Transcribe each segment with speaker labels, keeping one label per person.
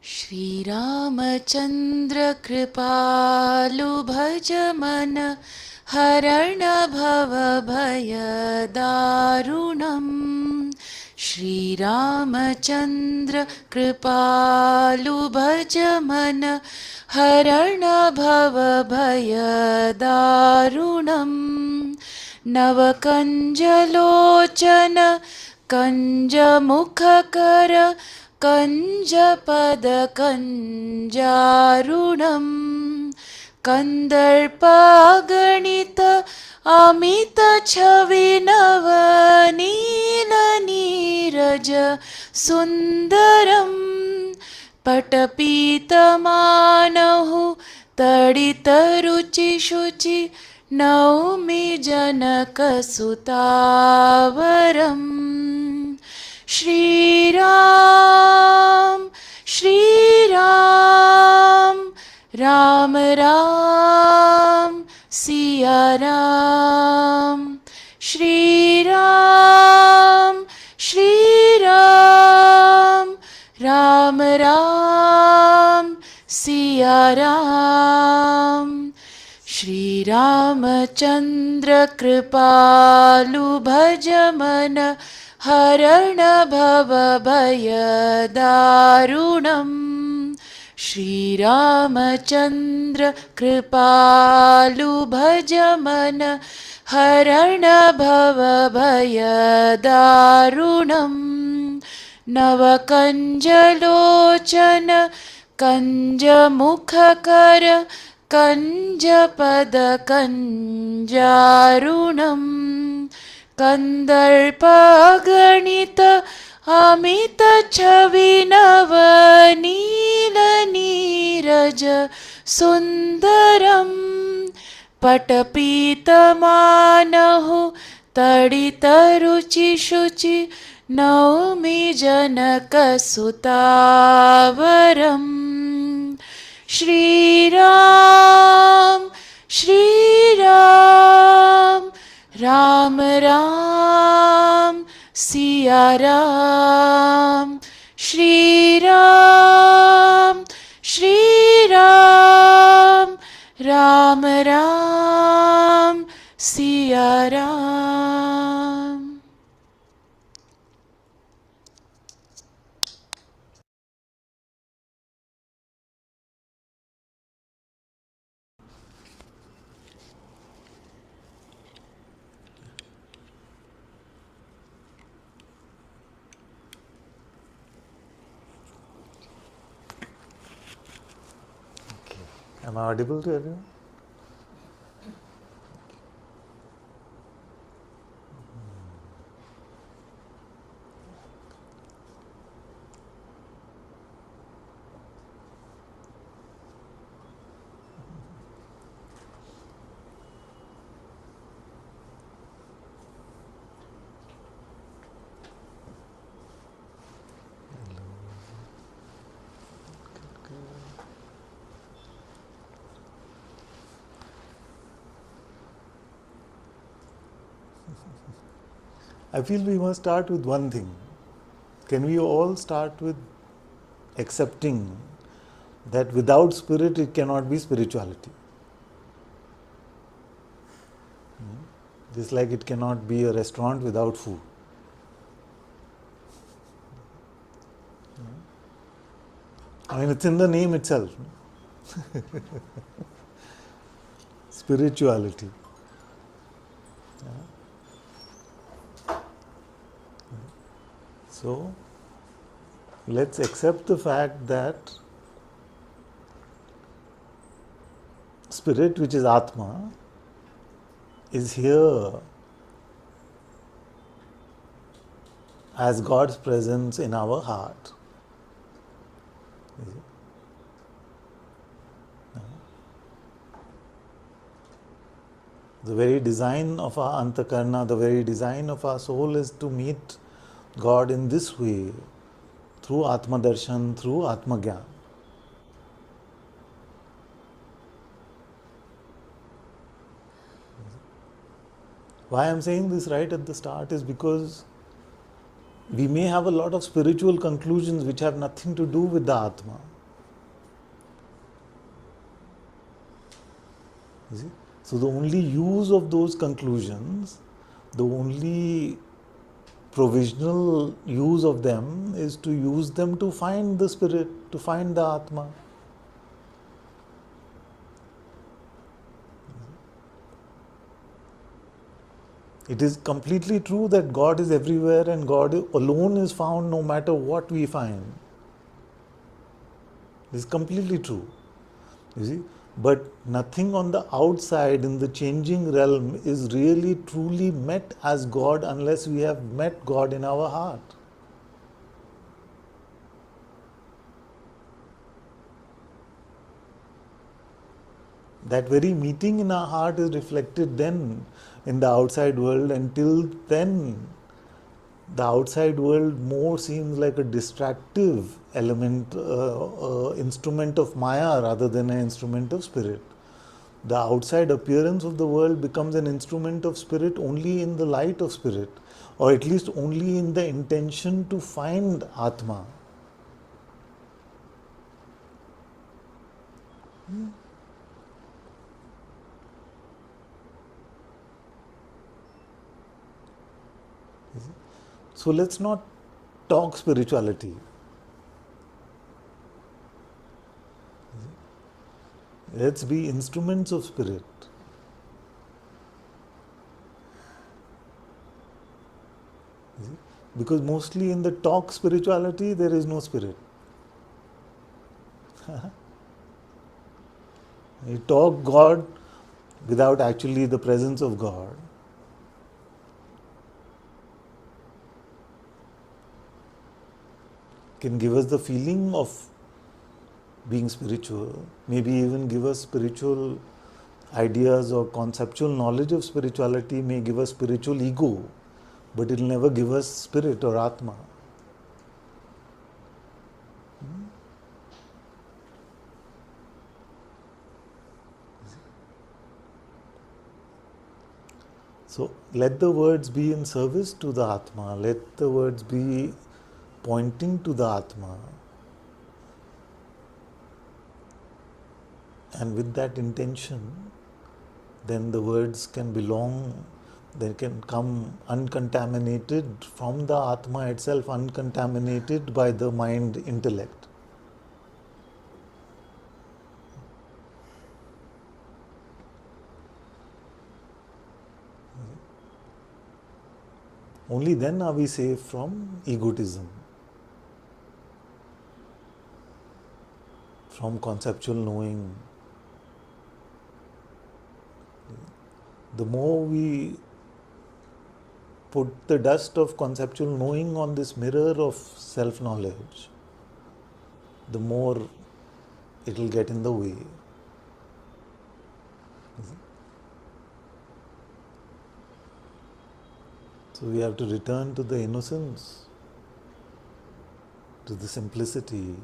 Speaker 1: Shri Ramachandra Kripalu Bhaja Mana Harana Bhava Bhaya Darunam. Shri Ramachandra Kripalu Bhaja Mana Harana Bhava Bhaya Darunam. Navakanjalochana Kanja Mukhakara Kanjapada Kanjarunam Kandarpaganita Amita Chavinava Nila Niraja Sundaram Patapita Manahu Tadita Ruchi Shuchi Naumi Janaka Sutavaram Shri Ram, Shri Ram, Ram Ram, Siya Ram. Shri Ram, Shri Ram, Ram Ram, Siya Ram. Shri Ramachandra Kripalu Bhajamana Harana Bhava Bhaya Darunam. Shri Ramachandra Kripalu Bhajamana Harana Bhava Bhaya Darunam. Navakanjalochana Kanja Mukhakara Kanjapada Kanjarunam Kandarpaganita Amita Chavinava Nila Niraja Sundaram Patapita Manahu Tadita Ruchi Shuchi Naumi Janaka Sutavaram Shri Ram, Shri Ram, Ram Ram, Siya Ram. Shri Ram, Shri Ram, Ram Ram, Siya Ram.
Speaker 2: Am I audible to everyone? I feel we must start with one thing. Can we all start with accepting that without spirit it cannot be spirituality? Just like it cannot be a restaurant without food. I mean, it's in the name itself. Spirituality. So, let's accept the fact that spirit, which is Atma, is here as God's presence in our heart. The very design of our Antakarna, the very design of our soul is to meet God in this way, through Atma Darshan, through Atma Gyan. Why I am saying this right at the start is because we may have a lot of spiritual conclusions which have nothing to do with the Atma. You see? So the only use of those conclusions, the only provisional use of them is to use them to find the spirit, to find the Atma. It is completely true that God is everywhere and God alone is found no matter what we find. This is completely true. You see? But nothing on the outside in the changing realm is really truly met as God unless we have met God in our heart. That very meeting in our heart is reflected then in the outside world. Until then, the outside world more seems like a distractive element, instrument of Maya rather than an instrument of spirit. The outside appearance of the world becomes an instrument of spirit only in the light of spirit, or at least only in the intention to find Atma. So let's not talk spirituality. Let's be instruments of spirit. Because mostly in the talk spirituality, there is no spirit. You talk God without actually the presence of God. Can give us the feeling of being spiritual, maybe even give us spiritual ideas or conceptual knowledge of spirituality, may give us spiritual ego, but it will never give us spirit or Atma. So let the words be in service to the Atma, let the words be pointing to the Atma. And with that intention, then the words can belong, they can come uncontaminated from the Atma itself, uncontaminated by the mind intellect. Only then are we safe from egotism, from conceptual knowing. The more we put the dust of conceptual knowing on this mirror of self-knowledge, the more it will get in the way. So we have to return to the innocence, to the simplicity,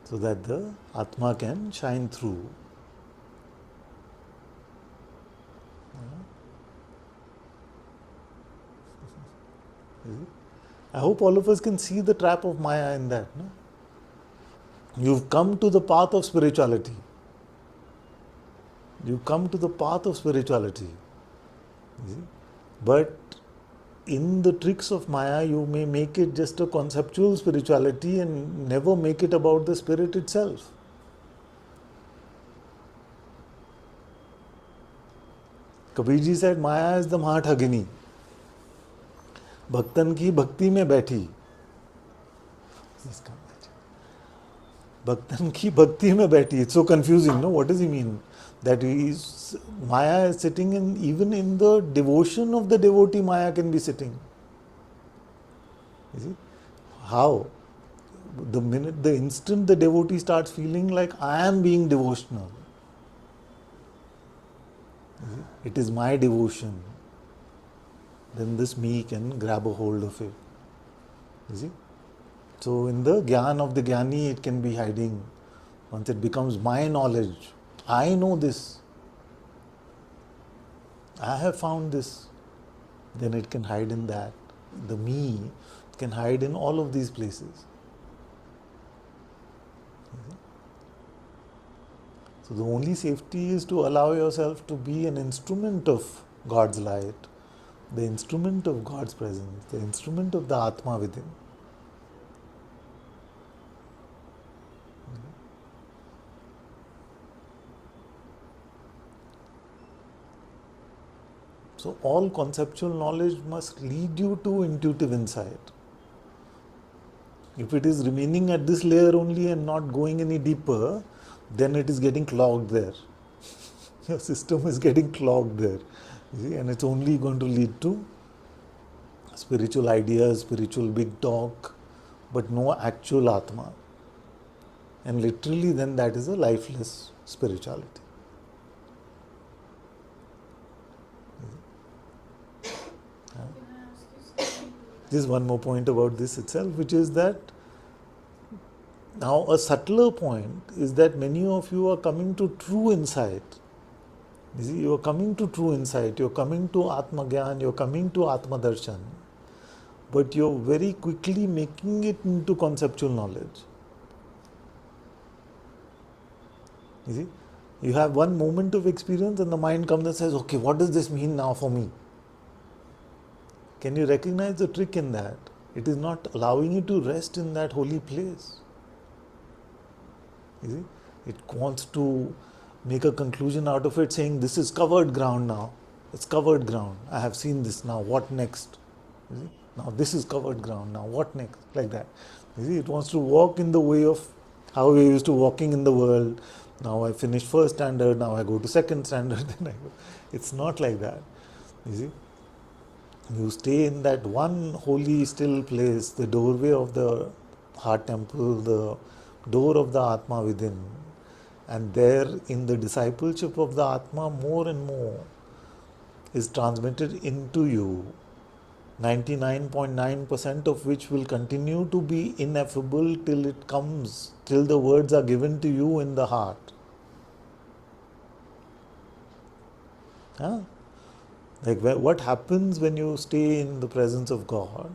Speaker 2: so that the Atma can shine through. I hope all of us can see the trap of Maya in that. No? You've come to the path of spirituality. You come to the path of spirituality. You see? But in the tricks of Maya, you may make it just a conceptual spirituality and never make it about the spirit itself. Kabir ji said, Maya is the Mahathagini. भक्तन की भक्ति में बैठी. भक्तन की भक्ति में बैठी. It's so confusing, no? What does he mean? That Maya is sitting in, even in the devotion of the devotee, Maya can be sitting. You see? How? The instant the devotee starts feeling like I am being devotional, it is my devotion, then this me can grab a hold of it. You see? So in the Gyan of the Gyani, it can be hiding. Once it becomes my knowledge, I know this, I have found this, then it can hide in that. The me can hide in all of these places. So the only safety is to allow yourself to be an instrument of God's light, the instrument of God's presence, the instrument of the Atma within. So all conceptual knowledge must lead you to intuitive insight. If it is remaining at this layer only and not going any deeper, then it is getting clogged there. Your system is getting clogged there. You see, and it's only going to lead to spiritual ideas, spiritual big talk, but no actual Atma. And literally, then that is a lifeless spirituality. Just one more point about this itself, which is that now a subtler point is that many of you are coming to true insight. You see, you are coming to true insight, you're coming to Atma Gyan, you're coming to Atma Darshan, but you're very quickly making it into conceptual knowledge. You see, you have one moment of experience and the mind comes and says, okay, what does this mean now for me? Can you recognize the trick in that? It is not allowing you to rest in that holy place. You see, it wants to make a conclusion out of it, saying, this is covered ground now. It's covered ground. I have seen this now. What next? You see? Now this is covered ground. Now what next? Like that. You see, it wants to walk in the way of how we used to walking in the world. Now I finish first standard. Now I go to second standard. Then I go. It's not like that. You see, you stay in that one holy still place, the doorway of the heart temple, the door of the Atma within. And there, in the discipleship of the Atma, more and more is transmitted into you, 99.9% of which will continue to be ineffable till it comes, till the words are given to you in the heart. Huh? Like what happens when you stay in the presence of God,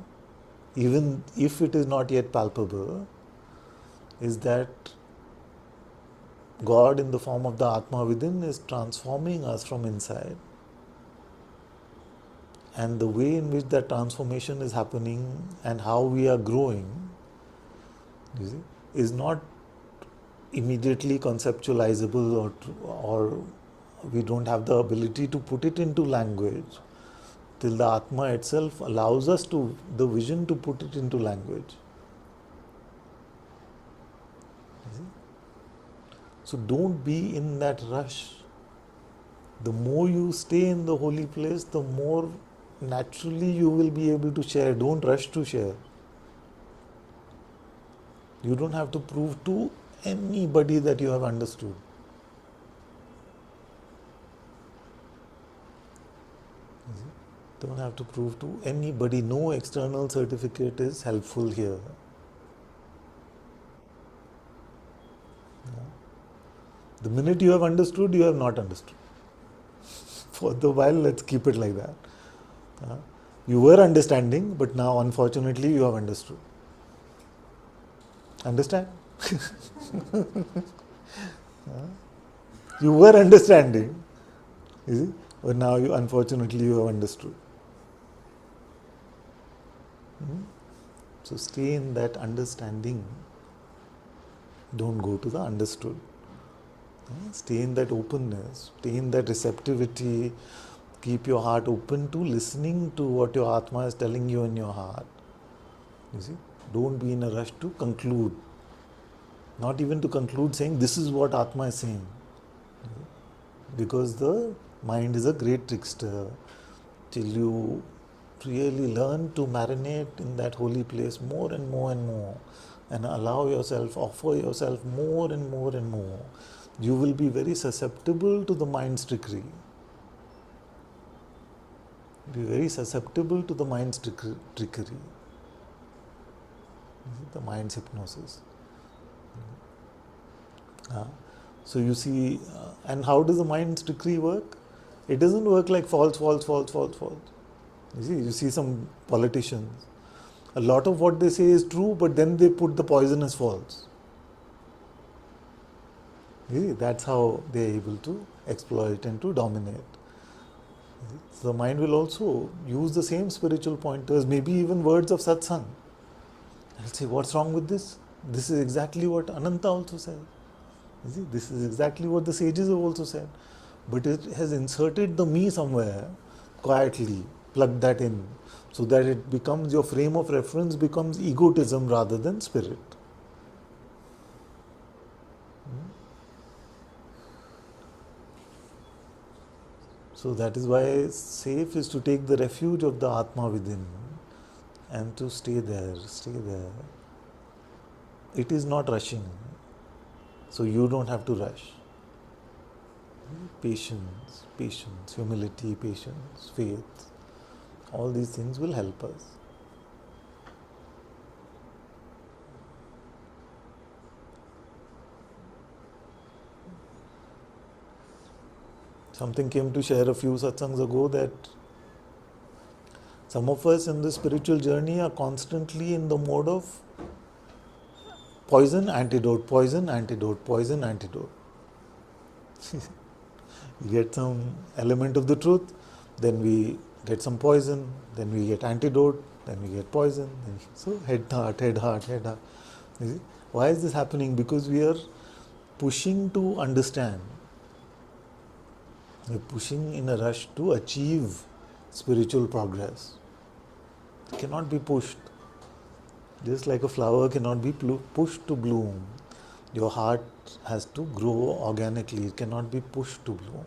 Speaker 2: even if it is not yet palpable, is that God in the form of the Atma within is transforming us from inside. And the way in which that transformation is happening and how we are growing, you see, is not immediately conceptualizable, or we don't have the ability to put it into language till the Atma itself allows us to, the vision to put it into language. So don't be in that rush. The more you stay in the holy place, the more naturally you will be able to share. Don't rush to share. You don't have to prove to anybody that you have understood. Don't have to prove to anybody. No external certificate is helpful here. The minute you have understood, you have not understood. For the while, let's keep it like that. You were understanding, but now unfortunately you have understood. Understand? You were understanding, you see, but now unfortunately you have understood. So stay in that understanding. Don't go to the understood. Stay in that openness, stay in that receptivity, keep your heart open to listening to what your Atma is telling you in your heart. You see, don't be in a rush to conclude. Not even to conclude saying this is what Atma is saying. Because the mind is a great trickster. Till you really learn to marinate in that holy place more and more and more, and allow yourself, offer yourself more and more and more, you will be very susceptible to the mind's trickery. Be very susceptible to the mind's trickery. The mind's hypnosis. So you see, and how does the mind's trickery work? It doesn't work like false. You see some politicians, a lot of what they say is true, but then they put the poison as false. See, that's how they are able to exploit and to dominate. So the mind will also use the same spiritual pointers, maybe even words of satsang. I'll say, what's wrong with this? This is exactly what Ananta also said. You see, this is exactly what the sages have also said. But it has inserted the me somewhere quietly, plugged that in, so that it becomes your frame of reference becomes egotism rather than spirit. So that is why safe is to take the refuge of the Atma within and to stay there, stay there. It is not rushing, so you don't have to rush. Patience, patience, humility, patience, faith, all these things will help us. Something came to share a few satsangs ago that some of us in the spiritual journey are constantly in the mode of poison, antidote, poison, antidote, poison, antidote. You get some element of the truth, then we get some poison, then we get antidote, then we get poison. So head, heart, head, heart, head, heart. You see? Why is this happening? Because we are pushing to understand. We're pushing in a rush to achieve spiritual progress. It cannot be pushed. Just like a flower cannot be pushed to bloom, your heart has to grow organically. It cannot be pushed to bloom.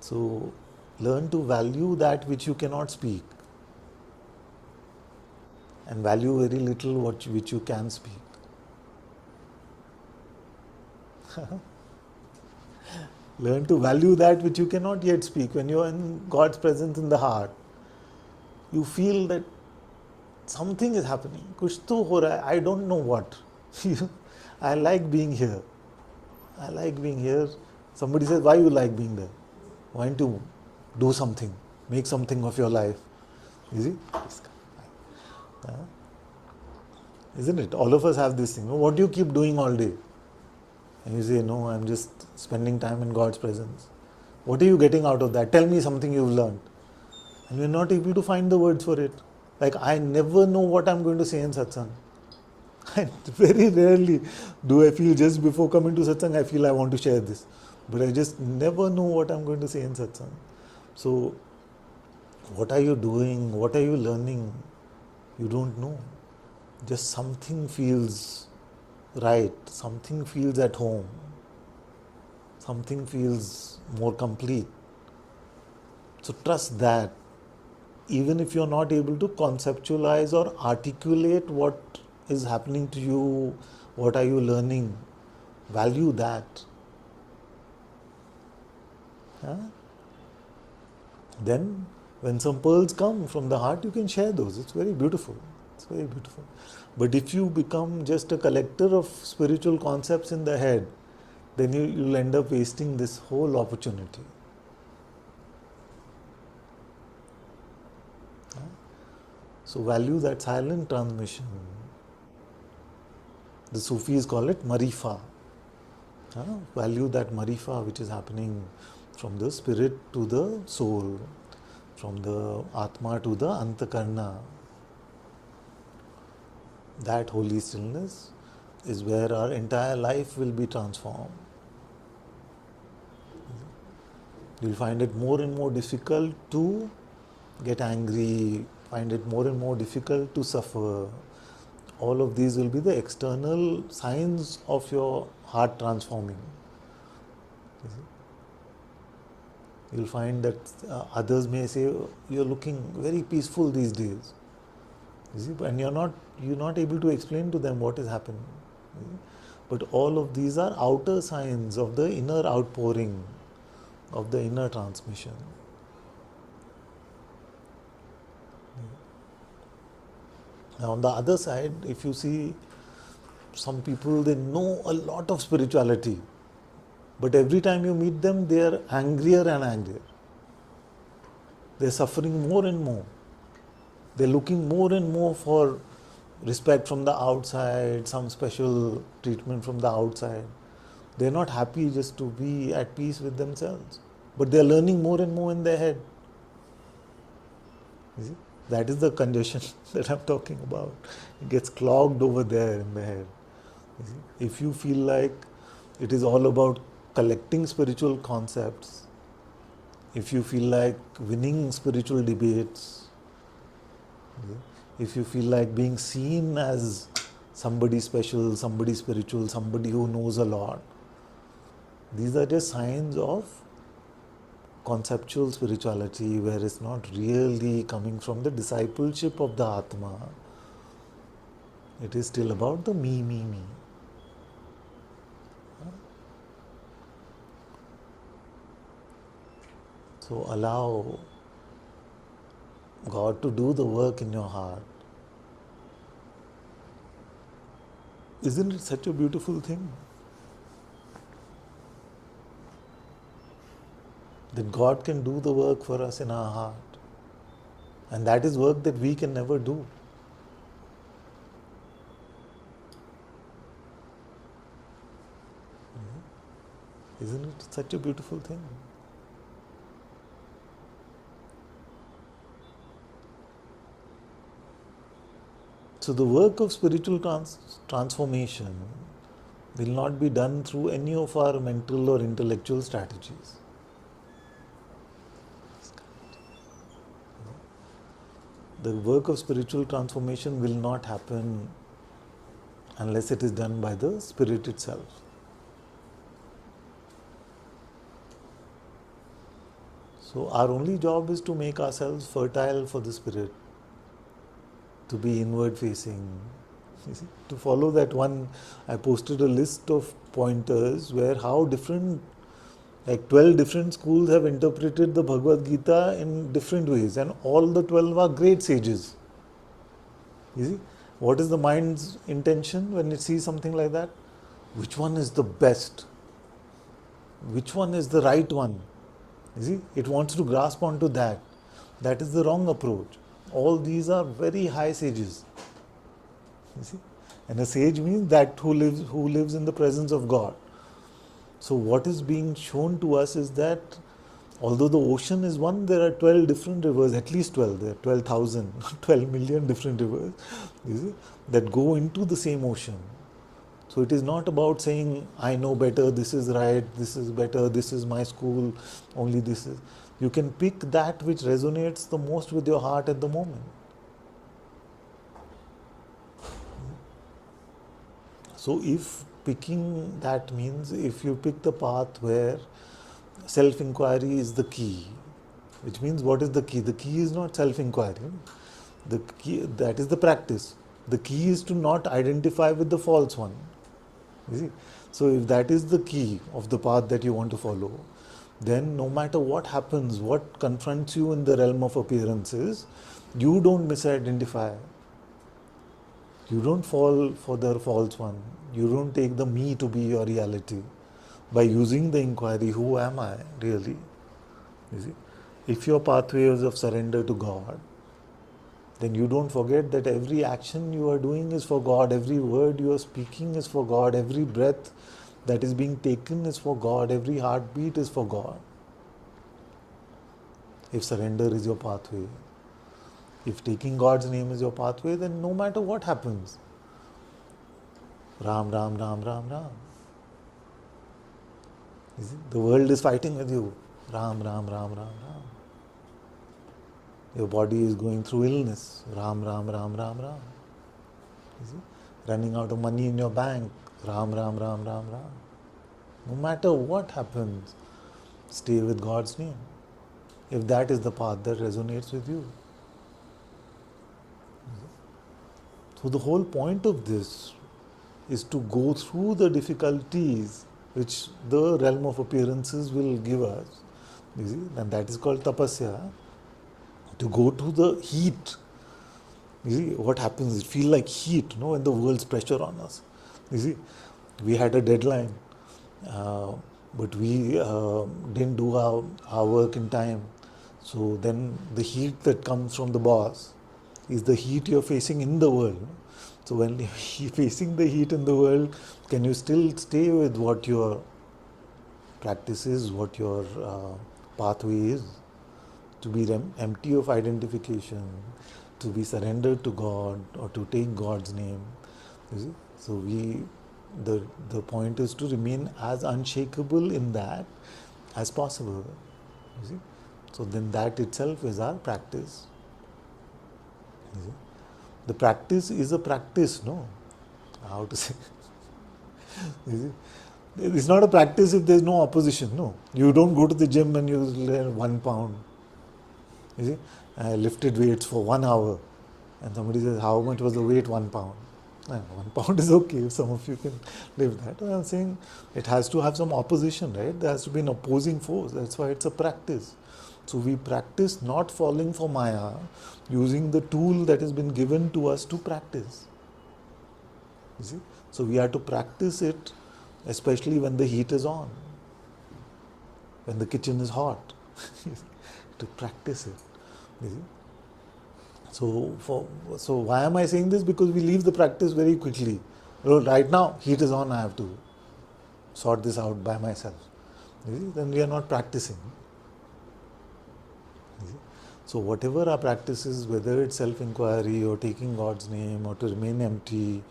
Speaker 2: So, learn to value that which you cannot speak and value very little which you can speak. Learn to value that which you cannot yet speak. When you are in God's presence in the heart, you feel that something is happening. Kuch to ho raha hai, I don't know what. I like being here. I like being here. Somebody says, why you like being there? Why don't you do something? Make something of your life. You see? Isn't it? All of us have this thing. What do you keep doing all day? And you say, no, I'm just spending time in God's presence. What are you getting out of that? Tell me something you've learned. And you're not able to find the words for it. Like, I never know what I'm going to say in satsang. Very rarely do I feel just before coming to satsang, I feel I want to share this. But I just never know what I'm going to say in satsang. So, what are you doing? What are you learning? You don't know. Just something feels right, something feels at home, something feels more complete. So trust that, even if you're not able to conceptualize or articulate what is happening to you, what are you learning, value that. Huh? Then, when some pearls come from the heart, you can share those. It's very beautiful. It's very beautiful. But if you become just a collector of spiritual concepts in the head, then you'll end up wasting this whole opportunity. So value that silent transmission. The Sufis call it marifa. Value that marifa which is happening from the spirit to the soul, from the Atma to the Antakarna. That holy stillness is where our entire life will be transformed. You'll find it more and more difficult to get angry, find it more and more difficult to suffer. All of these will be the external signs of your heart transforming. You'll find that others may say, you're looking very peaceful these days. You see, and you're not able to explain to them what is happening. But all of these are outer signs of the inner outpouring, of the inner transmission. Now on the other side, if you see some people, they know a lot of spirituality, but every time you meet them, they are angrier and angrier. They are suffering more and more. They are looking more and more for respect from the outside, some special treatment from the outside. They're not happy just to be at peace with themselves. But they're learning more and more in their head. You see? That is the congestion that I'm talking about. It gets clogged over there in the head. You see? If you feel like it is all about collecting spiritual concepts, if you feel like winning spiritual debates, you see? If you feel like being seen as somebody special, somebody spiritual, somebody who knows a lot, these are just signs of conceptual spirituality where it's not really coming from the discipleship of the Atma. It is still about the me, me, me. So allow God to do the work in your heart. Isn't it such a beautiful thing? That God can do the work for us in our heart. And that is work that we can never do. Isn't it such a beautiful thing? So the work of spiritual transformation will not be done through any of our mental or intellectual strategies. The work of spiritual transformation will not happen unless it is done by the Spirit itself. So our only job is to make ourselves fertile for the Spirit, to be inward facing. You see? To follow that one, I posted a list of pointers where how different, like 12 different schools have interpreted the Bhagavad Gita in different ways, and all the 12 are great sages. You see? What is the mind's intention when it sees something like that? Which one is the best? Which one is the right one? You see? It wants to grasp onto that. That is the wrong approach. All these are very high sages. You see? And a sage means that who lives in the presence of God. So what is being shown to us is that although the ocean is one, there are 12 different rivers, at least 12, there are 12,000, 12 million different rivers, you see, that go into the same ocean. So it is not about saying, I know better, this is right, this is better, this is my school, only this is. You can pick that which resonates the most with your heart at the moment. So if picking that means if you pick the path where self-inquiry is the key, which means what is the key? The key is not self-inquiry. The key, that is the practice. The key is to not identify with the false one. You see? So if that is the key of the path that you want to follow, then no matter what happens, what confronts you in the realm of appearances, you don't misidentify. You don't fall for the false one. You don't take the me to be your reality. By using the inquiry, who am I really? You see? If your pathway is of surrender to God, then you don't forget that every action you are doing is for God, every word you are speaking is for God, every breath that is being taken is for God, every heartbeat is for God. If surrender is your pathway, if taking God's name is your pathway, then no matter what happens, Ram, Ram, Ram, Ram, Ram. You see? The world is fighting with you. Ram, Ram, Ram, Ram, Ram. Your body is going through illness. Ram, Ram, Ram, Ram, Ram. You see? Running out of money in your bank. Ram, Ram, Ram, Ram, Ram. No matter what happens, stay with God's name. If that is the path that resonates with you. So the whole point of this is to go through the difficulties which the realm of appearances will give us. You see? And that is called tapasya. To go to the heat. You see what happens? It feels like heat, when the world's pressure on us. You see, we had a deadline, but we didn't do our work in time. So then the heat that comes from the boss is the heat you're facing in the world. So when you're facing the heat in the world, can you still stay with what your practice is, what your pathway is? To be empty of identification, to be surrendered to God, or to take God's name. You see? So the point is to remain as unshakable in that as possible. You see? So then that itself is our practice. You see? The practice is a practice, no? How to say? You see? It's not a practice if there's no opposition, no. You don't go to the gym and you learn 1 pound. You see, I lifted weights for 1 hour, and somebody says, "How much was the weight?" 1 pound. 1 pound is okay if some of you can live that. I'm saying it has to have some opposition, right? There has to be an opposing force. That's why it's a practice. So we practice not falling for Maya, using the tool that has been given to us to practice. You see? So we have to practice it, especially when the heat is on, when the kitchen is hot. To practice it. You see? So why am I saying this? Because we leave the practice very quickly. Right now, heat is on, I have to sort this out by myself. You see? Then we are not practicing. You see? So whatever our practice is, whether it's self-inquiry or taking God's name or to remain empty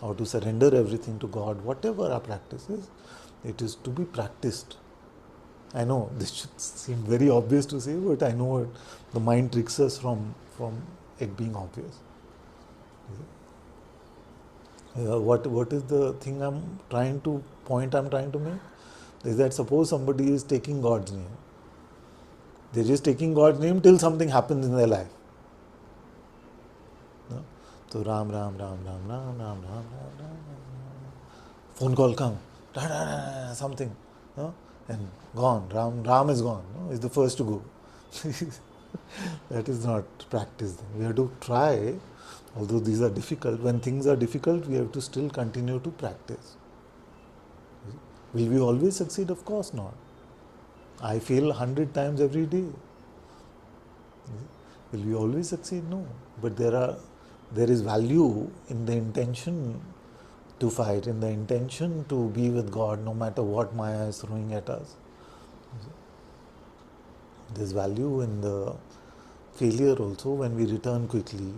Speaker 2: or to surrender everything to God, whatever our practice is, it is to be practiced. I know this should seem very obvious to say, but I know it, the mind tricks us from it being obvious. What is the thing I'm trying to make? Is that suppose somebody is taking God's name. They're just taking God's name till something happens in their life. No? So Ram, Ram, Ram, Ram, Ram, Ram, Ram, Ram, Ram, Ram. Phone call come, something. No? And gone. Ram is gone. No? Is the first to go. That is not practice. Then. We have to try, although these are difficult. When things are difficult, we have to still continue to practice. Will we always succeed? Of course not. I fail 100 times every day. Will we always succeed? No. But there is value in the intention to fight, in the intention to be with God, no matter what Maya is throwing at us. There's value in the failure also when we return quickly.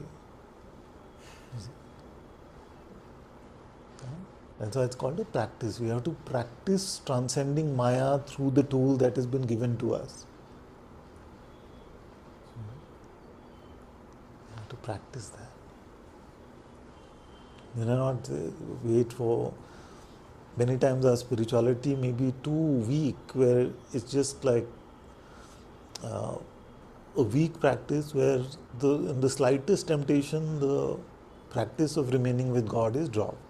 Speaker 2: That's why it's called a practice. We have to practice transcending Maya through the tool that has been given to us. We have to practice that. You know, not wait for. Many times our spirituality may be too weak, where it's just like a weak practice where in the slightest temptation, the practice of remaining with God is dropped.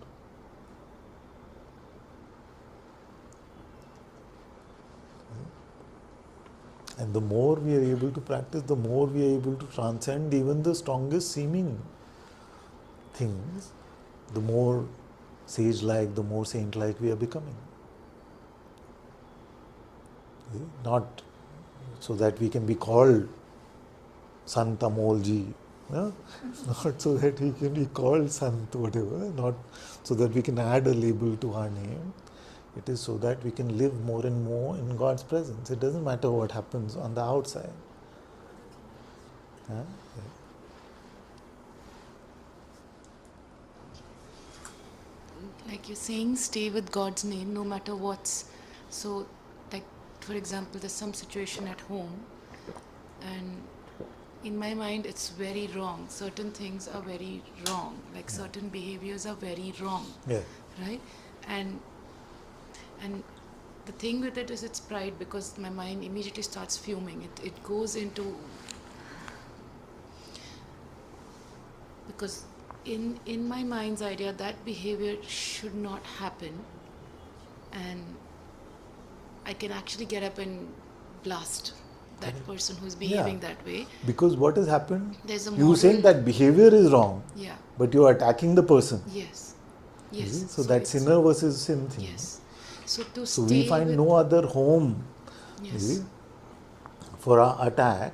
Speaker 2: And the more we are able to practice, the more we are able to transcend even the strongest seeming things, the more sage-like, the more saint-like we are becoming. Not so that we can be called Sant Amolji, no? Not so that we can be called Sant whatever, not so that we can add a label to our name. It is so that we can live more and more in God's presence. It doesn't matter what happens on the outside. Huh?
Speaker 1: Like you're saying, stay with God's name no matter what's. So, like, for example, there's some situation at home, and in my mind, it's very wrong. Certain things are very wrong. Like certain behaviors are very wrong.
Speaker 2: Yeah.
Speaker 1: Right? And the thing with it is it's pride, because my mind immediately starts fuming. It goes into, because in my mind's idea that behavior should not happen, and I can actually get up and blast that person who's behaving that way.
Speaker 2: Because what has happened?
Speaker 1: There's a
Speaker 2: You saying that behavior is wrong, but you are attacking the person.
Speaker 1: Yes. Yes.
Speaker 2: So that sinner versus sin thing.
Speaker 1: Yes. So
Speaker 2: we find no other home for our attack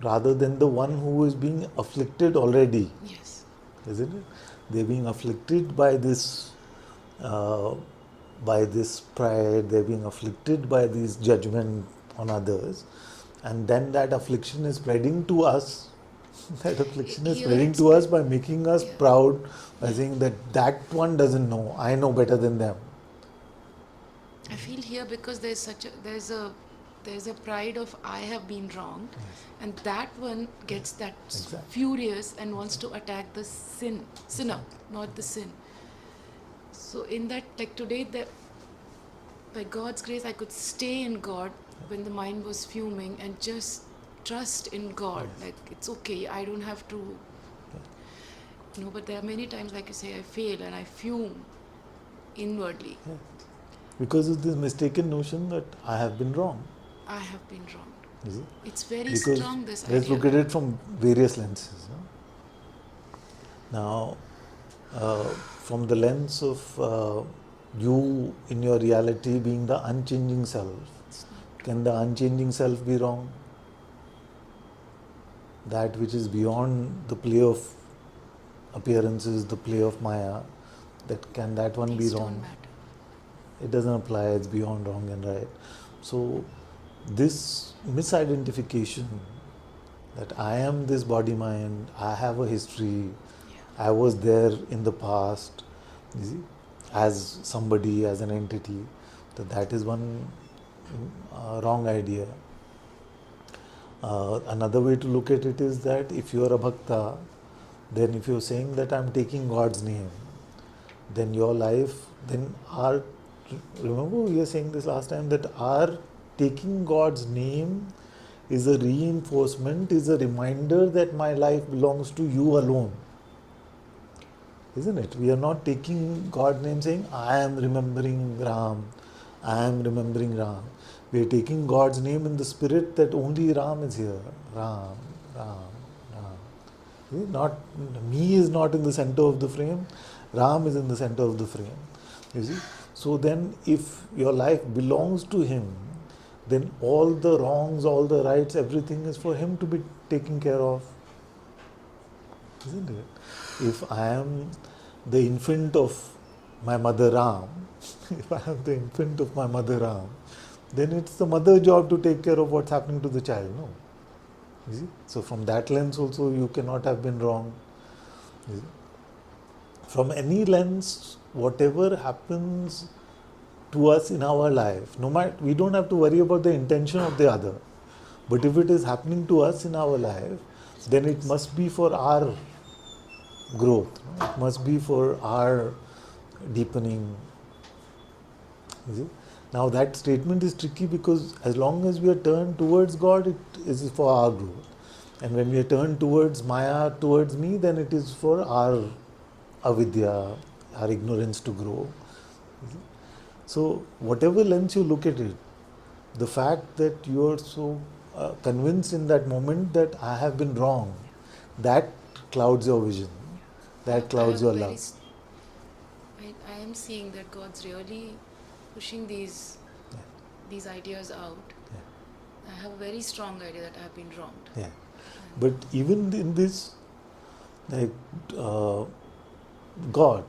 Speaker 2: rather than the one who is being afflicted already.
Speaker 1: Yes.
Speaker 2: Isn't it? They're being afflicted uh, by this pride. They're being afflicted by this judgment on others, and then that affliction is spreading to us. That affliction is
Speaker 1: Here
Speaker 2: spreading
Speaker 1: it's
Speaker 2: to us by making us
Speaker 1: yeah.
Speaker 2: proud, by
Speaker 1: Yeah.
Speaker 2: saying that that one doesn't know, I know better than them.
Speaker 1: I feel here because there's a pride of I have been wronged, and that one gets that
Speaker 2: Exactly.
Speaker 1: furious and wants to attack the sinner, not the sin. So in that, like today, that by God's grace, I could stay in God when the mind was fuming and just trust in God.
Speaker 2: Yes.
Speaker 1: Like it's okay, I don't have to. But there are many times, like you say, I fail and I fume inwardly.
Speaker 2: Yeah. Because of this mistaken notion that I have been wrong.
Speaker 1: I have been wronged.
Speaker 2: You see?
Speaker 1: It's very
Speaker 2: Because
Speaker 1: strong, this
Speaker 2: let's
Speaker 1: idea.
Speaker 2: look at it from various lenses. Now, from the lens of you in your reality being the unchanging self, can the unchanging self be wrong? That which is beyond the play of appearances, the play of Maya, can that one
Speaker 1: These
Speaker 2: be
Speaker 1: don't
Speaker 2: wrong?
Speaker 1: matter.
Speaker 2: It doesn't apply, it's beyond wrong and right. So, this misidentification that I am this body mind, I have a history, I was there in the past, you see, as somebody, as an entity, that is one wrong idea. Another way to look at it is that if you are a bhakta, then if you're saying that I'm taking God's name, then your life, then our, remember we were saying this last time, that our taking God's name is a reinforcement, is a reminder that my life belongs to you alone. Isn't it? We are not taking God's name saying, I am remembering Ram, I am remembering Ram. We are taking God's name in the spirit that only Ram is here. Ram, Ram, Ram. See? Not, me is not in the center of the frame, Ram is in the center of the frame. You see? So then, if your life belongs to Him, then all the wrongs, all the rights, everything is for Him to be taken care of. Isn't it? If I am the infant of my mother Ram, if I am the infant of my mother Ram, then it's the mother's job to take care of what's happening to the child, no? You see? So from that lens also you cannot have been wrong. You see? From any lens, whatever happens to us in our life, no matter, we don't have to worry about the intention of the other. But if it is happening to us in our life, then it must be for our growth. No? It must be for our deepening. You see? Now that statement is tricky because as long as we are turned towards God, it is for our growth. And when we are turned towards Maya, towards me, then it is for our avidya, our ignorance to grow. So whatever lens you look at it, the fact that you are so convinced in that moment that I have been wrong, that clouds your vision, that clouds your love.
Speaker 1: I am seeing that God's really pushing these ideas out.
Speaker 2: Yeah.
Speaker 1: I have a very strong idea that I have been wronged.
Speaker 2: Yeah. But even in this, like God,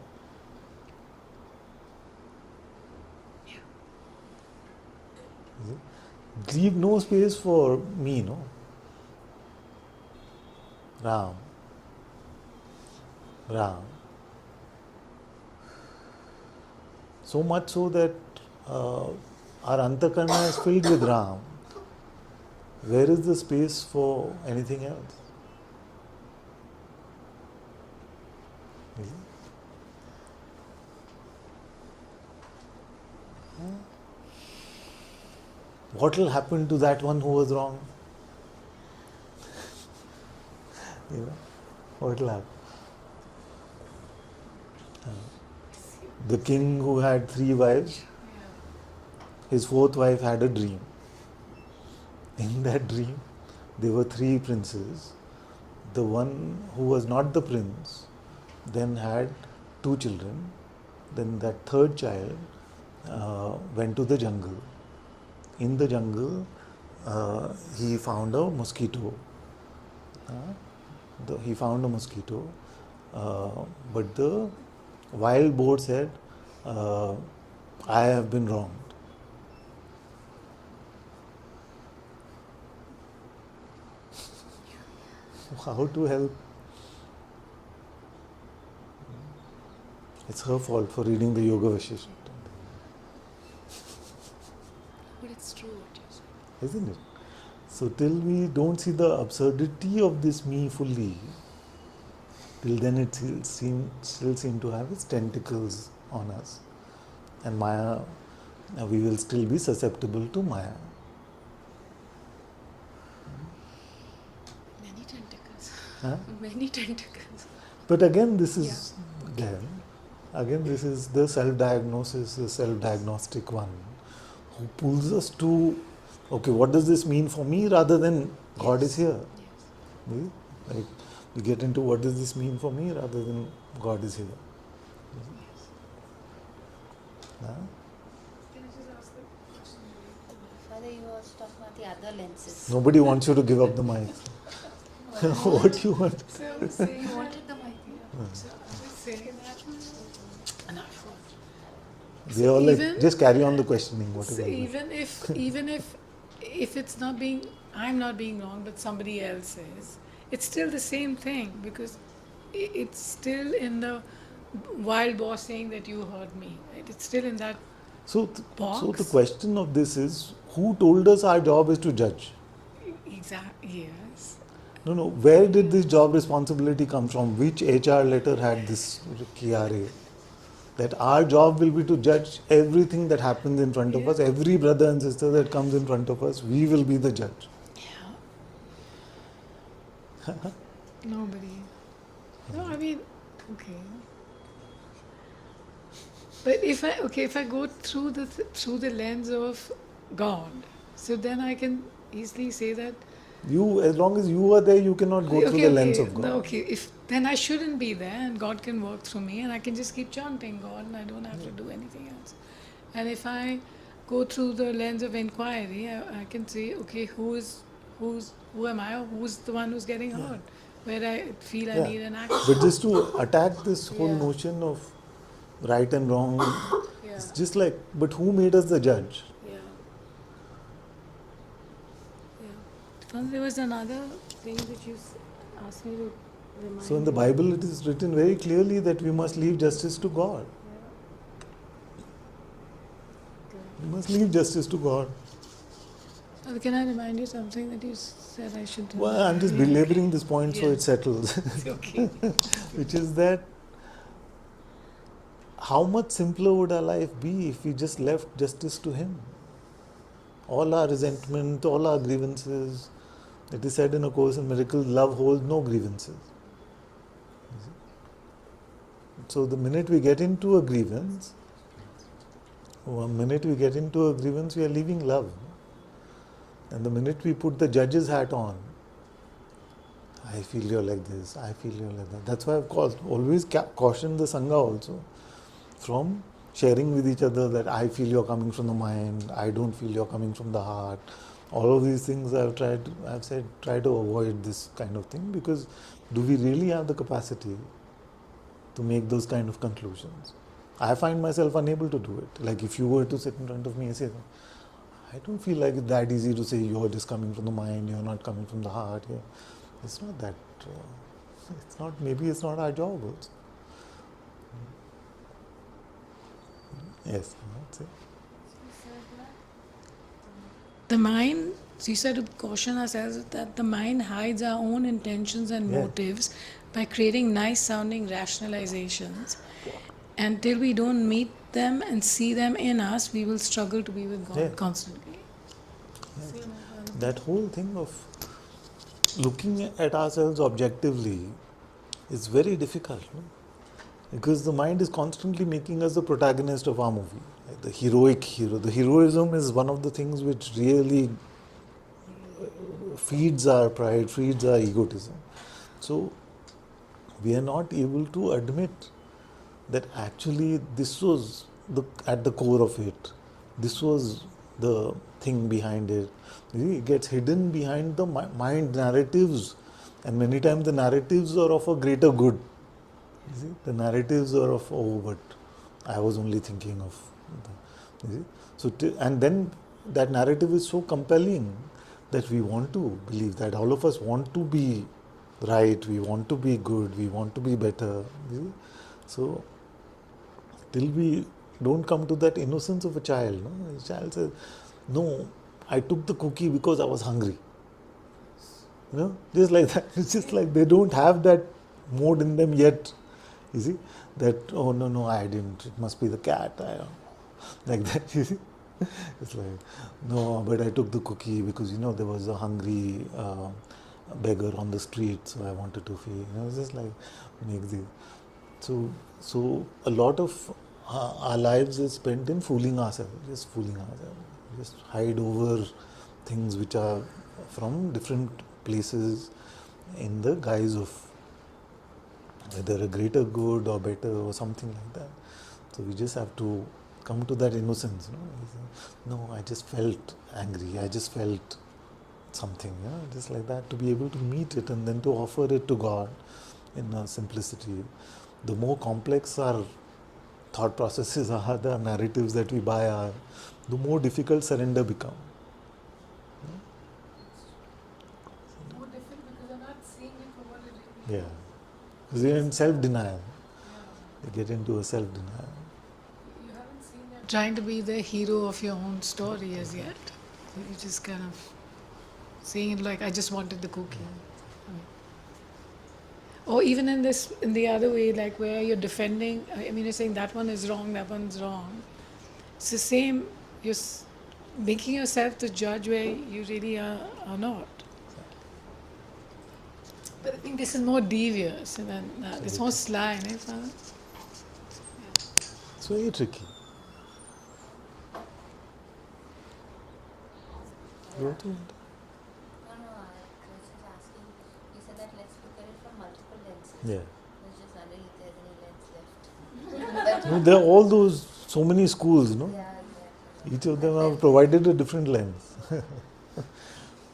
Speaker 2: leave no space for me, no? Ram. Ram. So much so that our Antakarna is filled with Ram. Where is the space for anything else? What will happen to that one who was wrong? What will happen? The king who had 3 wives, his 4th wife had a dream. In that dream, there were 3 princes. The one who was not the prince then had 2 children. Then that 3rd child went to the jungle. In the jungle, he found a mosquito. He found a mosquito, But the wild boar said, I have been wronged. How to help? It's her fault for reading the Yoga Vashishta,
Speaker 1: But it's true what you said.
Speaker 2: isn't it? So till we don't see the absurdity of this me fully, till then it still seem to have its tentacles on us. And Maya, we will still be susceptible to Maya.
Speaker 1: Many tentacles.
Speaker 2: Huh?
Speaker 1: Many tentacles.
Speaker 2: But again, this is again this is the self-diagnosis, the self-diagnostic one, who pulls us to, okay, what does this mean for me, rather than God is here.
Speaker 1: Yes.
Speaker 2: Like we get into what does this mean for me, rather than God is here.
Speaker 1: Yes.
Speaker 2: Huh?
Speaker 3: Can I just ask the question?
Speaker 4: Father, you was talking about the other lenses.
Speaker 2: Nobody wants you to give up the mic. What do you want?
Speaker 3: So I was saying
Speaker 1: You
Speaker 3: that-
Speaker 1: wanted the mic.
Speaker 3: So I was saying that
Speaker 2: They all like,
Speaker 3: even-
Speaker 2: just carry on the questioning, whatever.
Speaker 3: so even if it's not being, I'm not being wrong, but somebody else is, it's still the same thing, because it's still in the wild boar saying that you heard me. Right? It's still in that
Speaker 2: So
Speaker 3: box.
Speaker 2: the question of this is, who told us our job is to judge?
Speaker 3: Yes.
Speaker 2: No. Where did this job responsibility come from? Which HR letter had this KRA? That our job will be to judge everything that happens in front of
Speaker 3: Yeah.
Speaker 2: us. Every brother and sister that comes in front of us, we will be the judge.
Speaker 3: Yeah. Nobody. No, I mean, okay. But if I go through the lens of God, so then I can easily say that.
Speaker 2: You, as long as you are there, you cannot go through the lens of God.
Speaker 3: No, okay. If then I shouldn't be there, and God can work through me, and I can just keep chanting God, and I don't have to do anything else. And if I go through the lens of inquiry, I can say, okay, who am I, or who's the one who's getting hurt, where I feel I
Speaker 2: Yeah.
Speaker 3: need an action.
Speaker 2: But just to attack this whole
Speaker 3: Yeah.
Speaker 2: notion of right and wrong,
Speaker 3: Yeah.
Speaker 2: it's just like, but who made us the judge?
Speaker 3: Yeah. And there was another thing that you asked me to remind.
Speaker 2: So in the Bible, it is written very clearly that we must leave justice to God. We must leave justice to God.
Speaker 3: Can I remind you something that you said I should do?
Speaker 2: Well, I'm just belaboring this point so
Speaker 3: Yeah.
Speaker 2: it settles.
Speaker 3: It's okay.
Speaker 2: Which is that how much simpler would our life be if we just left justice to Him? All our resentment, all our grievances. It is said in A Course in Miracles, love holds no grievances. So the minute we get into a grievance, we are leaving love. And the minute we put the judge's hat on, I feel you're like this, I feel you're like that. That's why I've always cautioned the Sangha also from sharing with each other that I feel you're coming from the mind, I don't feel you're coming from the heart. All of these things I've said, try to avoid this kind of thing, because do we really have the capacity to make those kind of conclusions? I find myself unable to do it. Like if you were to sit in front of me and say, I don't feel like it's that easy to say you're just coming from the mind, you're not coming from the heart. Yeah. It's not that, maybe it's not our job also. Yes, that's it.
Speaker 3: The mind, so you said to caution ourselves that the mind hides our own intentions and
Speaker 2: Yeah.
Speaker 3: motives by creating nice sounding rationalizations. And till we don't meet them and see them in us, we will struggle to be with God
Speaker 2: Yeah.
Speaker 3: constantly.
Speaker 2: That whole thing of looking at ourselves objectively is very difficult, no? Because the mind is constantly making us the protagonist of our movie, like the heroic hero. The heroism is one of the things which really feeds our pride, feeds our egotism. So we are not able to admit that actually this was at the core of it. This was the thing behind it. It gets hidden behind the mind narratives, and many times the narratives are of a greater good. You see, the narratives are of, oh, but I was only thinking of, you see. So, and then that narrative is so compelling that we want to believe that all of us want to be right, we want to be good, we want to be better. You see? So, till we don't come to that innocence of a child, no? A child says, no, I took the cookie because I was hungry. You know, just like that. It's just like they don't have that mode in them yet. You see, that, oh no, I didn't. It must be the cat. I don't know. Like that, you see. It's like, no, but I took the cookie because, you know, there was a hungry beggar on the street, so I wanted to feed. You know, it's just like, make the. So a lot of our lives is spent in fooling ourselves, just fooling ourselves. Just hide over things which are from different places in the guise of whether a greater good or better or something like that. So we just have to come to that innocence. No, I just felt angry. I just felt something, just like that. To be able to meet it and then to offer it to God in a simplicity. The more complex our thought processes are, the narratives that we buy are, the more difficult surrender becomes.
Speaker 3: More difficult because I'm not seeing it for what it is.
Speaker 2: Yeah. Because you're in self-denial. You get into a self-denial.
Speaker 3: You haven't seen that. Trying to be the hero of your own story as yet. You just kind of seeing it like, I just wanted the cookie. Or even in the other way, like where you're defending, I mean, you're saying that one is wrong, that one's wrong. It's the same, you're making yourself the judge where you really are not. But I think this is more devious than that. It's more sly, right, Father?
Speaker 2: It's very tricky. Go to it.
Speaker 4: No, I was just asking. You said that let's look at it from multiple lenses.
Speaker 2: Yeah.
Speaker 4: I was just wondering if there's any lens left.
Speaker 2: No, there are all those, so many schools, no?
Speaker 4: Yeah, exactly.
Speaker 2: Each of them have provided a different lens. You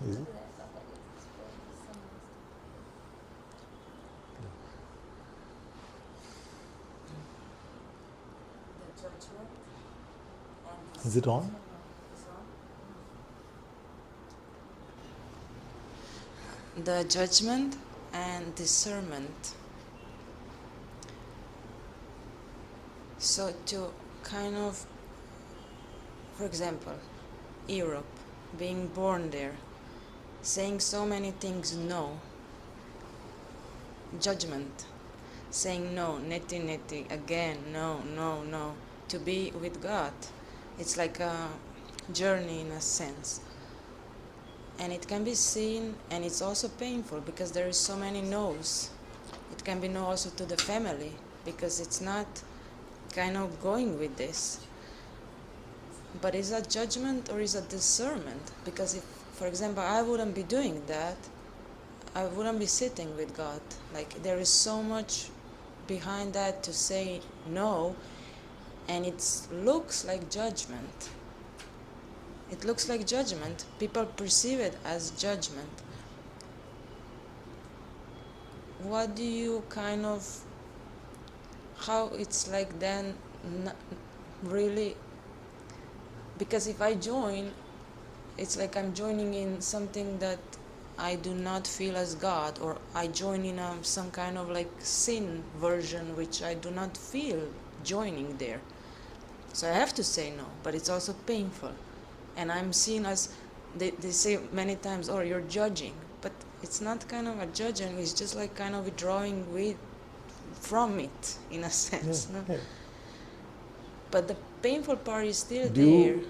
Speaker 2: see? Is it on?
Speaker 5: The judgment and discernment. So to kind of, for example, Europe, being born there, saying so many things no, judgment, saying no, neti, again, no, to be with God. It's like a journey in a sense. And it can be seen, and it's also painful because there is so many no's. It can be no also to the family because it's not kind of going with this. But is that judgment or is that discernment? Because if, for example, I wouldn't be doing that, I wouldn't be sitting with God. Like there is so much behind that to say no, and it looks like judgment. It looks like judgment. People perceive it as judgment. What do you kind of, how it's like then really, because if I join, it's like I'm joining in something that I do not feel as God, or I join in some kind of like sin version which I do not feel joining there. So I have to say no, but it's also painful. And I'm seen as, they say many times, oh, you're judging. But it's not kind of a judging, it's just like kind of withdrawing from it, in a sense.
Speaker 2: Yeah,
Speaker 5: no?
Speaker 2: yeah.
Speaker 5: But the painful part is still
Speaker 2: Do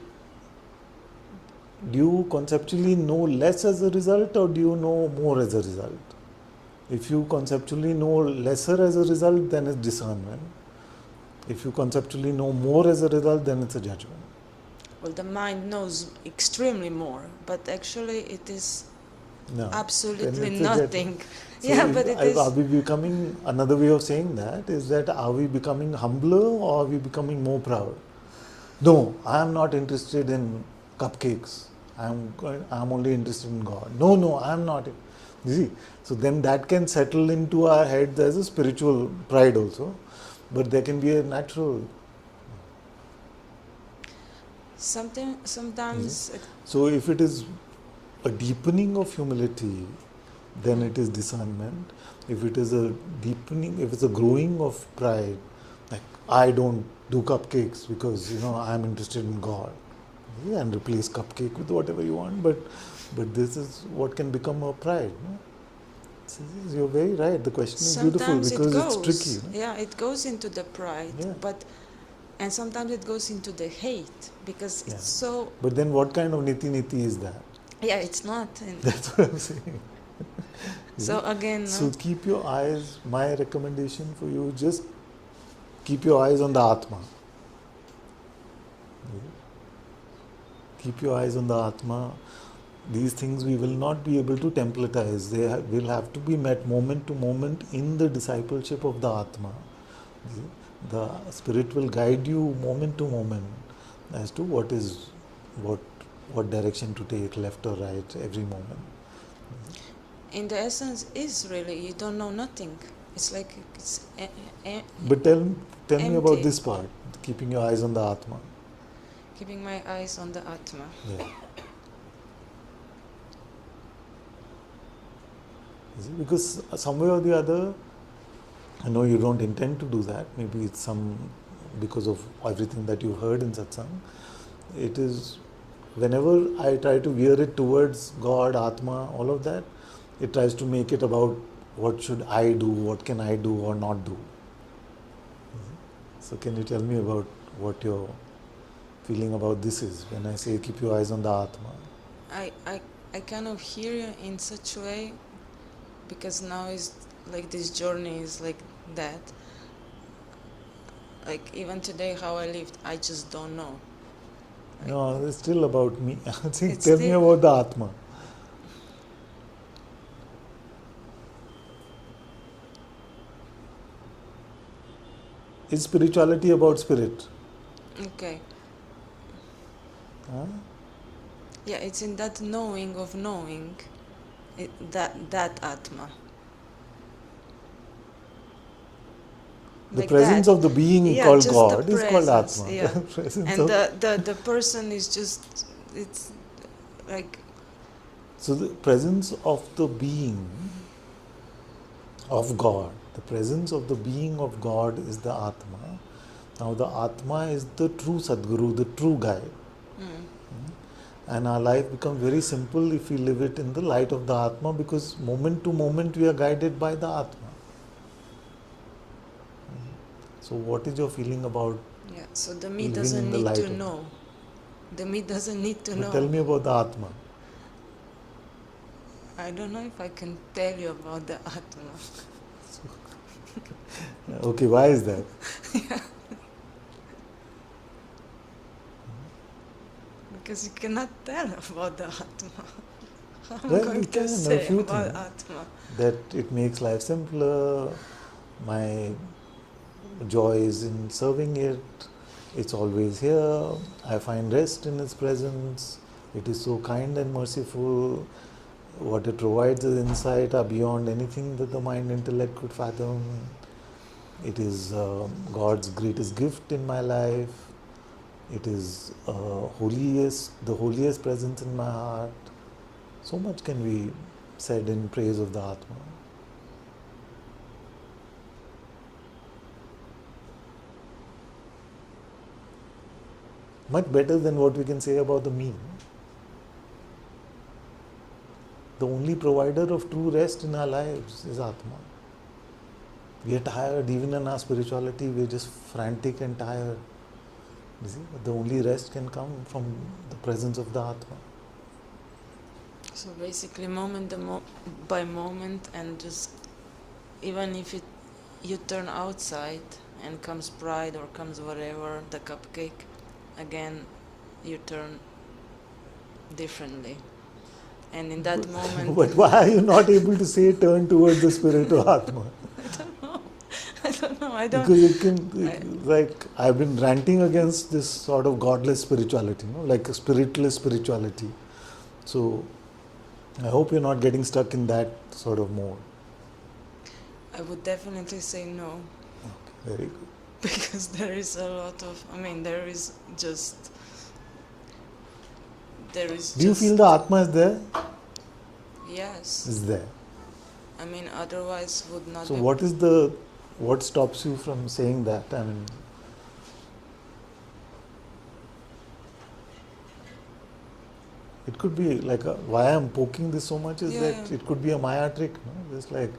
Speaker 2: you conceptually know less as a result, or do you know more as a result? If you conceptually know lesser as a result, then it's discernment. If you conceptually know more as a result, then it's a judgment.
Speaker 5: Well, the mind knows extremely more, but actually it is
Speaker 2: No,
Speaker 5: absolutely
Speaker 2: then it's a
Speaker 5: nothing.
Speaker 2: So
Speaker 5: Yeah, but it is.
Speaker 2: are we becoming, another way of saying that is that, are we becoming humbler or are we becoming more proud? No, I am not interested in cupcakes. I am only interested in God. No, I am not. You see? So then that can settle into our heads as a spiritual pride also. But there can be a natural.
Speaker 5: Sometimes
Speaker 2: So if it is a deepening of humility, then it is discernment. If it is a deepening, if it's a growing of pride, like I don't do cupcakes because I'm interested in God, and replace cupcake with whatever you want. But this is what can become a pride. No? So you're very right. The question is beautiful
Speaker 5: sometimes it
Speaker 2: because it's
Speaker 5: goes.
Speaker 2: tricky. No?
Speaker 5: Yeah, it goes into the pride,
Speaker 2: Yeah.
Speaker 5: and sometimes it goes into the hate because
Speaker 2: Yeah.
Speaker 5: it's so.
Speaker 2: But then what kind of niti is that?
Speaker 5: Yeah, it's not.
Speaker 2: That's what I'm saying.
Speaker 5: So again,
Speaker 2: So keep your eyes, my recommendation for you, just keep your eyes on the Atma. Keep your eyes on the Atma. These things we will not be able to templatize. They will have to be met moment to moment in the discipleship of the Atma. The Spirit will guide you moment to moment as to what direction to take, left or right, every moment.
Speaker 5: in the essence, is really you don't know nothing. It's like it's.
Speaker 2: But tell me
Speaker 5: Empty.
Speaker 2: about this part, keeping your eyes on the Atma.
Speaker 5: Keeping my eyes on the Atma.
Speaker 2: Yeah. You see, because somewhere or the other, I know you don't intend to do that. Maybe it's because of everything that you heard in Satsang. It is, whenever I try to veer it towards God, Atma, all of that, it tries to make it about what should I do, what can I do or not do. So can you tell me about what your feeling about this is when I say keep your eyes on the Atma?
Speaker 5: I kind of hear you in such a way because now is like this journey is like that. Like even today how I lived, I just don't know. Like,
Speaker 2: No, it's still about me. Tell me
Speaker 5: still-
Speaker 2: about the Atma. Is spirituality about spirit?
Speaker 5: Okay.
Speaker 2: Huh?
Speaker 5: Yeah, it's in that knowing of knowing that Atma.
Speaker 2: The
Speaker 5: Like
Speaker 2: presence
Speaker 5: that.
Speaker 2: of the being
Speaker 5: Yeah,
Speaker 2: called
Speaker 5: just
Speaker 2: God
Speaker 5: the
Speaker 2: is called
Speaker 5: presence,
Speaker 2: Atma.
Speaker 5: yeah.
Speaker 2: The presence
Speaker 5: And
Speaker 2: of,
Speaker 5: the person is just, it's like,
Speaker 2: so the presence of the being of God, the presence of the being of God is the Atma. Now the Atma is the true Sadguru, the true guide. And our life becomes very simple if we live it in the light of the Atma, because moment to moment we are guided by the Atma. So what is your feeling about
Speaker 5: yeah, so the me
Speaker 2: living
Speaker 5: doesn't
Speaker 2: in the
Speaker 5: need
Speaker 2: light
Speaker 5: to
Speaker 2: of
Speaker 5: know. The me doesn't need to
Speaker 2: But
Speaker 5: know.
Speaker 2: tell me about the Atma.
Speaker 5: I don't know if I can tell you about the Atma.
Speaker 2: Okay, why is that?
Speaker 5: Because you cannot tell about the Atma. How am I
Speaker 2: Well,
Speaker 5: going
Speaker 2: you
Speaker 5: to
Speaker 2: can, a
Speaker 5: say
Speaker 2: few
Speaker 5: about
Speaker 2: things.
Speaker 5: Atma?
Speaker 2: That it makes life simpler, my joy is in serving it, it's always here, I find rest in its presence, it is so kind and merciful, what it provides as insight are beyond anything that the mind intellect could fathom. It is God's greatest gift in my life. It is the holiest presence in my heart. So much can be said in praise of the Atma. Much better than what we can say about the me. The only provider of true rest in our lives is Atma. We are tired, even in our spirituality, we are just frantic and tired. You see, the only rest can come from the presence of the Atma.
Speaker 5: So basically, by moment, and just even if you turn outside and comes pride or comes whatever, the cupcake, again, you turn differently. And in that moment,
Speaker 2: But why are you not able to say turn towards the spirit of Atma?
Speaker 5: I don't know. I don't.
Speaker 2: Because like I've been ranting against this sort of godless spirituality, like a spiritless spirituality. So I hope you're not getting stuck in that sort of mode.
Speaker 5: I would definitely say no.
Speaker 2: Okay, very good.
Speaker 5: Because there is a lot of, there is just,
Speaker 2: Do you feel the Atma is there?
Speaker 5: Yes.
Speaker 2: Is there.
Speaker 5: Otherwise would not
Speaker 2: So
Speaker 5: be.
Speaker 2: what stops you from saying that? It could be like why I'm poking this so much is that it could be a Maya trick. No? Just like,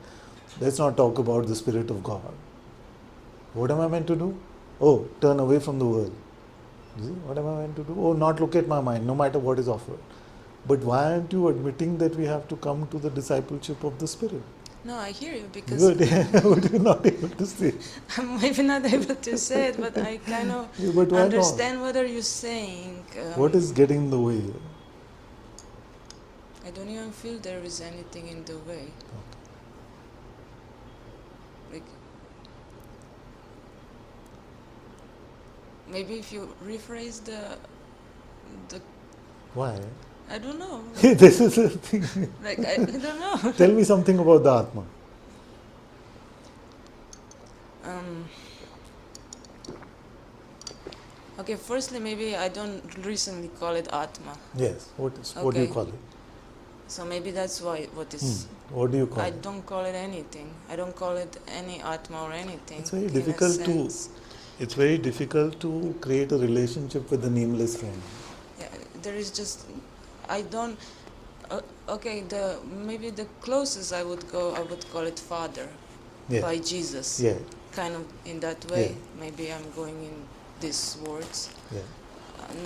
Speaker 2: let's not talk about the Spirit of God. What am I meant to do? Oh, turn away from the world. You see, what am I meant to do? Oh, not look at my mind, no matter what is offered. But why aren't you admitting that we have to come to the discipleship of the Spirit?
Speaker 5: No, I hear you because
Speaker 2: Good. But you're not able to say.
Speaker 5: I'm maybe not able to say it, but I kind of
Speaker 2: Yeah, but why
Speaker 5: understand what are you saying.
Speaker 2: What is getting in the way?
Speaker 5: I don't even feel there is anything in the way. Like, maybe if you rephrase the
Speaker 2: Why?
Speaker 5: I don't know.
Speaker 2: This is the thing.
Speaker 5: Like I don't know.
Speaker 2: Tell me something about the Atma.
Speaker 5: Okay, firstly, maybe I don't recently call it Atma.
Speaker 2: Yes. What do you call it?
Speaker 5: So maybe that's why what is.
Speaker 2: What do you call
Speaker 5: I
Speaker 2: it?
Speaker 5: don't call it anything. I don't call it any Atma or anything.
Speaker 2: It's very
Speaker 5: in a
Speaker 2: difficult to.
Speaker 5: sense.
Speaker 2: It's very difficult to create a relationship with the nameless friend.
Speaker 5: Yeah, there is just. I don't. Okay, maybe the closest I would go, I would call it Father,
Speaker 2: Yeah.
Speaker 5: by Jesus.
Speaker 2: Yeah.
Speaker 5: Kind of in that way.
Speaker 2: Yeah.
Speaker 5: Maybe I'm going in these words.
Speaker 2: Yeah.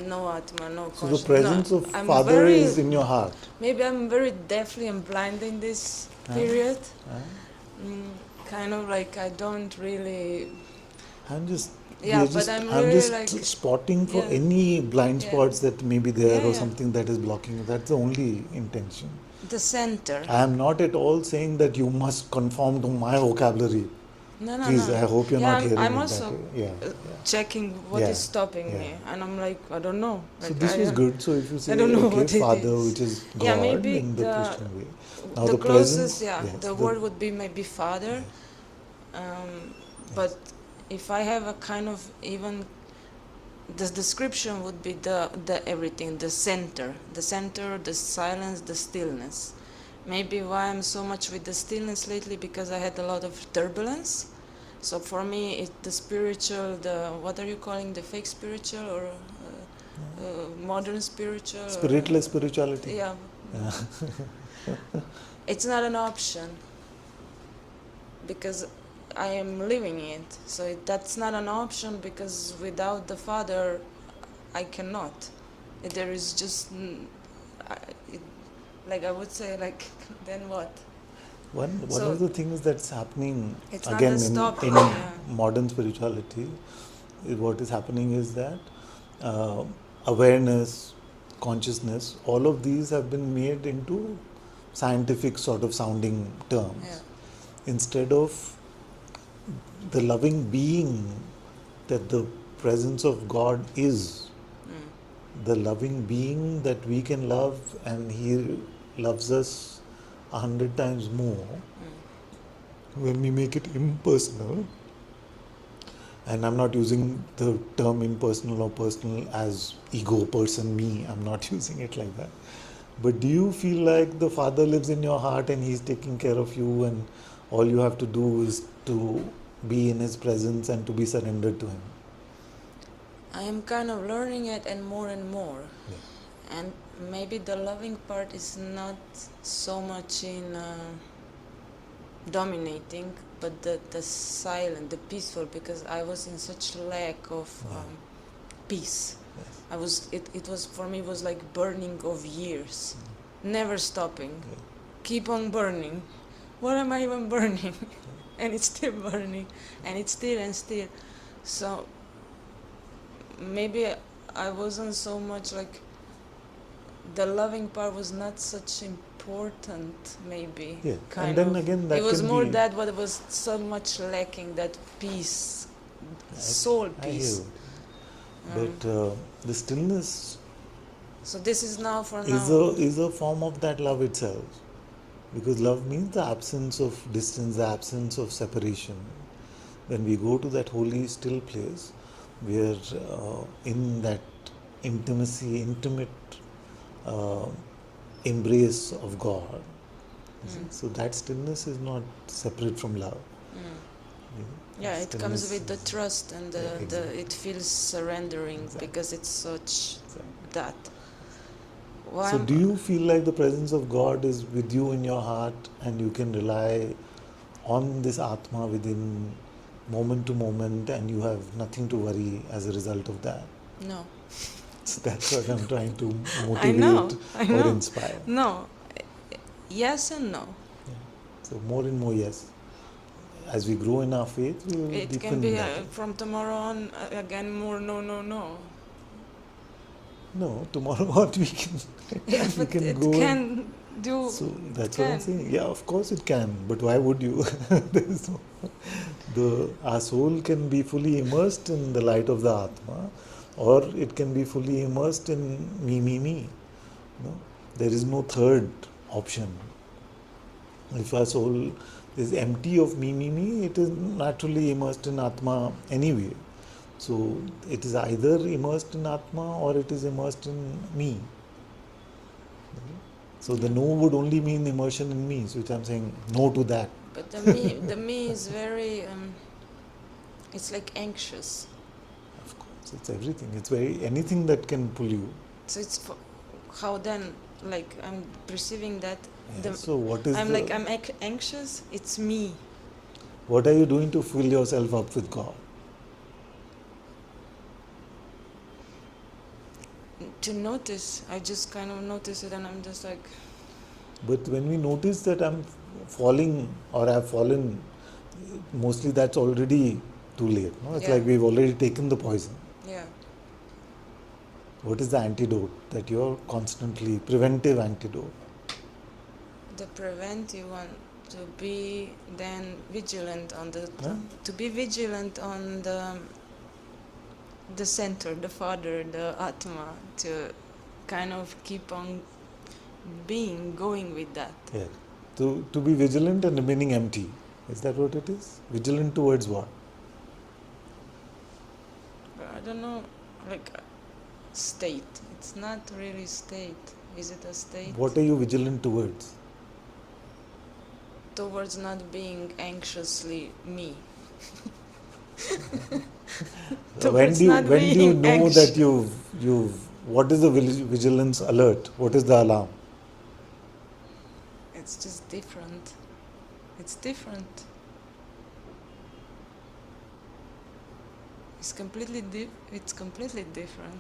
Speaker 5: No Atma, no
Speaker 2: So the
Speaker 5: conscious.
Speaker 2: presence of
Speaker 5: I'm
Speaker 2: Father
Speaker 5: very-
Speaker 2: is in your heart.
Speaker 5: Maybe I'm very deafly and blind in this period. Kind of like I don't really.
Speaker 2: I'm just.
Speaker 5: Yeah,
Speaker 2: we are
Speaker 5: but
Speaker 2: just,
Speaker 5: I'm
Speaker 2: I'm
Speaker 5: really
Speaker 2: just
Speaker 5: like.
Speaker 2: spotting for
Speaker 5: Yeah.
Speaker 2: any blind
Speaker 5: Yeah.
Speaker 2: spots that may be there
Speaker 5: Yeah,
Speaker 2: or
Speaker 5: yeah.
Speaker 2: something that is blocking you. That's the only intention.
Speaker 5: The center.
Speaker 2: I am not at all saying that you must conform to my vocabulary.
Speaker 5: No,
Speaker 2: Please,
Speaker 5: no.
Speaker 2: I hope you're
Speaker 5: Yeah,
Speaker 2: not hearing
Speaker 5: I'm
Speaker 2: it
Speaker 5: also
Speaker 2: that way. Yeah.
Speaker 5: checking what
Speaker 2: Yeah,
Speaker 5: is stopping
Speaker 2: yeah.
Speaker 5: me, and I'm like, I don't know.
Speaker 2: So
Speaker 5: Like,
Speaker 2: this
Speaker 5: I
Speaker 2: was
Speaker 5: am-
Speaker 2: good. So if you say,
Speaker 5: I don't know
Speaker 2: okay,
Speaker 5: what it
Speaker 2: Father,
Speaker 5: is.
Speaker 2: which is God
Speaker 5: Yeah, maybe
Speaker 2: in the
Speaker 5: the-
Speaker 2: Christian way. Now
Speaker 5: the
Speaker 2: presence,
Speaker 5: closest,
Speaker 2: yes,
Speaker 5: the word would be maybe Father. But if I have a kind of even, the description would be the everything, the center, the silence, the stillness. Maybe why I'm so much with the stillness lately, because I had a lot of turbulence. So for me, the spiritual, what are you calling, the fake spiritual or modern spiritual?
Speaker 2: spiritless spirituality.
Speaker 5: Yeah. It's not an option because I am living it. So that's not an option, because without the Father, I cannot. There is just, like I would say, like, then what?
Speaker 2: One
Speaker 5: So
Speaker 2: of the things that's happening
Speaker 5: it's not
Speaker 2: again
Speaker 5: the stop,
Speaker 2: in
Speaker 5: yeah.
Speaker 2: modern spirituality, what is happening is that awareness, consciousness, all of these have been made into scientific sort of sounding terms.
Speaker 5: Yeah.
Speaker 2: Instead of the loving being that the presence of God is, the loving being that we can love, and He loves us 100 times more when we make it impersonal. And I'm not using the term impersonal or personal as ego, person, me. I'm not using it like that. But do you feel like the Father lives in your heart and He's taking care of you, and all you have to do is to be in His presence and to be surrendered to Him?
Speaker 5: I am kind of learning it and more.
Speaker 2: Yeah.
Speaker 5: And maybe the loving part is not so much in dominating, but the silent, the peaceful, because I was in such lack of peace.
Speaker 2: Yes.
Speaker 5: I was. It was for me. Was like burning of years, never stopping, keep on burning. What am I even burning? And it's still burning, and it's still and still. So maybe I wasn't so much like. The loving part was not such important, maybe.
Speaker 2: Yeah.
Speaker 5: Kind
Speaker 2: And then
Speaker 5: of.
Speaker 2: again, that
Speaker 5: it was
Speaker 2: can
Speaker 5: more
Speaker 2: be,
Speaker 5: that what was so much lacking, that peace, soul
Speaker 2: I hear
Speaker 5: peace.
Speaker 2: it. But the stillness
Speaker 5: So this is now for
Speaker 2: is
Speaker 5: now.
Speaker 2: a form of that love itself. Because love means the absence of distance, the absence of separation. When we go to that holy, still place, we are in that intimate uh, embrace of God. You see? So that stillness is not separate from love.
Speaker 5: Yeah, it comes
Speaker 2: Stillness
Speaker 5: with the
Speaker 2: is-
Speaker 5: trust and
Speaker 2: Yeah, exactly.
Speaker 5: it feels surrendering
Speaker 2: Exactly.
Speaker 5: because it's such that.
Speaker 2: So, do you feel like the presence of God is with you in your heart and you can rely on this Atma within moment to moment and you have nothing to worry as a result of that?
Speaker 5: No.
Speaker 2: So, that's what I'm trying to
Speaker 5: I know,
Speaker 2: motivate
Speaker 5: I
Speaker 2: or
Speaker 5: know.
Speaker 2: inspire.
Speaker 5: No. Yes and no.
Speaker 2: Yeah. So, more and more, yes. As we grow in our faith, we will
Speaker 5: It can
Speaker 2: deepen
Speaker 5: be
Speaker 2: that.
Speaker 5: from tomorrow on again more no, no, no.
Speaker 2: No, tomorrow what we can
Speaker 5: Yeah,
Speaker 2: we
Speaker 5: but
Speaker 2: can
Speaker 5: it
Speaker 2: go and
Speaker 5: can do.
Speaker 2: so
Speaker 5: It
Speaker 2: that's what I'm
Speaker 5: can.
Speaker 2: saying. Yeah, of course it can, but why would you? There's no, our soul can be fully immersed in the light of the Atma, or it can be fully immersed in me. No? There is no third option. If our soul is empty of me, it is naturally immersed in Atma anyway. So it is either immersed in Atma or it is immersed in me. So the no would only mean immersion in me, so which I'm saying no to that.
Speaker 5: But the me is very. It's like anxious.
Speaker 2: Of course, it's everything. It's very anything that can pull you.
Speaker 5: So it's how then? Like I'm perceiving that
Speaker 2: So what is
Speaker 5: I'm like
Speaker 2: the
Speaker 5: I'm anxious. It's me.
Speaker 2: what are you doing to fill yourself up with God?
Speaker 5: To notice, I just kind of notice it, and I'm just like,
Speaker 2: But when we notice that I'm falling or I've fallen, mostly that's already too late. No? It's
Speaker 5: yeah,
Speaker 2: like we've already taken the poison.
Speaker 5: yeah.
Speaker 2: What is the antidote that you're constantly preventive antidote?
Speaker 5: The preventive one to be then vigilant on the
Speaker 2: Huh?
Speaker 5: to be vigilant on the center, the father, the Atma, to kind of keep on going with that.
Speaker 2: Yeah. To be vigilant and remaining empty. Is that what it is? Vigilant towards what?
Speaker 5: But I don't know, like state. It's not really state. Is it a state?
Speaker 2: What are you vigilant towards?
Speaker 5: Towards not being anxiously me.
Speaker 2: When
Speaker 5: Towards
Speaker 2: do you
Speaker 5: not
Speaker 2: when do you
Speaker 5: being
Speaker 2: know
Speaker 5: anxious.
Speaker 2: that you've what is the vigilance alert? What is the alarm?
Speaker 5: It's just different. It's different. It's completely different.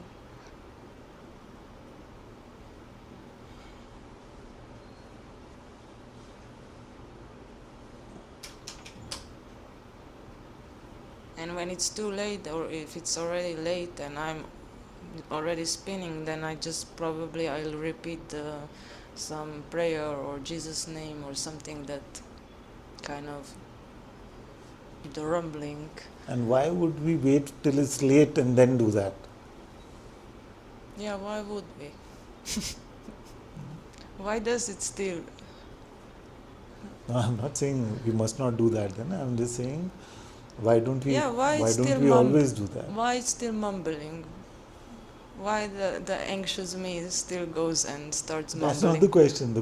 Speaker 5: And when it's too late, or if it's already late and I'm already spinning, then I'll repeat some prayer or Jesus name or something that kind of the rumbling.
Speaker 2: And why would we wait till it's late and then do that?
Speaker 5: Yeah, why would we? Why does it still?
Speaker 2: No, I'm not saying we must not do that then. I'm just saying why don't we
Speaker 5: Yeah, why
Speaker 2: why
Speaker 5: it's
Speaker 2: don't
Speaker 5: still
Speaker 2: we always do that?
Speaker 5: Why it's still mumbling? Why the anxious me still goes and starts
Speaker 2: That's
Speaker 5: mumbling?
Speaker 2: not the question.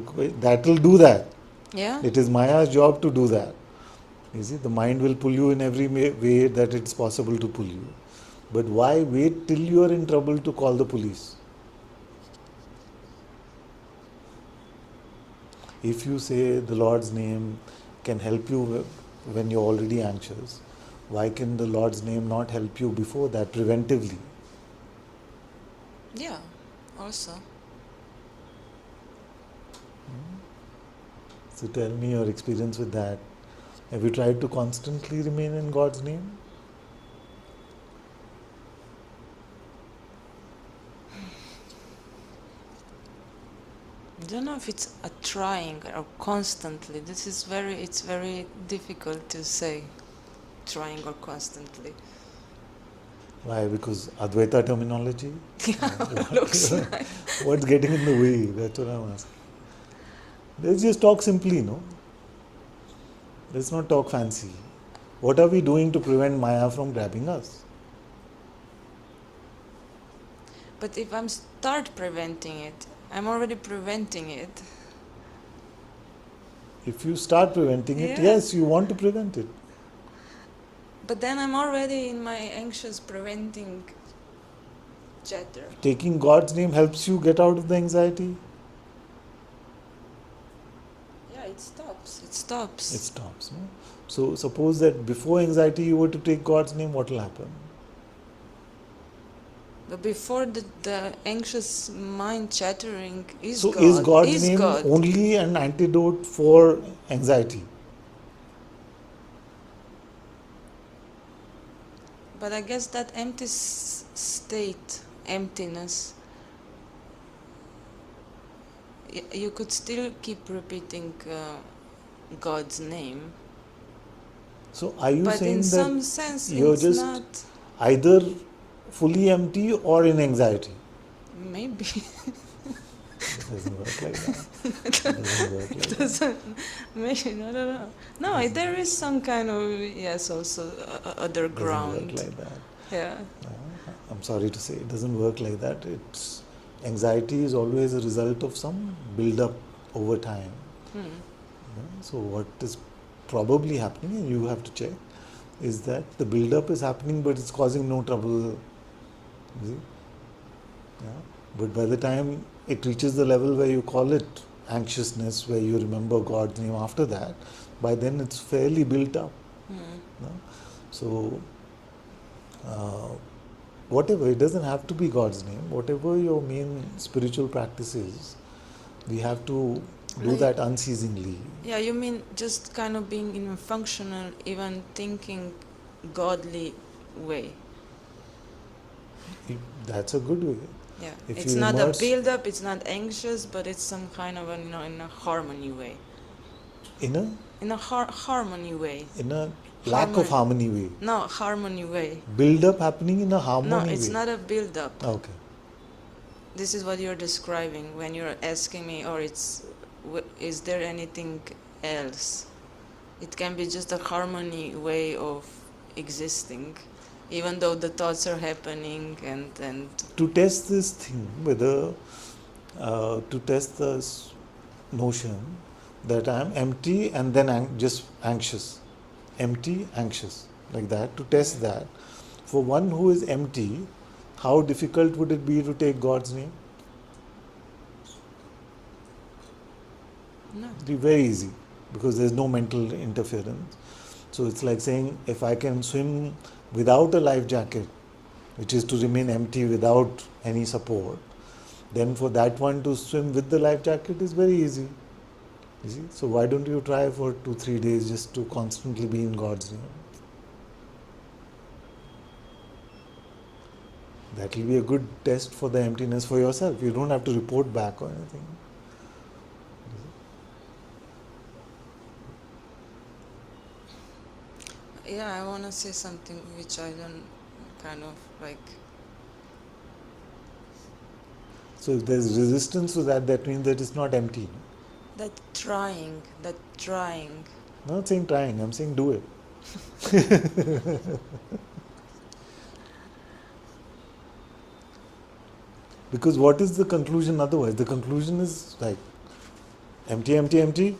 Speaker 2: That will do that.
Speaker 5: Yeah?
Speaker 2: It is Maya's job to do that. You see, the mind will pull you in every way that it's possible to pull you. But why wait till you are in trouble to call the police? If you say the Lord's name can help you when you're already anxious, why can the Lord's name not help you before that preventively?
Speaker 5: Yeah, also.
Speaker 2: So tell me your experience with that. Have you tried to constantly remain in God's name?
Speaker 5: I don't know if it's a trying or constantly. It's very difficult to say, trying or constantly.
Speaker 2: Why? Because Advaita terminology?
Speaker 5: Looks like.
Speaker 2: What's getting in the way? That's what I'm asking. Let's just talk simply, no? Let's not talk fancy. What are we doing to prevent Maya from grabbing us?
Speaker 5: But if I'm start preventing it, I'm already preventing it.
Speaker 2: If you start preventing it,
Speaker 5: Yeah.
Speaker 2: yes, you want to prevent it.
Speaker 5: But then I'm already in my anxious preventing chatter.
Speaker 2: Taking God's name helps you get out of the anxiety.
Speaker 5: Yeah, it stops. It stops.
Speaker 2: It stops. No? So suppose that before anxiety you were to take God's name, what will happen?
Speaker 5: But before the anxious mind chattering is
Speaker 2: So
Speaker 5: God.
Speaker 2: is God's
Speaker 5: is
Speaker 2: name
Speaker 5: God.
Speaker 2: only an antidote for anxiety?
Speaker 5: But I guess that empty state, emptiness, you could still keep repeating God's name.
Speaker 2: So are you
Speaker 5: But in
Speaker 2: saying
Speaker 5: some
Speaker 2: that
Speaker 5: sense,
Speaker 2: you're
Speaker 5: it's
Speaker 2: just
Speaker 5: not.
Speaker 2: either fully empty or in anxiety?
Speaker 5: Maybe.
Speaker 2: It doesn't work like that. It doesn't work like that.
Speaker 5: Doesn't. Maybe. No, no, no. No, there is some kind of, yes, also other
Speaker 2: It doesn't
Speaker 5: ground.
Speaker 2: work like that.
Speaker 5: Yeah.
Speaker 2: I'm sorry to say, it doesn't work like that. It's anxiety is always a result of some build-up over time. So what is probably happening, and you have to check, is that the build-up is happening, but it's causing no trouble. You see? Yeah. But by the time it reaches the level where you call it anxiousness, where you remember God's name after that, by then it's fairly built up. No? So, whatever, it doesn't have to be God's name, whatever your main spiritual practice is, we have to do
Speaker 5: Like-
Speaker 2: that unceasingly.
Speaker 5: Yeah, you mean just kind of being in a functional, even thinking godly way.
Speaker 2: That's a good way.
Speaker 5: Yeah.
Speaker 2: If
Speaker 5: It's
Speaker 2: you
Speaker 5: not
Speaker 2: immerse-
Speaker 5: a build up, it's not anxious, but it's some kind of a, in a harmony way.
Speaker 2: In a
Speaker 5: Harmony way.
Speaker 2: lack of harmony way.
Speaker 5: No, harmony way.
Speaker 2: Build up happening in a harmony
Speaker 5: No,
Speaker 2: way.
Speaker 5: it's not a build up.
Speaker 2: Okay.
Speaker 5: This is what you're describing when you're asking me, or is there anything else? It can be just a harmony way of existing, even though the thoughts are happening and
Speaker 2: To test this thing, whether to test this notion that I am empty and then just anxious, empty, anxious, like that, to test that. For one who is empty, how difficult would it be to take God's name?
Speaker 5: no.
Speaker 2: It'd be very easy because there's no mental interference. So it's like saying if I can swim without a life jacket, which is to remain empty without any support, then for that one to swim with the life jacket is very easy. You see? So why don't you try for 2-3 days just to constantly be in God's name? That will be a good test for the emptiness for yourself. You don't have to report back or anything.
Speaker 5: Yeah, I want to say something which I don't kind of like.
Speaker 2: So if there's resistance to that, that means that it's not empty. No?
Speaker 5: That trying.
Speaker 2: I'm not saying trying, I'm saying do it. Because what is the conclusion otherwise? The conclusion is like empty, empty, empty.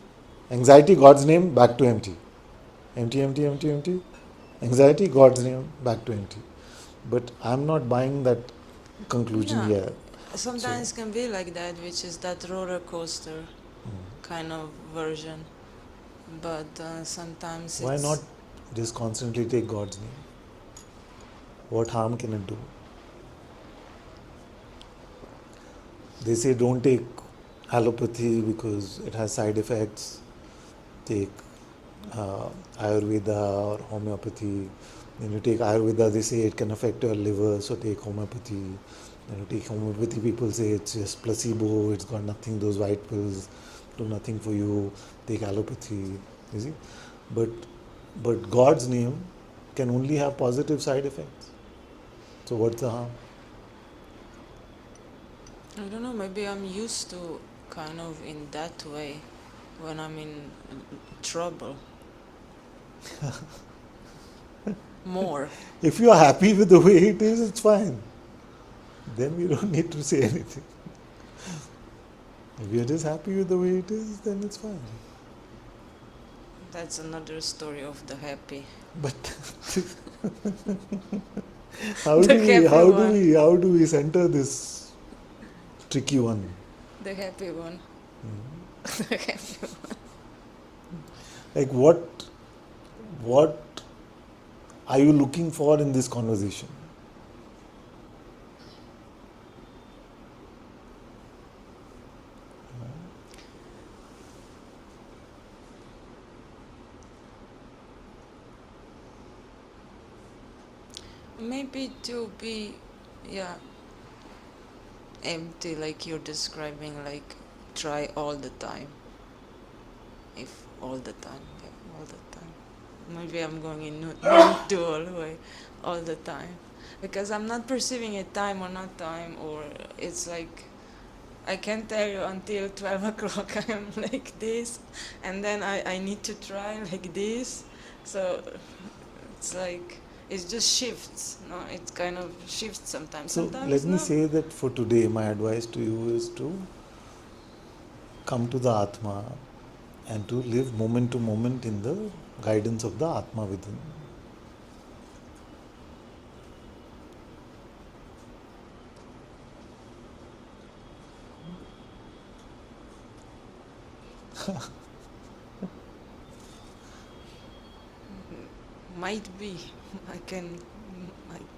Speaker 2: Anxiety, God's name, back to empty. Empty, empty, empty, empty. Anxiety, God's name, back to empty. But I'm not buying that conclusion
Speaker 5: Yeah.
Speaker 2: yet.
Speaker 5: Sometimes can be like that, which is that roller coaster kind of version. But sometimes
Speaker 2: Why
Speaker 5: it's
Speaker 2: not just constantly take God's name? What harm can it do? They say don't take allopathy because it has side effects. Take Ayurveda or homeopathy. When you take Ayurveda, they say it can affect your liver, so take homeopathy. When you take homeopathy, people say it's just placebo, it's got nothing, those white pills do nothing for you. Take allopathy, you see. But God's name can only have positive side effects. So what's the harm?
Speaker 5: I don't know, maybe I'm used to kind of in that way when I'm in trouble. More.
Speaker 2: If you are happy with the way it is, it's fine. Then we don't need to say anything. If you're just happy with the way it is, then it's fine.
Speaker 5: That's another story of the happy.
Speaker 2: But
Speaker 5: The happy
Speaker 2: how do we center this tricky one?
Speaker 5: The happy one.
Speaker 2: Mhm.
Speaker 5: The happy one.
Speaker 2: Like what are you looking for in this conversation?
Speaker 5: Maybe to be, yeah, empty, like you're describing, like try all the time. If all the time, yeah, all the time. Maybe I'm going in non-dual way all the time. Because I'm not perceiving it time or not time, or it's like I can tell you until 12 o'clock I am like this, and then I need to try like this. So it's like, it just shifts. No, it kind of shifts sometimes.
Speaker 2: So
Speaker 5: Sometimes
Speaker 2: let me
Speaker 5: no.
Speaker 2: say that for today, my advice to you is to come to the Atma and to live moment to moment in the guidance of the Atma within.
Speaker 5: Might be. I can.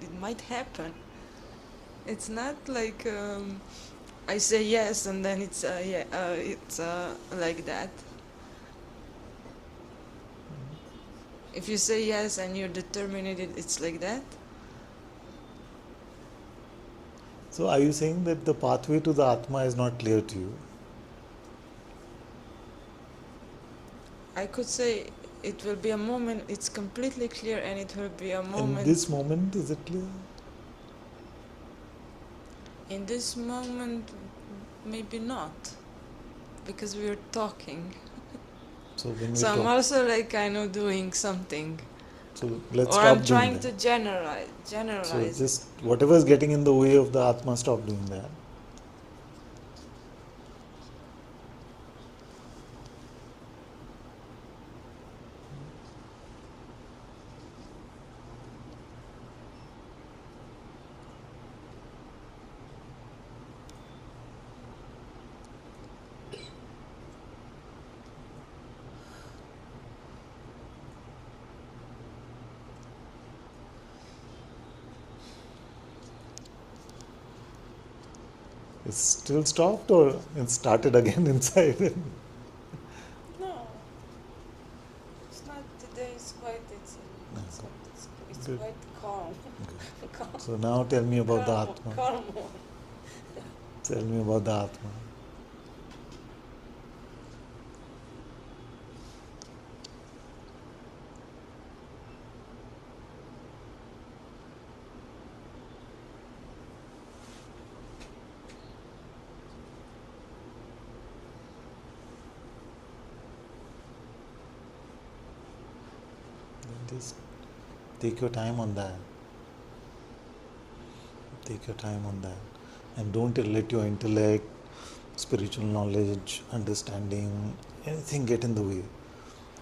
Speaker 5: It might happen. It's not like I say yes and then it's yeah, it's like that. If you say yes and you're determined, it's like that.
Speaker 2: So are you saying that the pathway to the Atma is not clear to you?
Speaker 5: I could say it will be a moment. It's completely clear, and it will be a moment.
Speaker 2: In this moment, is it clear?
Speaker 5: In this moment, maybe not, because we are talking.
Speaker 2: So when we
Speaker 5: So I'm
Speaker 2: talk,
Speaker 5: also like kind of doing something,
Speaker 2: so let's
Speaker 5: or
Speaker 2: stop
Speaker 5: I'm
Speaker 2: doing
Speaker 5: trying
Speaker 2: that.
Speaker 5: to generalize.
Speaker 2: So
Speaker 5: Generalize.
Speaker 2: just whatever is getting in the way of the Atma, stop doing that. It's still stopped or it started again inside?
Speaker 5: No, it's not today. It's quite. It's
Speaker 2: Good.
Speaker 5: quite calm. Calm.
Speaker 2: So now tell me about the Atma.
Speaker 5: Calm.
Speaker 2: Tell me about the Atma. Just take your time on that. Take your time on that. And don't let your intellect, spiritual knowledge, understanding, anything get in the way.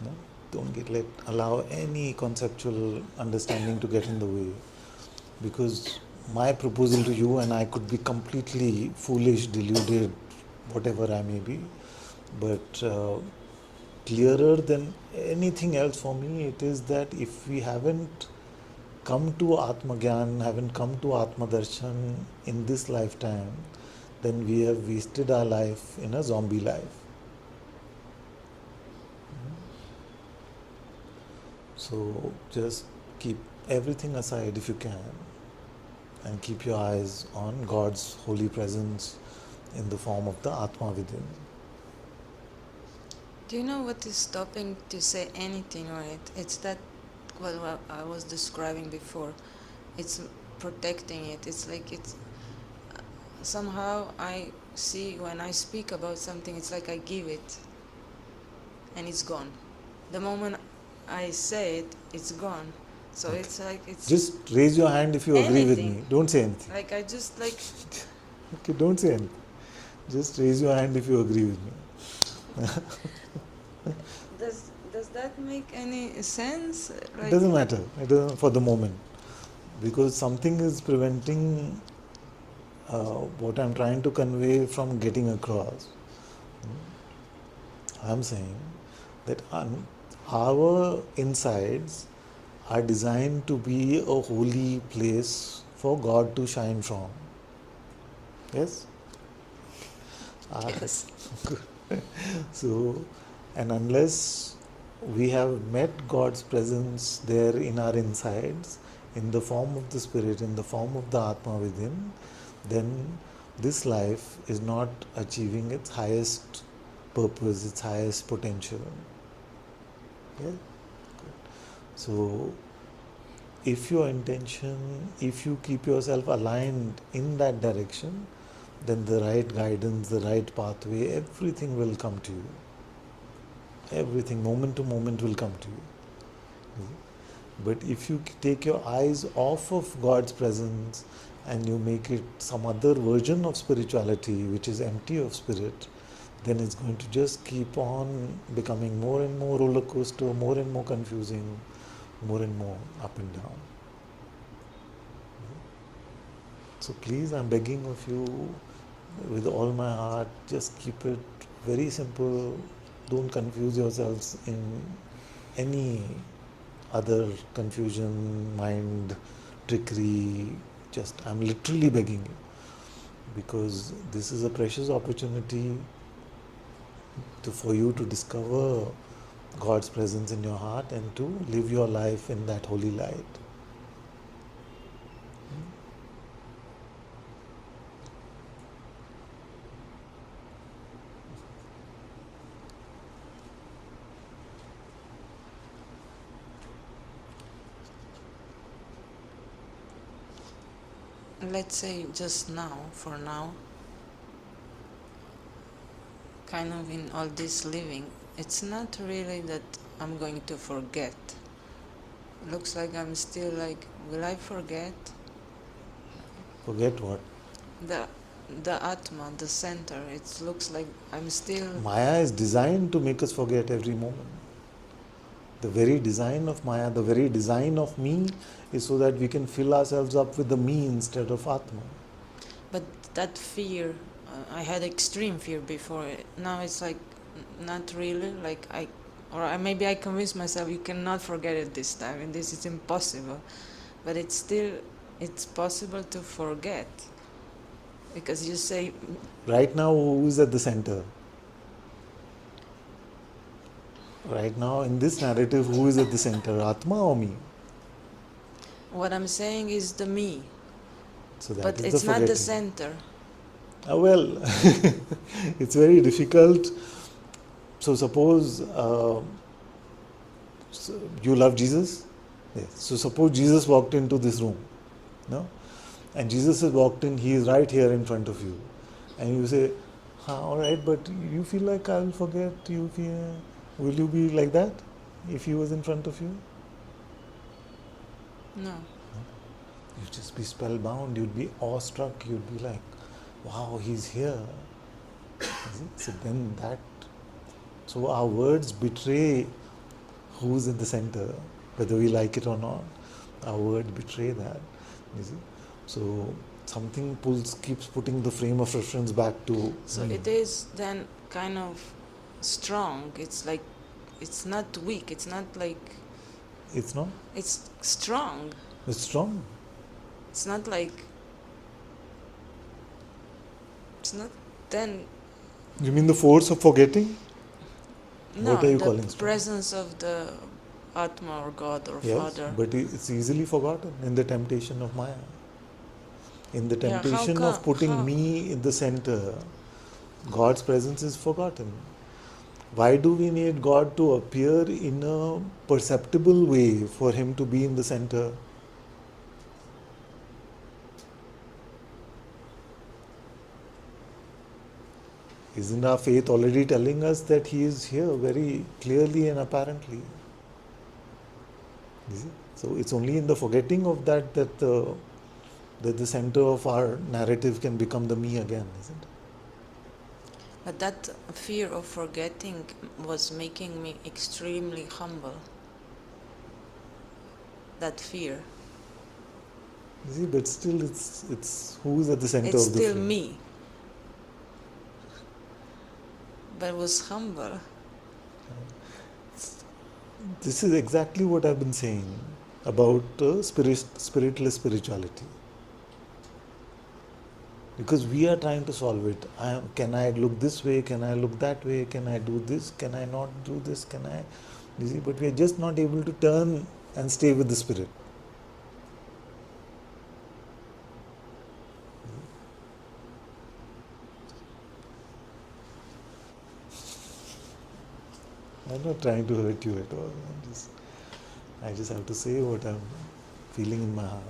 Speaker 2: No? Don't allow any conceptual understanding to get in the way. Because my proposal to you, and I could be completely foolish, deluded, whatever I may be, but clearer than anything else for me, it is that if we haven't come to Atma Gyan, haven't come to Atma Darshan in this lifetime, then we have wasted our life in a zombie life. So just keep everything aside if you can, and keep your eyes on God's holy presence in the form of the Atma within.
Speaker 5: Do you know what is stopping to say anything on it? It's that what I was describing before. It's protecting it. It's like it's somehow I see when I speak about something, it's like I give it and it's gone. The moment I say it, it's gone. So
Speaker 2: Okay.
Speaker 5: it's like it's
Speaker 2: Just raise your hand if you agree with
Speaker 5: anything.
Speaker 2: me. Don't say anything.
Speaker 5: Like I just like
Speaker 2: Okay, don't say anything. Just raise your hand if you agree with me.
Speaker 5: does that make any sense?
Speaker 2: It
Speaker 5: Like
Speaker 2: doesn't matter. It doesn't for the moment. Because something is preventing what I'm trying to convey from getting across. I'm saying that our insides are designed to be a holy place for God to shine from. Yes?
Speaker 5: yes.
Speaker 2: So, and unless we have met God's presence there in our insides, in the form of the Spirit, in the form of the Atma within, then this life is not achieving its highest purpose, its highest potential. Yeah? So, if your intention, if you keep yourself aligned in that direction, then the right guidance, the right pathway, everything will come to you. Everything, moment to moment, will come to you. But if you take your eyes off of God's presence and you make it some other version of spirituality which is empty of spirit, then it's going to just keep on becoming more and more roller coaster, more and more confusing, more and more up and down. So please, I'm begging of you with all my heart, just keep it very simple. Don't confuse yourselves in any other confusion, mind, trickery. Just, I'm literally begging you because this is a precious opportunity for you to discover God's presence in your heart and to live your life in that holy light.
Speaker 5: Let's say just now, for now, kind of in all this living, it's not really that I'm going to forget. Looks like I'm still like, will I forget?
Speaker 2: Forget what?
Speaker 5: The the Atma, the center, it looks like I'm still
Speaker 2: Maya is designed to make us forget every moment. The very design of Maya, the very design of me is so that we can fill ourselves up with the me instead of Atma.
Speaker 5: but that fear, I had extreme fear before. Now it's like not really. Like maybe I convinced myself you cannot forget it this time, and this is impossible. But it's possible to forget because you say
Speaker 2: Right now, who is at the center? Right now, in this narrative, who is at the center, Atma or me?
Speaker 5: what I'm saying is the me,
Speaker 2: So that
Speaker 5: but
Speaker 2: is the
Speaker 5: it's not the
Speaker 2: forgetting.
Speaker 5: center.
Speaker 2: Well, it's very difficult. So suppose you love Jesus. Yes. So suppose Jesus walked into this room, no, and Jesus has walked in. He is right here in front of you, and you say, "All right, but you feel like I will forget. You feel, will you be like that if he was in front of you?
Speaker 5: No.
Speaker 2: You'd just be spellbound. You'd be awestruck. You'd be like, wow, he's here." So then that. So our words betray who's in the center, whether we like it or not. Our words betray that. You see? So something keeps putting the frame of reference back to
Speaker 5: So
Speaker 2: me.
Speaker 5: it is then kind of strong. It's like it's not weak. It's not like
Speaker 2: It's not.
Speaker 5: it's strong.
Speaker 2: It's strong.
Speaker 5: It's not like it's not then.
Speaker 2: You mean the force of forgetting?
Speaker 5: No,
Speaker 2: What are you
Speaker 5: the
Speaker 2: calling strong?
Speaker 5: presence of the Atma or God or
Speaker 2: Yes,
Speaker 5: Father.
Speaker 2: but it's easily forgotten in the temptation of Maya. In the
Speaker 5: Yeah, how
Speaker 2: temptation of putting
Speaker 5: how
Speaker 2: me in the center, God's presence is forgotten. Why do we need God to appear in a perceptible way for Him to be in the center? Isn't our faith already telling us that He is here very clearly and apparently? You see? So it's only in the forgetting of that that the center of our narrative can become the me again, isn't it?
Speaker 5: But that fear of forgetting was making me extremely humble. That fear.
Speaker 2: You see, but still it's who is at the center
Speaker 5: It's
Speaker 2: of the
Speaker 5: still
Speaker 2: frame.
Speaker 5: me. But was humble.
Speaker 2: This is exactly what I've been saying about spiritless spirituality. Because we are trying to solve it. Can I look this way? Can I look that way? Can I do this? Can I not do this? Can I? You see, but we are just not able to turn and stay with the spirit. I'm not trying to hurt you at all. I just have to say what I'm feeling in my heart.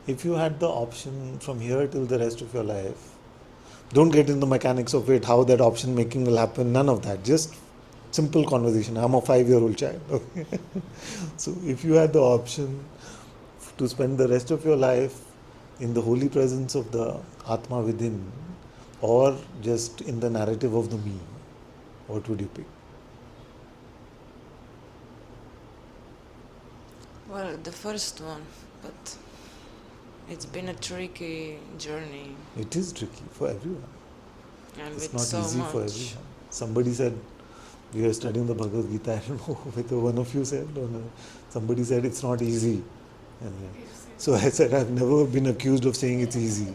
Speaker 2: If you had the option from here till the rest of your life, don't get into the mechanics of it, how that option making will happen, none of that. Just simple conversation. I'm a 5-year-old child. Okay? So if you had the option to spend the rest of your life in the holy presence of the Atma within, or just in the narrative of the me, what would you pick?
Speaker 5: Well, the first one, but it's been a tricky journey.
Speaker 2: It is tricky for everyone.
Speaker 5: And
Speaker 2: It's
Speaker 5: with
Speaker 2: not
Speaker 5: so
Speaker 2: easy
Speaker 5: much.
Speaker 2: for everyone. Somebody said, we are studying the Bhagavad Gita, I don't know whether one of you said or no. Somebody said it's not easy. So I said, I've never been accused of saying it's easy.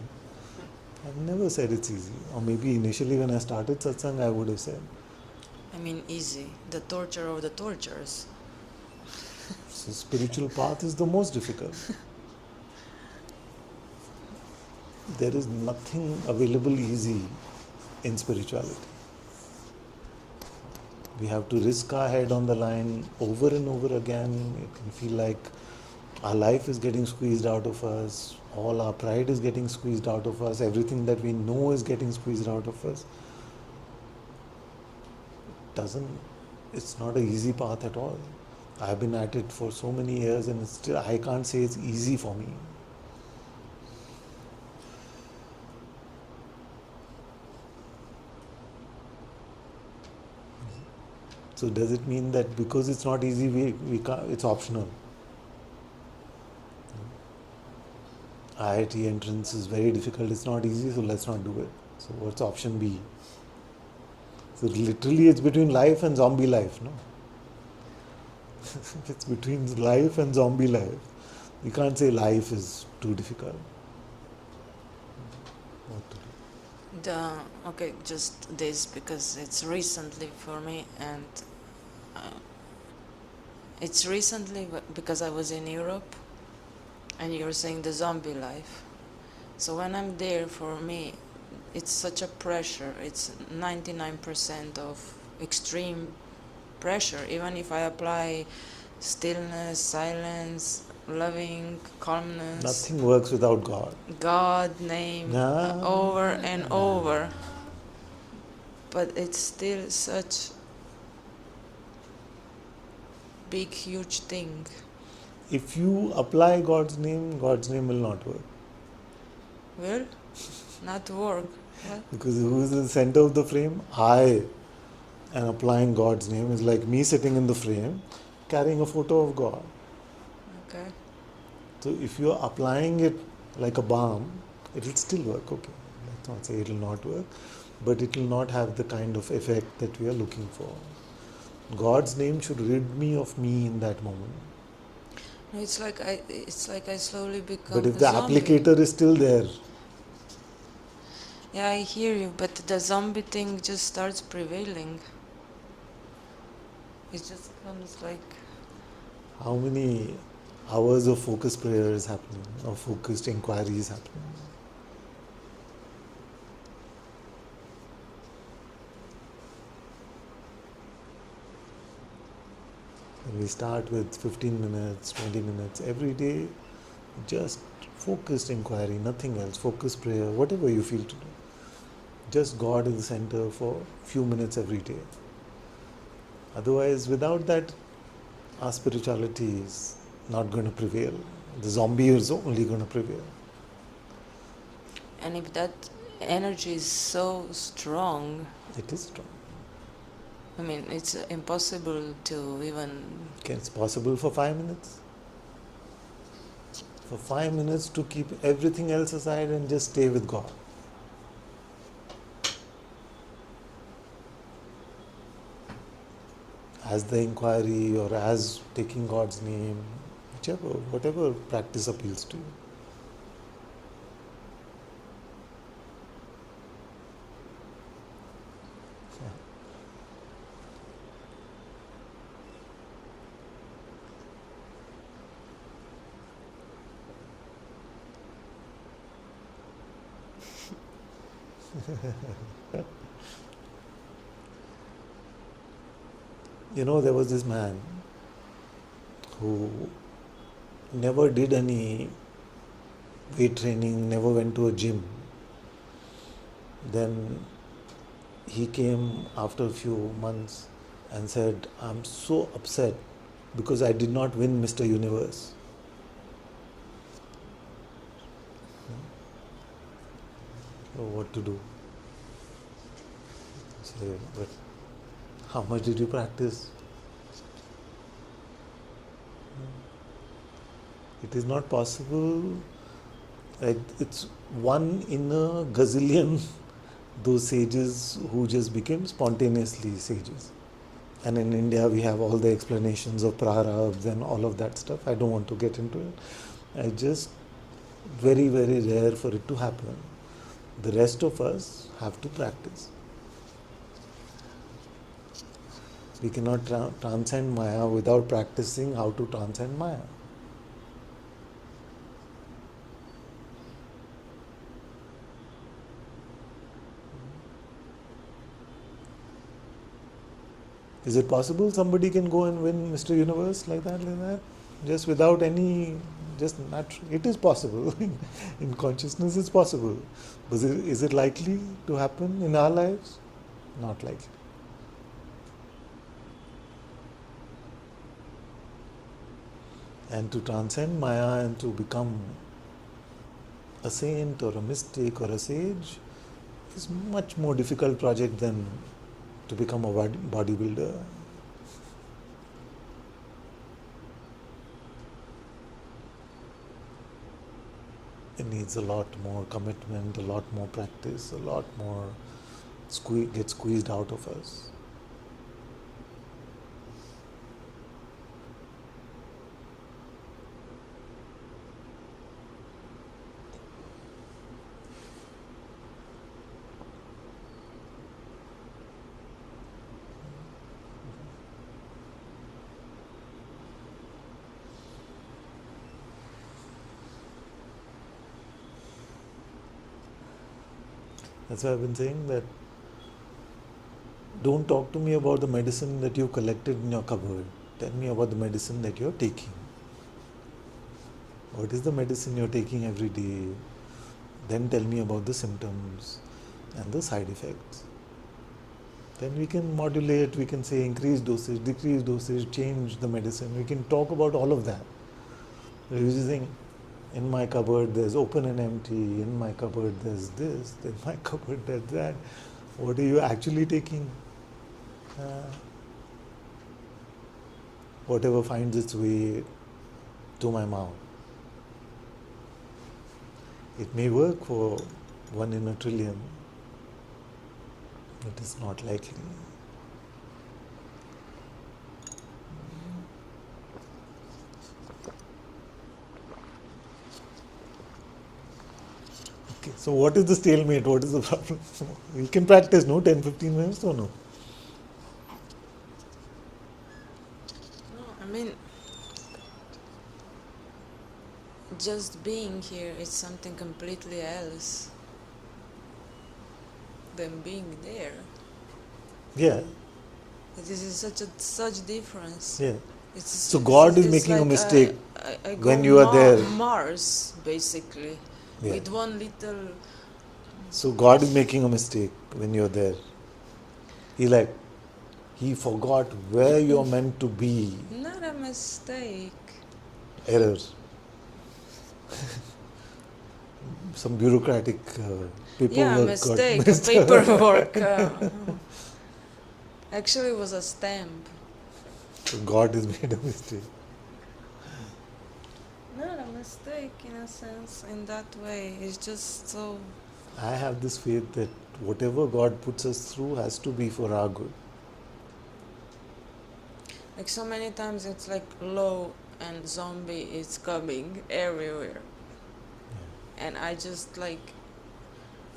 Speaker 2: I've never said it's easy. Or maybe initially when I started Satsang, I would have said.
Speaker 5: I mean, easy. The torture of the tortures.
Speaker 2: So spiritual path is the most difficult. There is nothing available easy in spirituality. We have to risk our head on the line over and over again. It can feel like our life is getting squeezed out of us, all our pride is getting squeezed out of us, everything that we know is getting squeezed out of us. It's not an easy path at all. I've been at it for so many years and still I can't say it's easy for me. So does it mean that because it's not easy, we can't, it's optional? IIT entrance is very difficult, it's not easy, so let's not do it. So what's option B? So literally it's between life and zombie life, no? It's between life and zombie life. We can't say life is too difficult. What to do?
Speaker 5: Okay, just this because it's recently for me, and it's recently because I was in Europe, and you're saying the zombie life. So when I'm there, for me, it's such a pressure. It's 99% of extreme pressure. Even if I apply stillness, silence, loving, calmness,
Speaker 2: Nothing works without God.
Speaker 5: God name over and over, but it's still such big, huge thing.
Speaker 2: If you apply God's name will not work.
Speaker 5: Will not work. What?
Speaker 2: Because who is in the center of the frame? I am applying God's name. Is like me sitting in the frame, carrying a photo of God.
Speaker 5: Okay.
Speaker 2: So if you are applying it like a balm, it will still work. Okay, let's not say it will not work, but it will not have the kind of effect that we are looking for. God's name should rid me of me in that moment.
Speaker 5: It's like I slowly become.
Speaker 2: But if the
Speaker 5: zombie.
Speaker 2: applicator is still there,
Speaker 5: Yeah, I hear you, but the zombie thing just starts prevailing. It just comes like.
Speaker 2: how many hours of focused prayer is happening, or focused inquiry is happening? And we start with 15 minutes, 20 minutes every day, just focused inquiry, nothing else, focused prayer, whatever you feel to do. Just God in the center for few minutes every day. Otherwise, without that, our spirituality is not going to prevail. The zombie is only going to prevail.
Speaker 5: And if that energy is so strong,
Speaker 2: It is strong.
Speaker 5: I mean, it's impossible to even...
Speaker 2: Okay, it's possible for 5 minutes. For 5 minutes to keep everything else aside and just stay with God. As the inquiry or as taking God's name, whichever, whatever practice appeals to you. You know, there was this man who never did any weight training, never went to a gym. Then he came after a few months and said, I'm so upset because I did not win Mr. Universe. So what to do? Say, but how much did you practice? It is not possible. Like, it's one in a gazillion those sages who just became spontaneously sages. And in India we have all the explanations of prarabdhas and all of that stuff. I don't want to get into it. I just, very, very rare for it to happen. The rest of us have to practice. We cannot transcend Maya without practicing how to transcend Maya. Is it possible somebody can go and win Mr. Universe like that? Just without any, just natural. It is possible. In consciousness it's possible. But is it likely to happen in our lives? Not likely. And to transcend Maya and to become a saint or a mystic or a sage is much more difficult project than to become a bodybuilder. It needs a lot more commitment, a lot more practice, a lot more get squeezed out of us. That's why I've been saying that don't talk to me about the medicine that you collected in your cupboard. Tell me about the medicine that you're taking. What is the medicine you're taking every day? Then tell me about the symptoms and the side effects. Then we can modulate, we can say increase dosage, decrease dosage, change the medicine. We can talk about all of that. We're using, in my cupboard there's open and empty, in my cupboard there's this, in my cupboard there's that. What are you actually taking? Whatever finds its way to my mouth. It may work for 1 in a trillion. It is not likely. Okay, so what is the stalemate? What is the problem? We can practice, no? 10-15 minutes or no?
Speaker 5: No, I mean, just being here is something completely else than being there.
Speaker 2: Yeah,
Speaker 5: This is such difference.
Speaker 2: yeah.
Speaker 5: It's
Speaker 2: So God is
Speaker 5: it's
Speaker 2: making a
Speaker 5: like
Speaker 2: mistake
Speaker 5: I go
Speaker 2: when you are there.
Speaker 5: Mars basically
Speaker 2: Yeah.
Speaker 5: with one little.
Speaker 2: So God is making a mistake when you're there. He forgot where you're meant to be.
Speaker 5: Not a mistake.
Speaker 2: Error. Some bureaucratic
Speaker 5: Yeah, a
Speaker 2: paperwork got
Speaker 5: mistake. A
Speaker 2: messed up.
Speaker 5: paperwork. Actually, it was a stamp.
Speaker 2: So God has made a mistake.
Speaker 5: Not a mistake in a sense, in that way. It's just so.
Speaker 2: I have this faith that whatever God puts us through has to be for our good.
Speaker 5: Like so many times, it's like low and zombie is coming everywhere. And I just like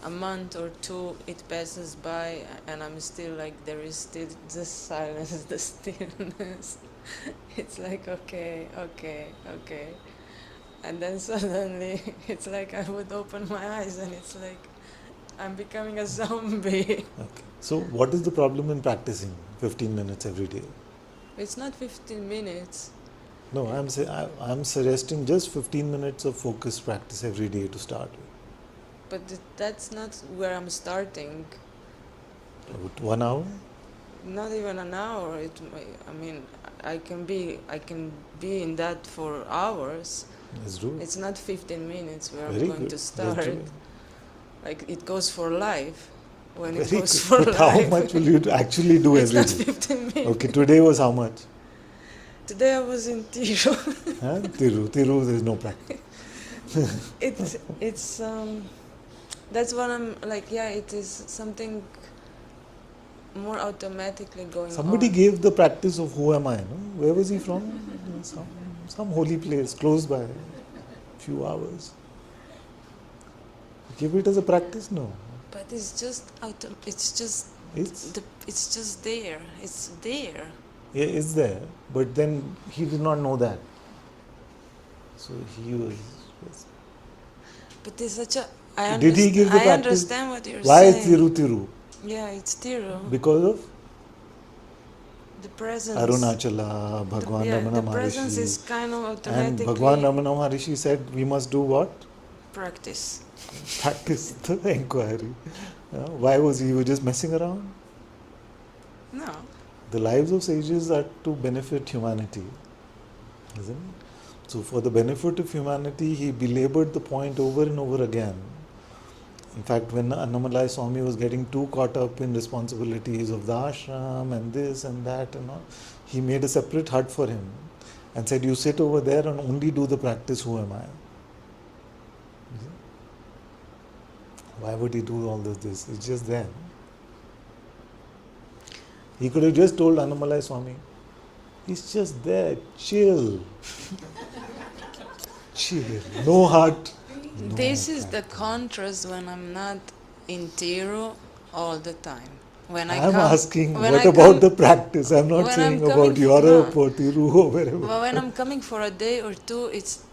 Speaker 5: a month or two it passes by and I'm still like there is still the silence, the stillness. It's like okay, and then suddenly it's like I would open my eyes and it's like I'm becoming a zombie.
Speaker 2: Okay. So, what is the problem in practicing 15 minutes every day?
Speaker 5: It's not 15 minutes.
Speaker 2: No, I'm suggesting just 15 minutes of focused practice every day to start with.
Speaker 5: But that's not where I'm starting.
Speaker 2: With 1 hour?
Speaker 5: Not even an hour. I mean, I can be in that for hours.
Speaker 2: Let's do it.
Speaker 5: It's not 15 minutes where
Speaker 2: Very
Speaker 5: I'm going
Speaker 2: good.
Speaker 5: to
Speaker 2: Let's
Speaker 5: start.
Speaker 2: do it.
Speaker 5: Like it goes for life. When
Speaker 2: Very
Speaker 5: it goes
Speaker 2: good.
Speaker 5: for
Speaker 2: But
Speaker 5: life.
Speaker 2: how much will you actually do
Speaker 5: It's
Speaker 2: every
Speaker 5: not
Speaker 2: day?
Speaker 5: 15 minutes.
Speaker 2: Okay, today was how much?
Speaker 5: Today I was in Tiro.
Speaker 2: Huh? Tiru, there is no practice.
Speaker 5: It's that's what I'm like. Yeah, it is something more automatically going
Speaker 2: Somebody
Speaker 5: on.
Speaker 2: gave the practice of who am I, no? Where was he from? Some holy place close by, few hours. Give it as a practice? No.
Speaker 5: But it's just
Speaker 2: It's
Speaker 5: it's just there. It's there.
Speaker 2: yeah, it's there, but then he did not know that. So he was.
Speaker 5: But it's such a.
Speaker 2: Did he give the
Speaker 5: I
Speaker 2: practice?
Speaker 5: understand what you're
Speaker 2: Why
Speaker 5: saying.
Speaker 2: is Tiru?
Speaker 5: Yeah, it's Tiro.
Speaker 2: Because of
Speaker 5: The presence.
Speaker 2: Arunachala, Bhagwan
Speaker 5: The
Speaker 2: Ramana
Speaker 5: presence is
Speaker 2: Maharishi.
Speaker 5: kind of
Speaker 2: And
Speaker 5: automatically
Speaker 2: Bhagwan Ramana Maharishi said we must do what?
Speaker 5: practice.
Speaker 2: Practice the inquiry. Why was he was just messing around?
Speaker 5: No.
Speaker 2: The lives of sages are to benefit humanity, isn't it? So for the benefit of humanity, he belabored the point over and over again. In fact, when Annamalai Swami was getting too caught up in responsibilities of the ashram and this and that and all, he made a separate hut for him and said, you sit over there and only do the practice, who am I? Why would he do all this? It's just there. He could have just told Annamalai Swami, he's just there, chill. Chill. No heart. No
Speaker 5: This is the
Speaker 2: practice.
Speaker 5: contrast when I'm not in Tiro all the time. When I
Speaker 2: I'm
Speaker 5: come,
Speaker 2: asking,
Speaker 5: when
Speaker 2: what
Speaker 5: I
Speaker 2: about
Speaker 5: come-
Speaker 2: the practice? I'm not
Speaker 5: when
Speaker 2: saying
Speaker 5: I'm coming
Speaker 2: about
Speaker 5: for-
Speaker 2: Europe
Speaker 5: no.
Speaker 2: or Tiru or wherever.
Speaker 5: Well, when I'm coming for a day or two, it's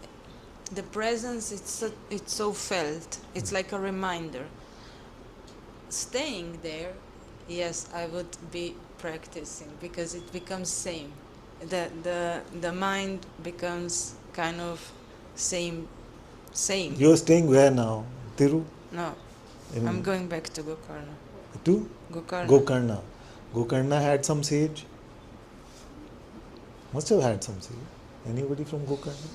Speaker 5: the presence. It's so felt. It's like a reminder. Staying there, yes, I would be practicing because it becomes same. The mind becomes kind of same.
Speaker 2: You're staying where now? Tiru?
Speaker 5: No,
Speaker 2: In
Speaker 5: I'm going back to Gokarna.
Speaker 2: to
Speaker 5: Gokarna.
Speaker 2: Gokarna. Gokarna had some sage? Must have had some sage. Anybody from Gokarna?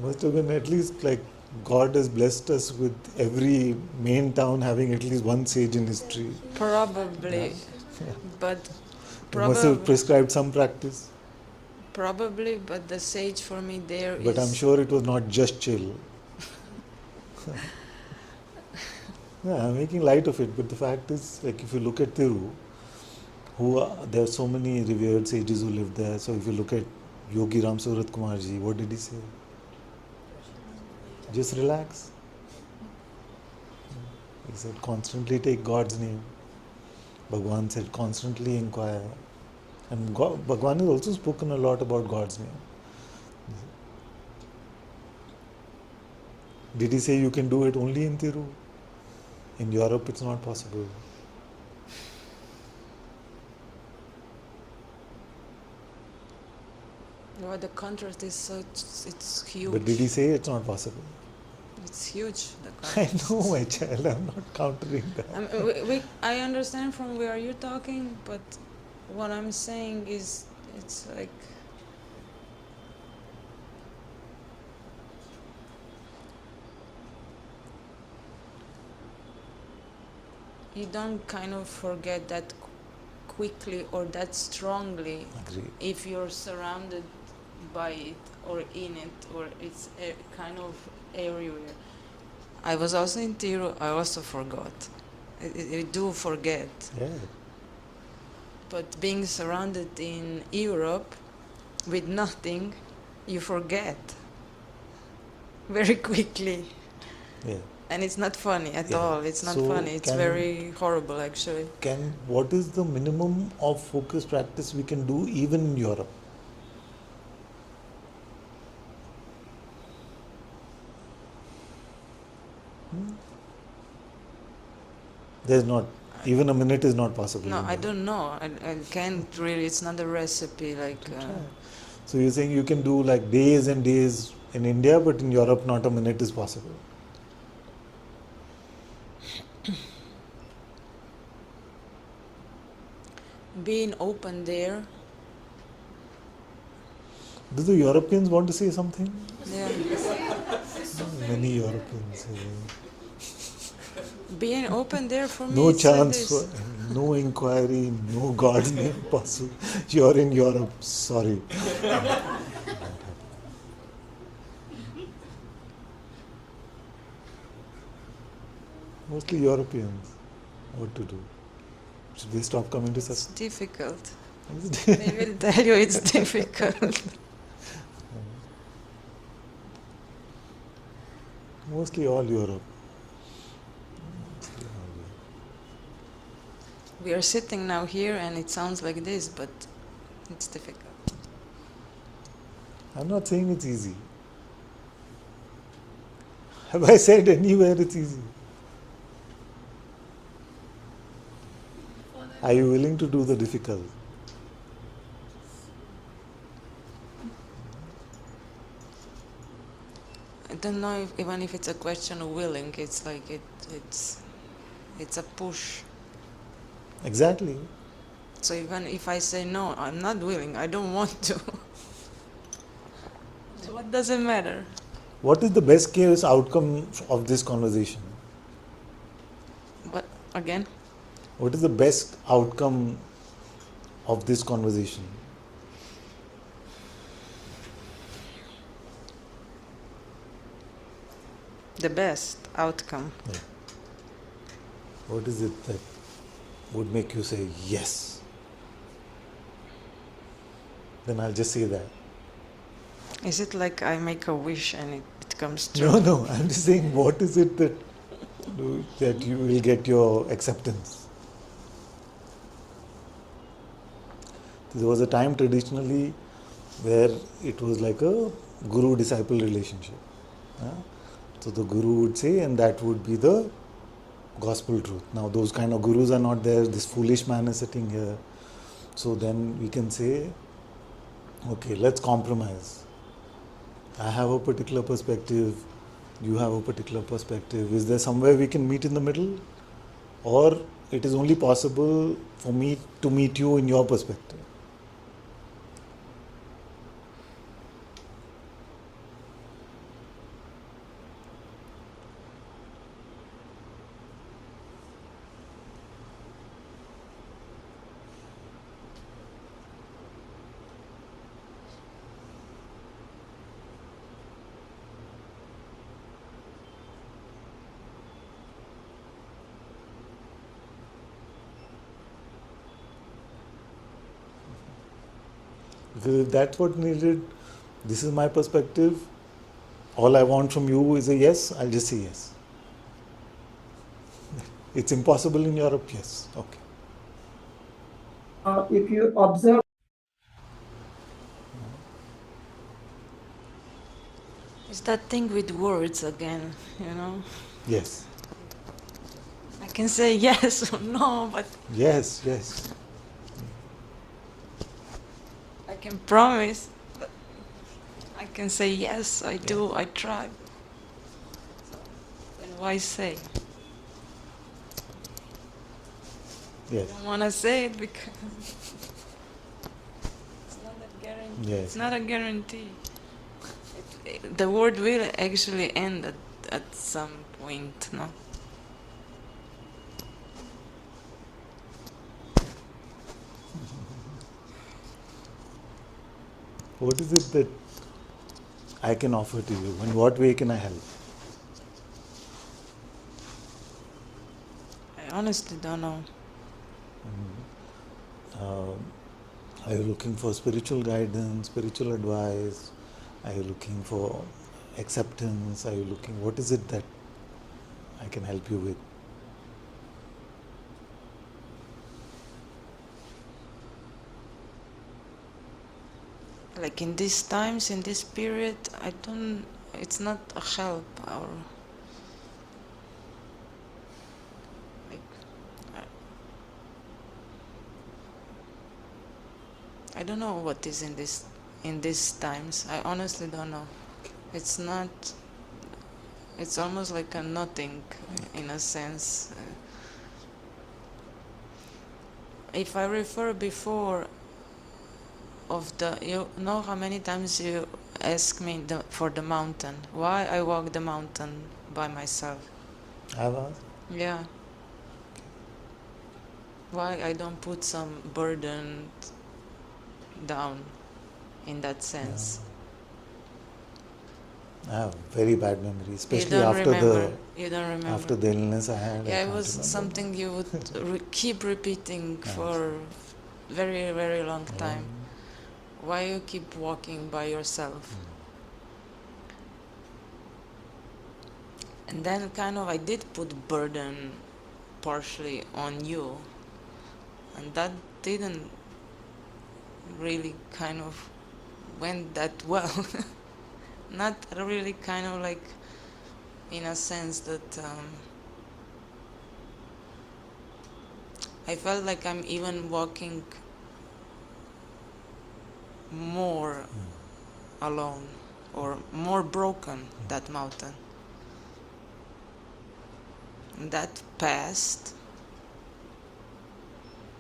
Speaker 2: Must have been at least like God has blessed us with every main town having at least one sage in history.
Speaker 5: Probably, but
Speaker 2: You must have
Speaker 5: probably,
Speaker 2: prescribed some practice.
Speaker 5: but the sage for me there
Speaker 2: But I'm sure it was not just chill. Yeah, I'm making light of it, but the fact is, like, if you look at Thiru, there are so many revered sages who lived there. So if you look at Yogi Ram Surat Kumarji, what did he say? Just relax. He said, constantly take God's name. Bhagwan said, constantly inquire. And Bhagwan has also spoken a lot about God's name. Did he say you can do it only in Thiru? In Europe, it's not possible.
Speaker 5: Well, the contrast is so it's huge.
Speaker 2: But did he say it's not possible?
Speaker 5: It's huge. The
Speaker 2: I
Speaker 5: contrast.
Speaker 2: know, my child, I'm not countering that.
Speaker 5: I understand from where you're talking, but what I'm saying is, it's like you don't kind of forget that quickly or that strongly
Speaker 2: Agreed.
Speaker 5: if you're surrounded by it or in it, or it's a kind of everywhere. I was also in Tiro, I also forgot. I do forget.
Speaker 2: Yeah.
Speaker 5: But being surrounded in Europe with nothing, you forget very quickly.
Speaker 2: Yeah.
Speaker 5: And it's not funny at
Speaker 2: Yeah.
Speaker 5: all. It's not
Speaker 2: So
Speaker 5: funny. It's very horrible, actually.
Speaker 2: What is the minimum of focus practice we can do even in Europe? There's not, even a minute is not possible.
Speaker 5: No,
Speaker 2: in
Speaker 5: I
Speaker 2: Europe.
Speaker 5: don't know. I can't really. It's not a recipe. Like
Speaker 2: So you're saying you can do like days and days in India, but in Europe not a minute is possible.
Speaker 5: being open there.
Speaker 2: Do the Europeans want to say something?
Speaker 5: Yeah.
Speaker 2: Many Europeans.
Speaker 5: Being open there for me.
Speaker 2: No
Speaker 5: it's like
Speaker 2: chance,
Speaker 5: this.
Speaker 2: for, no inquiry, no God's name possible. You're in Europe, sorry. Mostly Europeans. What to do? Should they stop coming to
Speaker 5: It's
Speaker 2: Satsang?
Speaker 5: difficult. They will tell you it's difficult.
Speaker 2: Mostly all Europe.
Speaker 5: We are sitting now here and it sounds like this, but it's difficult.
Speaker 2: I'm not saying it's easy. Have I said anywhere it's easy? Are you willing to do the difficult?
Speaker 5: I don't know if, even if it's a question of willing. It's like it's a push.
Speaker 2: Exactly.
Speaker 5: So even if I say no, I'm not willing. I don't want to. So what does it matter?
Speaker 2: What is the best case outcome of this conversation?
Speaker 5: But again,
Speaker 2: What is the best outcome of this conversation?
Speaker 5: the best outcome.
Speaker 2: Yeah. What is it that would make you say yes? Then I'll just say that.
Speaker 5: Is it like I make a wish and it comes true?
Speaker 2: No, I'm just saying what is it that you will get your acceptance? There was a time traditionally where it was like a guru-disciple relationship. Huh? So the guru would say, and that would be the gospel truth. Now those kind of gurus are not there. This foolish man is sitting here. So then we can say, okay, let's compromise. I have a particular perspective, you have a particular perspective. Is there somewhere we can meet in the middle? Or it is only possible for me to meet you in your perspective? Because if that's what needed, this is my perspective, all I want from you is a yes, I'll just say yes. It's impossible in Europe, yes. Okay.
Speaker 6: If you observe
Speaker 5: It's that thing with words again, you know?
Speaker 2: Yes.
Speaker 5: I can say yes or no, but
Speaker 2: Yes.
Speaker 5: I can promise. But can say yes, I do, I try. Then why say?
Speaker 2: Yes.
Speaker 5: I don't want to say it because it's not a guarantee.
Speaker 2: Yes.
Speaker 5: It's not a guarantee. The world will actually end at some point, no?
Speaker 2: What is it that I can offer to you? In what way can I help?
Speaker 5: I honestly don't know.
Speaker 2: Are you looking for spiritual guidance, spiritual advice? Are you looking for acceptance? Are you looking, what is it that I can help you with?
Speaker 5: Like in these times, in this period, it's not a help or like, I don't know what is in these times. I honestly don't know. It's not, it's almost like a nothing in a sense. If I refer before of you know how many times you ask me for the mountain, why I walk the mountain by myself?
Speaker 2: I've asked.
Speaker 5: Yeah. Why I don't put some burden down in that sense.
Speaker 2: I have very bad memory,
Speaker 5: You
Speaker 2: especially
Speaker 5: don't
Speaker 2: after
Speaker 5: remember. You don't remember.
Speaker 2: after the illness I had.
Speaker 5: Yeah,
Speaker 2: I
Speaker 5: it
Speaker 2: can't
Speaker 5: was
Speaker 2: remember.
Speaker 5: something you would keep repeating for very, very long time. Why you keep walking by yourself? And then kind of I did put burden partially on you, and that didn't really kind of went that well. Not really kind of like in a sense that I felt like I'm even walking more alone or more broken that mountain. And that passed.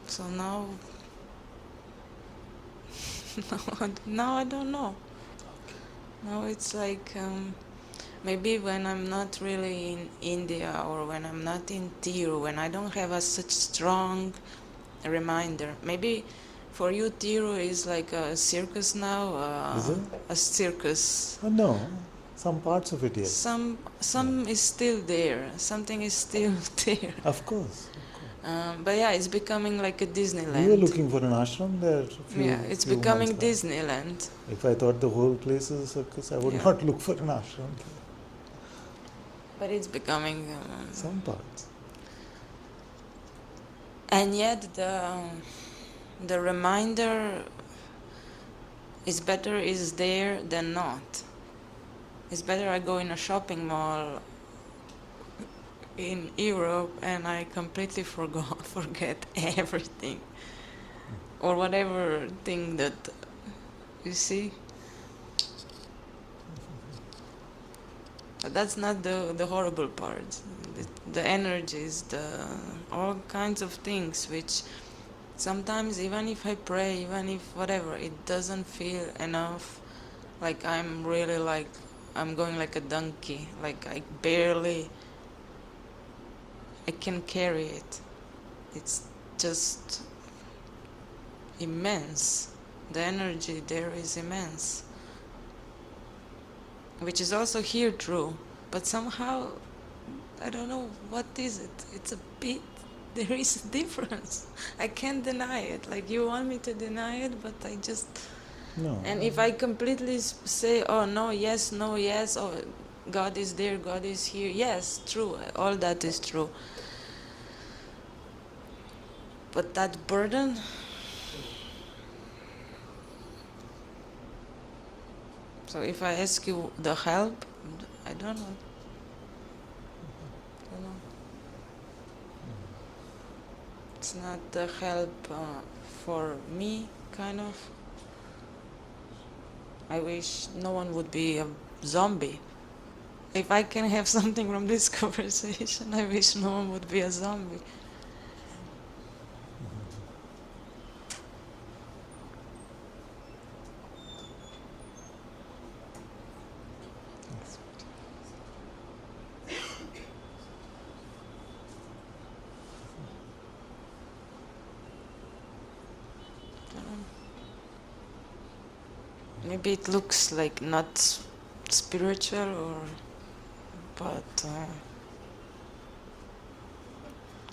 Speaker 5: So now, now I don't know. Now it's like maybe when I'm not really in India or when I'm not in Tiru, when I don't have such strong reminder. Maybe for you Tiru is like a circus now.
Speaker 2: Is it?
Speaker 5: A circus.
Speaker 2: No, some parts of it, yes.
Speaker 5: Some is still there. Something is still there.
Speaker 2: Of course.
Speaker 5: But yeah, it's becoming like a Disneyland.
Speaker 2: We were looking for an ashram there
Speaker 5: It's
Speaker 2: few
Speaker 5: becoming
Speaker 2: months back.
Speaker 5: Disneyland.
Speaker 2: If I thought the whole place is a circus, I would not look for an ashram.
Speaker 5: But it's becoming
Speaker 2: Some parts.
Speaker 5: and yet the reminder is better is there than not. It's better I go in a shopping mall in Europe and I completely forget everything or whatever thing that you see. But that's not the horrible part. The energies, all kinds of things which sometimes even if I pray, even if whatever, it doesn't feel enough. Like I'm really like, I'm going like a donkey. Like I can carry it. It's just immense. The energy there is immense. Which is also here true. But somehow, I don't know what is it. It's a bit, there is a difference. I can't deny it. Like you want me to deny it, but I just...
Speaker 2: No.
Speaker 5: And if I completely say, oh no, yes, oh God is there, God is here, yes, true, all that is true. But that burden, so if I ask you the help, I don't know. It's not the help for me, kind of. I wish no one would be a zombie. If I can have something from this conversation, I wish no one would be a zombie. Maybe it looks like not spiritual, but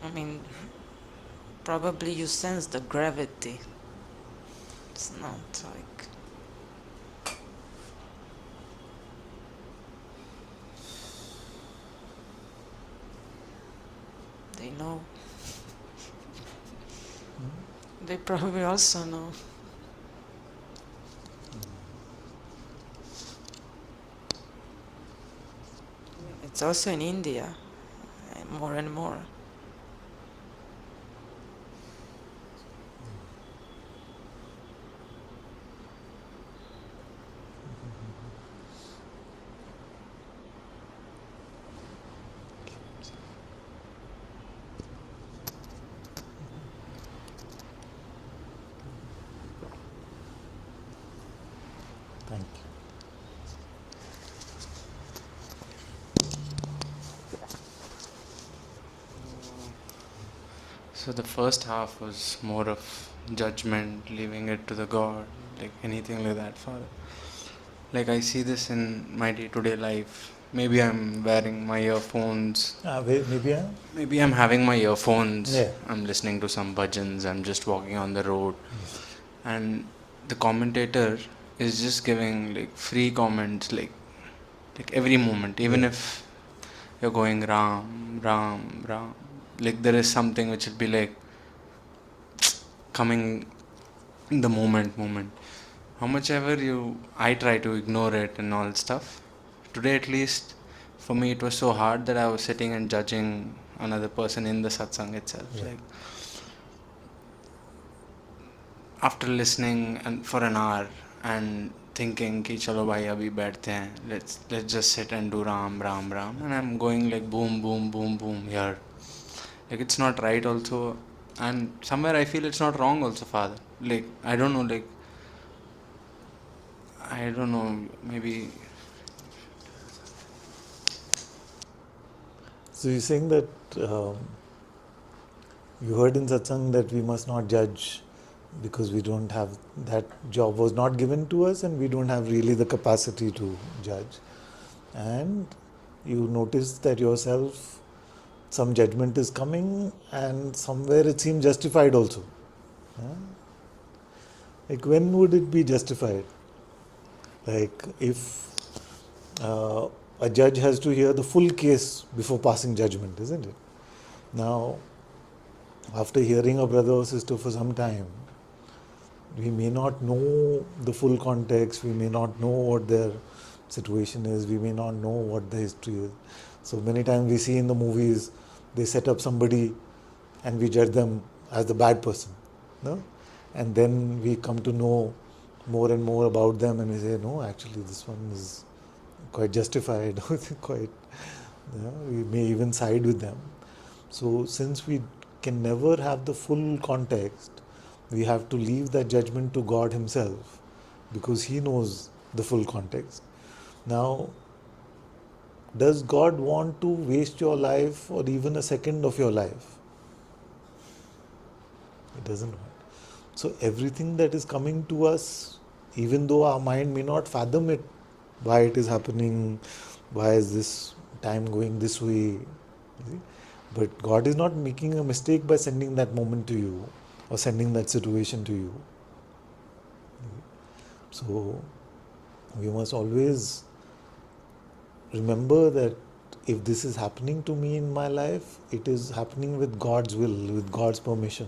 Speaker 5: I mean, probably you sense the gravity. It's not like they know. They probably also know. It's also in India, more and more.
Speaker 2: Thank you.
Speaker 6: So the first half was more of judgment, leaving it to the God, like anything like that, Father. Like I see this in my day-to-day life. Maybe I'm wearing my earphones.
Speaker 2: Maybe I?
Speaker 6: Maybe I'm having my earphones.
Speaker 2: Yeah.
Speaker 6: I'm listening to some bhajans. I'm just walking on the road. And the commentator is just giving like free comments, like every moment, even if you're going Ram, Ram, Ram. Like there is something which would be like coming in the moment. How much ever I try to ignore it and all stuff. Today at least, for me it was so hard that I was sitting and judging another person in the satsang itself.
Speaker 2: Yeah.
Speaker 6: Like after listening and for an hour and thinking कि चलो भाई अभी बैठते हैं, let's just sit and do Ram Ram Ram, and I'm going like boom boom boom boom here. Like it's not right also, and somewhere I feel it's not wrong also, Father. Like I don't know, maybe.
Speaker 2: So you're saying that you heard in satsang that we must not judge because we don't have, that job was not given to us and we don't have really the capacity to judge. And you notice that yourself, some judgment is coming and somewhere it seems justified also. Yeah? Like when would it be justified? Like if a judge has to hear the full case before passing judgment, isn't it? Now, after hearing a brother or sister for some time, we may not know the full context, we may not know what their situation is, we may not know what the history is. So many times we see in the movies, they set up somebody and we judge them as the bad person. No? And then we come to know more and more about them and we say, no, actually this one is quite justified, quite, we may even side with them. So since we can never have the full context, we have to leave that judgment to God Himself because He knows the full context. Now, does God want to waste your life or even a second of your life? He doesn't want. So everything that is coming to us, even though our mind may not fathom it, why it is happening, why is this time going this way, but God is not making a mistake by sending that moment to you or sending that situation to you. So we must always remember that if this is happening to me in my life, it is happening with God's will, with God's permission.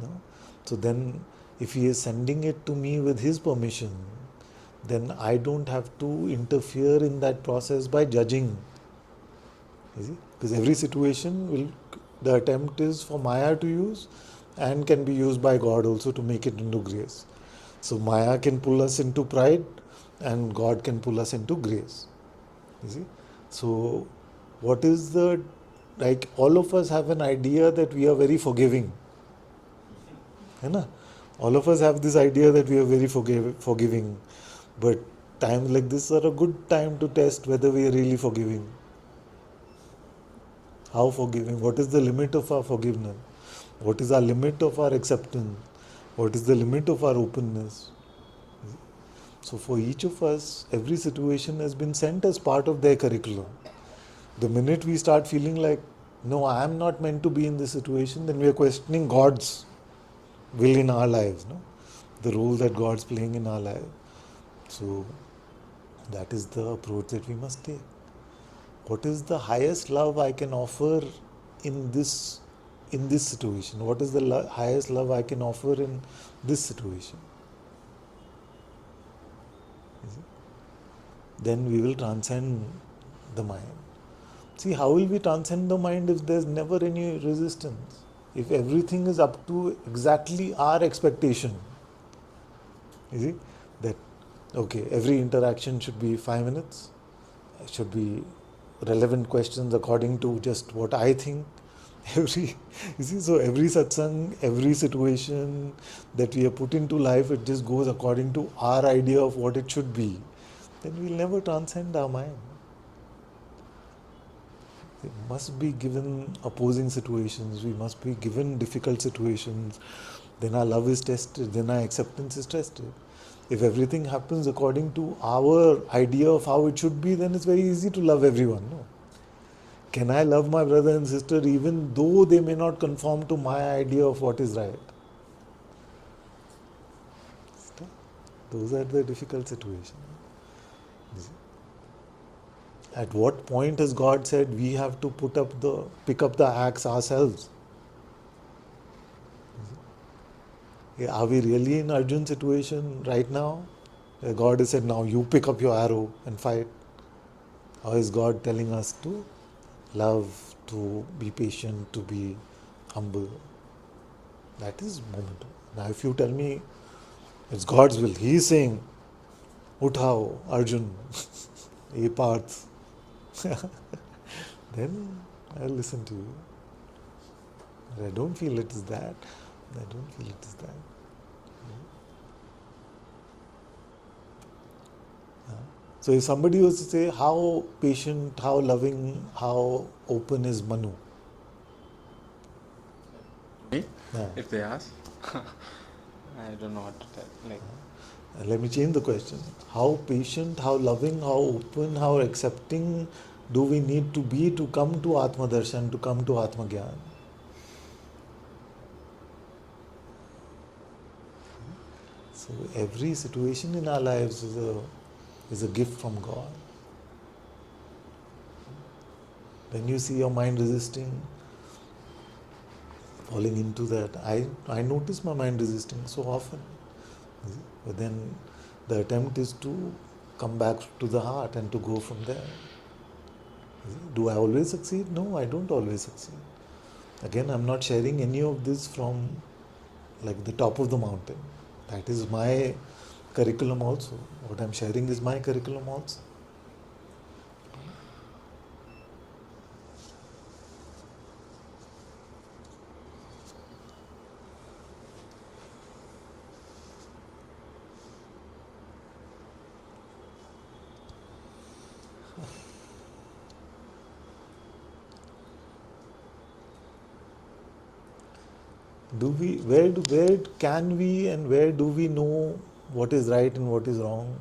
Speaker 2: No? So then, if He is sending it to me with His permission, then I don't have to interfere in that process by judging. You see? Because every situation the attempt is for Maya to use and can be used by God also to make it into grace. So Maya can pull us into pride and God can pull us into grace. You see? So what is the, like all of us have an idea that we are very forgiving. है ना? All of us have this idea that we are very forgiving. But times like this are a good time to test whether we are really forgiving. How forgiving? What is the limit of our forgiveness? What is our limit of our acceptance? What is the limit of our openness? So for each of us, every situation has been sent as part of their curriculum. The minute we start feeling like, no, I am not meant to be in this situation, then we are questioning God's will in our lives, no? The role that God's playing in our life. So that is the approach that we must take. What is the highest love I can offer in this situation? What is the highest love I can offer in this situation? Then we will transcend the mind. See, how will we transcend the mind if there's never any resistance? If everything is up to exactly our expectation? You see? That, okay, every interaction should be 5 minutes, it should be relevant questions according to just what I think. Every, you see, so every satsang, every situation that we have put into life, it just goes according to our idea of what it should be. Then we'll never transcend our mind. We must be given opposing situations, we must be given difficult situations, then our love is tested, then our acceptance is tested. If everything happens according to our idea of how it should be, then it's very easy to love everyone. No? Can I love my brother and sister even though they may not conform to my idea of what is right? Those are the difficult situations. At what point has God said we have to pick up the axe ourselves? Are we really in Arjun's situation right now? God has said, now you pick up your arrow and fight. Or is God telling us to love, to be patient, to be humble? That is momentum. Now if you tell me it's God's will, He is saying, Uthao, Arjun, a path, then I'll listen to you. But I don't feel it is that. I don't feel it is that. So if somebody was to say, how patient, how loving, how open is Manu?
Speaker 6: Me?
Speaker 2: Yeah.
Speaker 6: If they ask, I don't know what to tell. Like,
Speaker 2: Let me change the question. How patient, how loving, how open, how accepting do we need to be to come to Atma Darshan, to come to Atma Gyan? So every situation in our lives is a gift from God. When you see your mind resisting, falling into that, I notice my mind resisting so often. But then the attempt is to come back to the heart and to go from there. Do I always succeed? No, I don't always succeed. Again, I'm not sharing any of this from like the top of the mountain. That is my curriculum also. What I'm sharing is my curriculum also. Where can we and where do we know what is right and what is wrong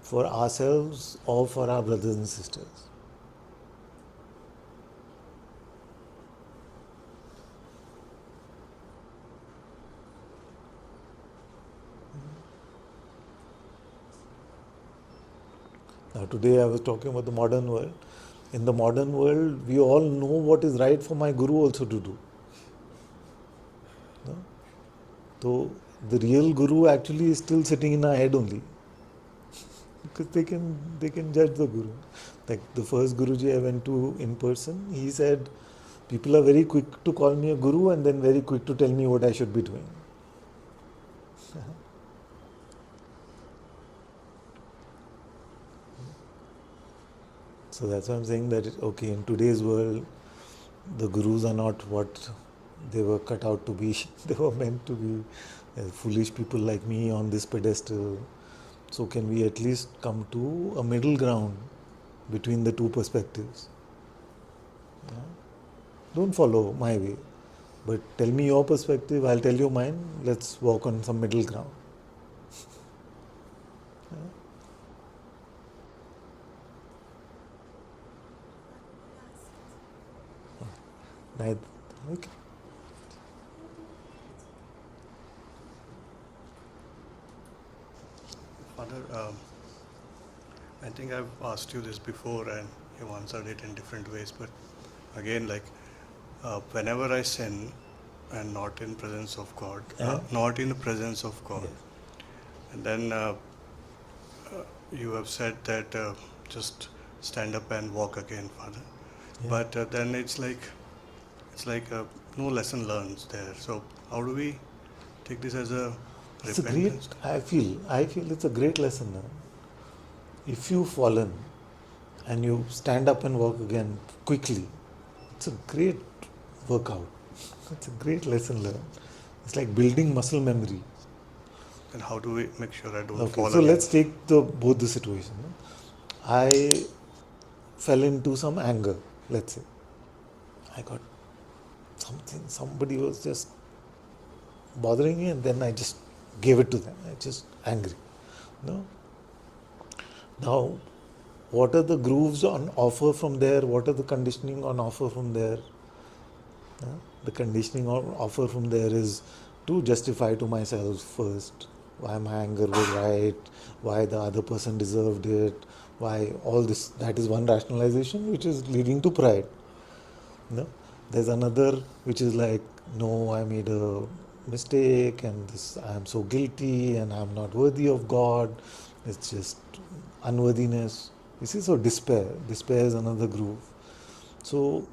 Speaker 2: for ourselves or for our brothers and sisters? Now today I was talking about the modern world. In the modern world, we all know what is right for my guru also to do. No? So the real guru actually is still sitting in our head only. Because they can judge the guru. Like the first Guruji I went to in person, he said, people are very quick to call me a guru and then very quick to tell me what I should be doing. So that's why I'm saying that, okay, in today's world, the gurus are not what they were cut out to be. They were meant to be foolish people like me on this pedestal. So can we at least come to a middle ground between the two perspectives? Yeah? Don't follow my way, but tell me your perspective, I'll tell you mine. Let's walk on some middle ground. Right? Okay.
Speaker 7: Father, I think I've asked you this before and you answered it in different ways, but again, like whenever I sin and not in presence of God, not in the presence of God,
Speaker 2: Yes.
Speaker 7: and then you have said that just stand up and walk again, Father.
Speaker 2: Yeah.
Speaker 7: But then it's like no lesson learned there. So how do we take this as a
Speaker 2: It's a
Speaker 7: repentance?
Speaker 2: great, I feel it's a great lesson. If you've fallen and you stand up and walk again quickly, it's a great workout. It's a great lesson learned. It's like building muscle memory.
Speaker 7: And how do we make sure I don't
Speaker 2: Okay,
Speaker 7: fall
Speaker 2: so
Speaker 7: again?
Speaker 2: let's take both the situation. I fell into some anger, let's say. I got somebody was just bothering me, and then I just gave it to them. I just angry. No. Now, what are the grooves on offer from there? What are the conditioning on offer from there? The conditioning on offer from there is to justify to myself first why my anger was right, why the other person deserved it, why all this. That is one rationalization which is leading to pride. No? There's another which is like, no, I made a mistake and this I am so guilty and I'm not worthy of God. It's just unworthiness. You see, so despair. Despair is another groove. So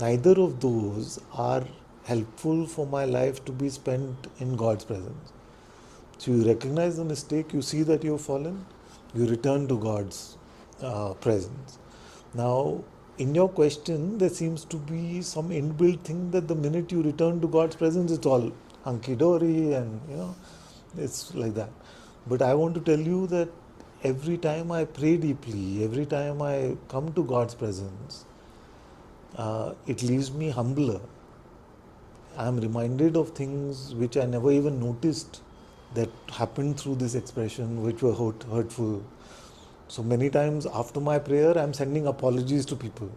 Speaker 2: neither of those are helpful for my life to be spent in God's presence. So you recognize the mistake, you see that you've fallen, you return to God's presence. Now, in your question, there seems to be some inbuilt thing that the minute you return to God's presence, it's all hunky dory and it's like that. But I want to tell you that every time I pray deeply, every time I come to God's presence, it leaves me humbler. I am reminded of things which I never even noticed that happened through this expression, which were hurtful. So many times after my prayer, I am sending apologies to people.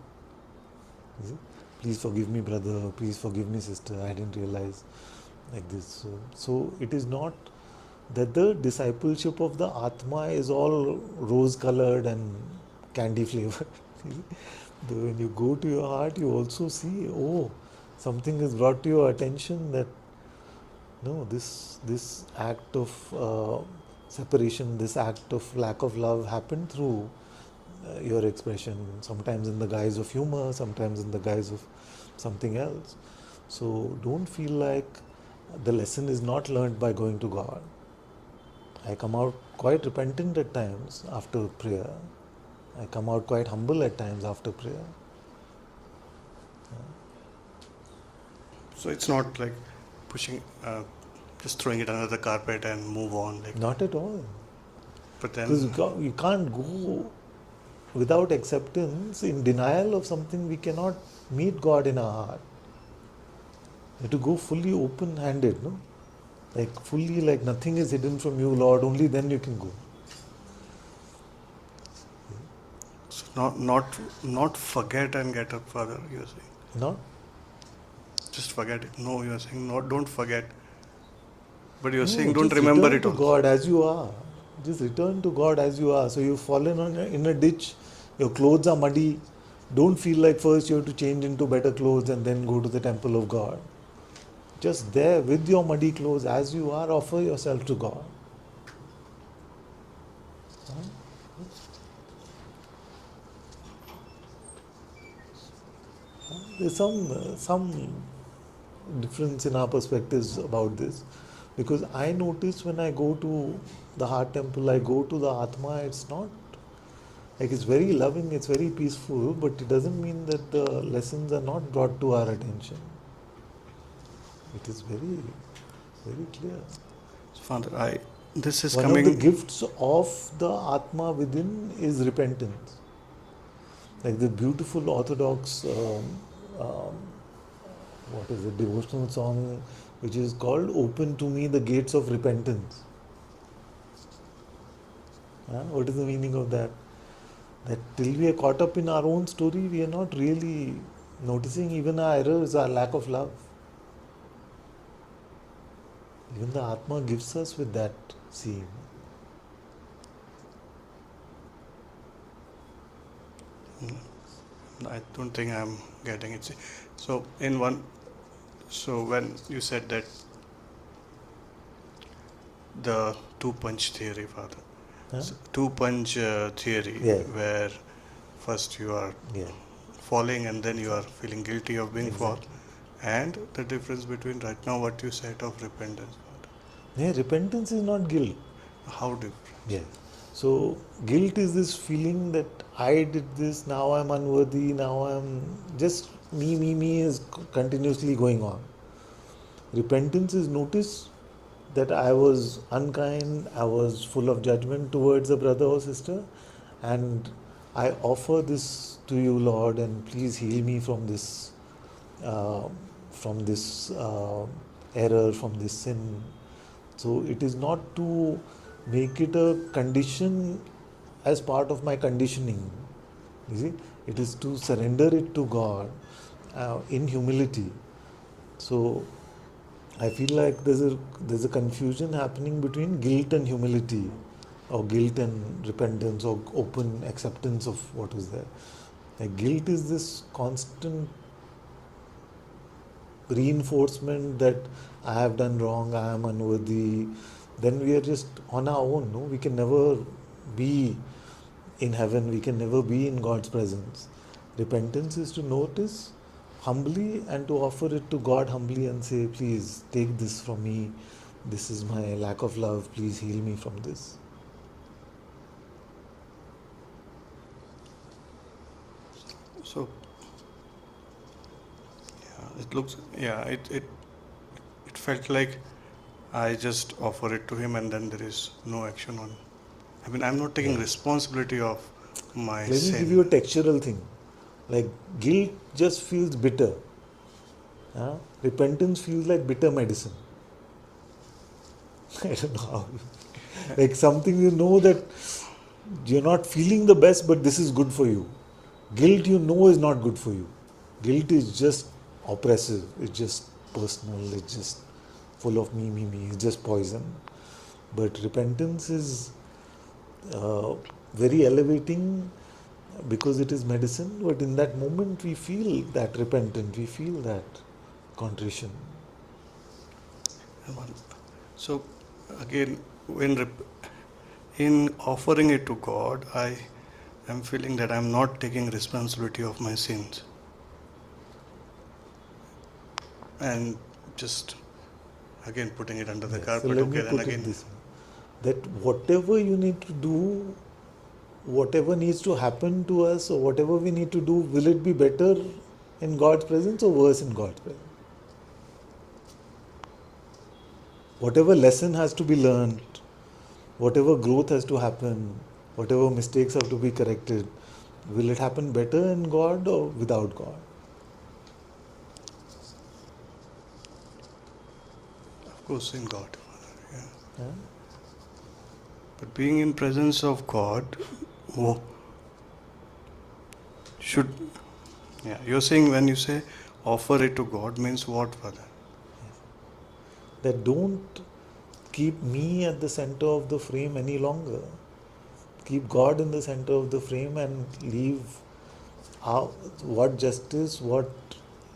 Speaker 2: Please forgive me, brother. Please forgive me, sister. I didn't realize like this. So it is not that the discipleship of the Atma is all rose-colored and candy flavored. When you go to your heart, you also see, oh, something is brought to your attention that no, this act of separation, this act of lack of love happened through your expression, sometimes in the guise of humor, sometimes in the guise of something else. So don't feel like the lesson is not learned by going to God. I come out quite repentant at times after prayer. I come out quite humble at times after prayer.
Speaker 7: So it's not like pushing, just throwing it under the carpet and move on. Like,
Speaker 2: Not at all.
Speaker 7: but
Speaker 2: Because
Speaker 7: then
Speaker 2: you can't go without acceptance, in denial of something. We cannot meet God in our heart. You have to go fully open-handed, no? Like fully, like nothing is hidden from you, Lord. Only then you can go.
Speaker 7: so not forget and get up, Father. You're saying
Speaker 2: Not
Speaker 7: just forget it. No, you're saying not. Don't forget. But you're
Speaker 2: no,
Speaker 7: saying don't
Speaker 2: just
Speaker 7: remember
Speaker 2: return
Speaker 7: it
Speaker 2: to
Speaker 7: also.
Speaker 2: God as you are. Just return to God as you are. So you've fallen in a ditch. Your clothes are muddy. Don't feel like first you have to change into better clothes and then go to the temple of God. Just there with your muddy clothes as you are, offer yourself to God. There's some difference in our perspectives about this, because I notice when I go to the heart temple, I go to the Atma. It's not Like it's very loving, it's very peaceful, but it doesn't mean that the lessons are not brought to our attention. It is very, very clear.
Speaker 7: So Father, this is
Speaker 2: One
Speaker 7: coming.
Speaker 2: of the gifts of the Atma within is repentance. Like the beautiful Orthodox, what is it, devotional song which is called "Open to Me the Gates of Repentance." What is the meaning of that? That till we are caught up in our own story, we are not really noticing even our errors, our lack of love. Even the Atma gives us with that seeing.
Speaker 7: I don't think I'm getting it. So when you said that the two punch theory, Father,
Speaker 2: Huh?
Speaker 7: two punch theory,
Speaker 2: Yeah.
Speaker 7: where first you are
Speaker 2: Yeah,
Speaker 7: falling and then you are feeling guilty of being fall,
Speaker 2: exactly.
Speaker 7: and the difference between right now what you said of repentance, Father.
Speaker 2: Yeah, repentance is not guilt.
Speaker 7: How different?
Speaker 2: Yes. So guilt is this feeling that I did this, now I'm unworthy, now I'm just me is continuously going on. Repentance is notice that I was unkind, I was full of judgment towards a brother or sister, and I offer this to you, Lord, and please heal me uh, from this error, from this sin. So it is not to make it a condition as part of my conditioning. You see, it is to surrender it to God in humility. So I feel like there's a confusion happening between guilt and humility, or guilt and repentance, or open acceptance of what is there. Like guilt is this constant reinforcement that I have done wrong, I am unworthy. Then we are just on our own. No, we can never be in heaven. We can never be in God's presence. Repentance is to notice humbly and to offer it to God humbly and say, please take this from me. This is my lack of love. Please heal me from this.
Speaker 7: So it looks, it felt like I just offer it to him and then there is no action on. I mean, I'm not taking responsibility of my
Speaker 2: Let me
Speaker 7: sin.
Speaker 2: give you a textural thing. Like guilt just feels bitter. Repentance feels like bitter medicine. I don't know how. Like something you know that you're not feeling the best, but this is good for you. Guilt you know is not good for you. Guilt is just oppressive. It's just personal. It's just full of me. It's just poison. But repentance is very elevating because it is medicine. But in that moment, we feel that repentant. We feel that contrition.
Speaker 7: So again, in offering it to God, I am feeling that I'm not taking responsibility of my sins, and just again putting it under the
Speaker 2: Yes.
Speaker 7: carpet.
Speaker 2: So let
Speaker 7: Okay,
Speaker 2: me
Speaker 7: then
Speaker 2: put
Speaker 7: again.
Speaker 2: it this way: that whatever you need to do, whatever needs to happen to us, or whatever we need to do, will it be better in God's presence or worse in God's presence? Whatever lesson has to be learned, whatever growth has to happen, whatever mistakes have to be corrected, will it happen better in God or without God?
Speaker 7: Of course, in God. Yeah.
Speaker 2: Yeah?
Speaker 7: But being in presence of God, should, yeah, you're saying when you say offer it to God means what, Father?
Speaker 2: That don't keep me at the center of the frame any longer. Keep God in the center of the frame and leave what justice, what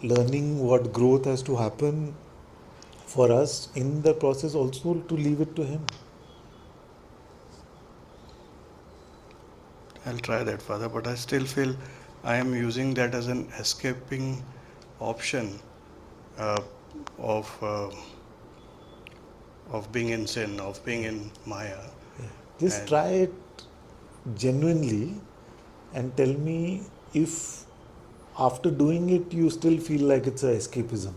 Speaker 2: learning, what growth has to happen for us in the process, also to leave it to Him.
Speaker 7: I'll try that, Father, but I still feel I am using that as an escaping option uh, of uh, of being in sin, of being in Maya.
Speaker 2: Just
Speaker 7: And
Speaker 2: try it genuinely and tell me if after doing it you still feel like it's a escapism.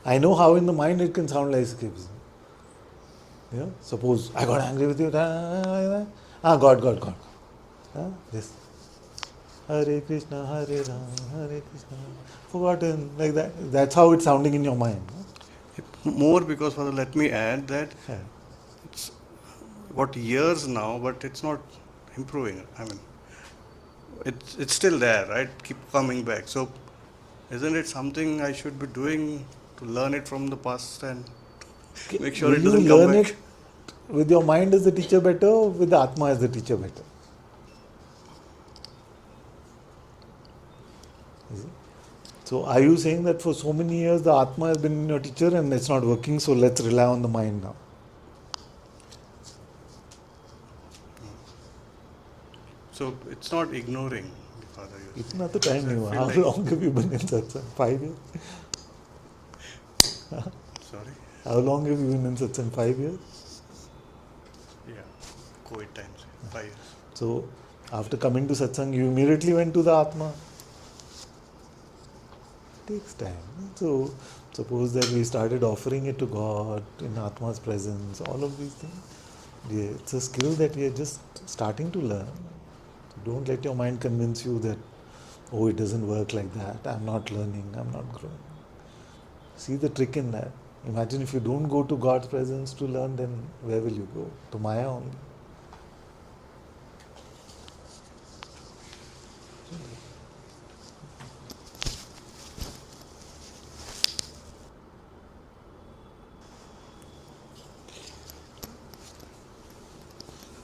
Speaker 2: I know how in the mind it can sound like escapism. Yeah? Suppose I got angry with you. God. This. Hare Krishna, Hare Ram, Hare Krishna. Forgotten, like that. That's how it's sounding in your mind.
Speaker 7: More because, Father, let me add that
Speaker 2: Yeah.
Speaker 7: it's what years now, but it's not improving. I mean, it's still there, right? Keep coming back. So, isn't it something I should be doing to learn it from the past and make sure
Speaker 2: Will
Speaker 7: it
Speaker 2: you
Speaker 7: doesn't come
Speaker 2: learn
Speaker 7: back?
Speaker 2: it with your mind as the teacher better or with the Atma as the teacher better? Is it? So are you saying that for so many years the Atma has been your teacher and it's not working, so let's rely on the mind now?
Speaker 7: So it's not ignoring the Father. You're
Speaker 2: It's
Speaker 7: saying.
Speaker 2: not the time
Speaker 7: I
Speaker 2: you are.
Speaker 7: feel
Speaker 2: How
Speaker 7: like,
Speaker 2: long have you been in Satsang? 5 years?
Speaker 7: sorry.
Speaker 2: How long have you been in Satsang? 5 years?
Speaker 7: Yeah, COVID times, 5 years.
Speaker 2: So after coming to Satsang, you immediately went to the Atma. It takes time. So suppose that we started offering it to God in Atma's presence, all of these things. Yeah, it's a skill that we are just starting to learn. Don't let your mind convince you that, oh, it doesn't work like that. I'm not learning. I'm not growing. See the trick in that. Imagine if you don't go to God's presence to learn, then where will you go? To Maya only.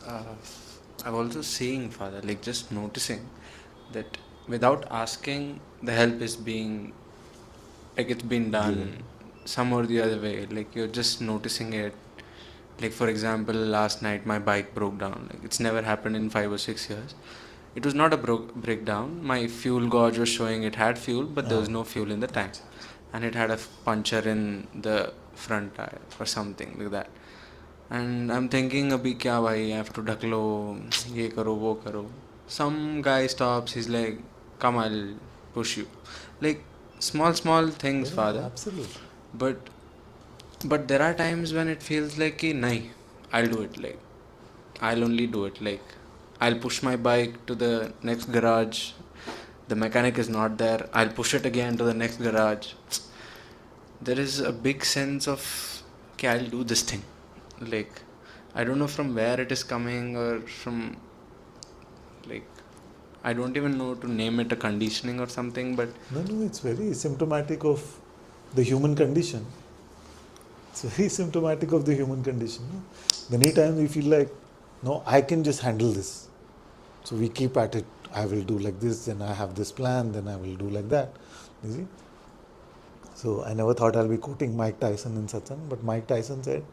Speaker 6: uh, I've also seeing, Father, like just noticing that without asking, the help is being, like it's been done
Speaker 2: Given.
Speaker 6: some or the other way. Like you're just noticing it. Like for example, last night my bike broke down. Like it's never happened in 5 or 6 years. It was not a breakdown. My fuel gauge was showing it had fuel, but there was no fuel in the tank, and it had a puncture in the front tire or something like that. And I'm thinking, abhi kya bhai, I have to ढकलो, ये करो वो करो. Some guy stops. He's like, come, I'll push you. Like small things,
Speaker 2: Yeah,
Speaker 6: Father.
Speaker 2: absolutely.
Speaker 6: But there are times when it feels like कि नहीं, I'll do it. Like I'll only do it. Like I'll push my bike to the next garage. The mechanic is not there. I'll push it again to the next garage. There is a big sense of कि I'll do this thing. Like I don't know from where it is coming, or from, like, I don't even know to name it a conditioning or something, but
Speaker 2: No, it's very symptomatic of the human condition. It's very symptomatic of the human condition. No? Many times we feel like, no, I can just handle this. So we keep at it. I will do like this, then I have this plan, then I will do like that. You see? So I never thought I'll be quoting Mike Tyson in Satsang, but Mike Tyson said,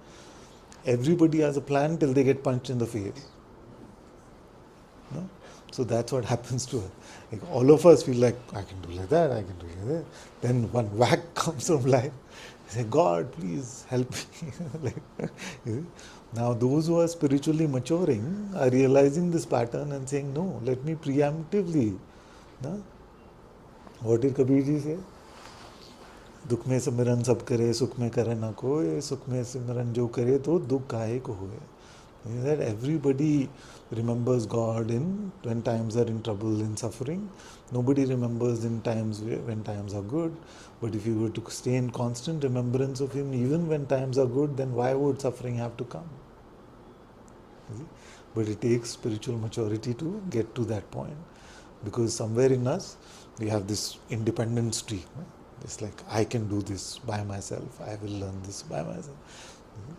Speaker 2: everybody has a plan till they get punched in the face. No? So that's what happens to us. Like all of us feel like, I can do like that, I can do like that. Then one whack comes from life. I say, God, please help me. Like, you see? Now those who are spiritually maturing are realizing this pattern and saying, no, let me preemptively. No? What did Kabir ji say? दुख में सिमरन सब करे सुख में करे ना कोई सुख में सिमरन जो करे तो दुख काहे को होए. That everybody remembers God in when times are in trouble, in suffering. Nobody remembers in times when times are good. But if you were to stay in constant remembrance of Him even when times are good, then why would suffering have to come? You see? But it takes spiritual maturity to get to that point, because somewhere in us we have this independent streak. No? It's like, I can do this by myself, I will learn this by myself.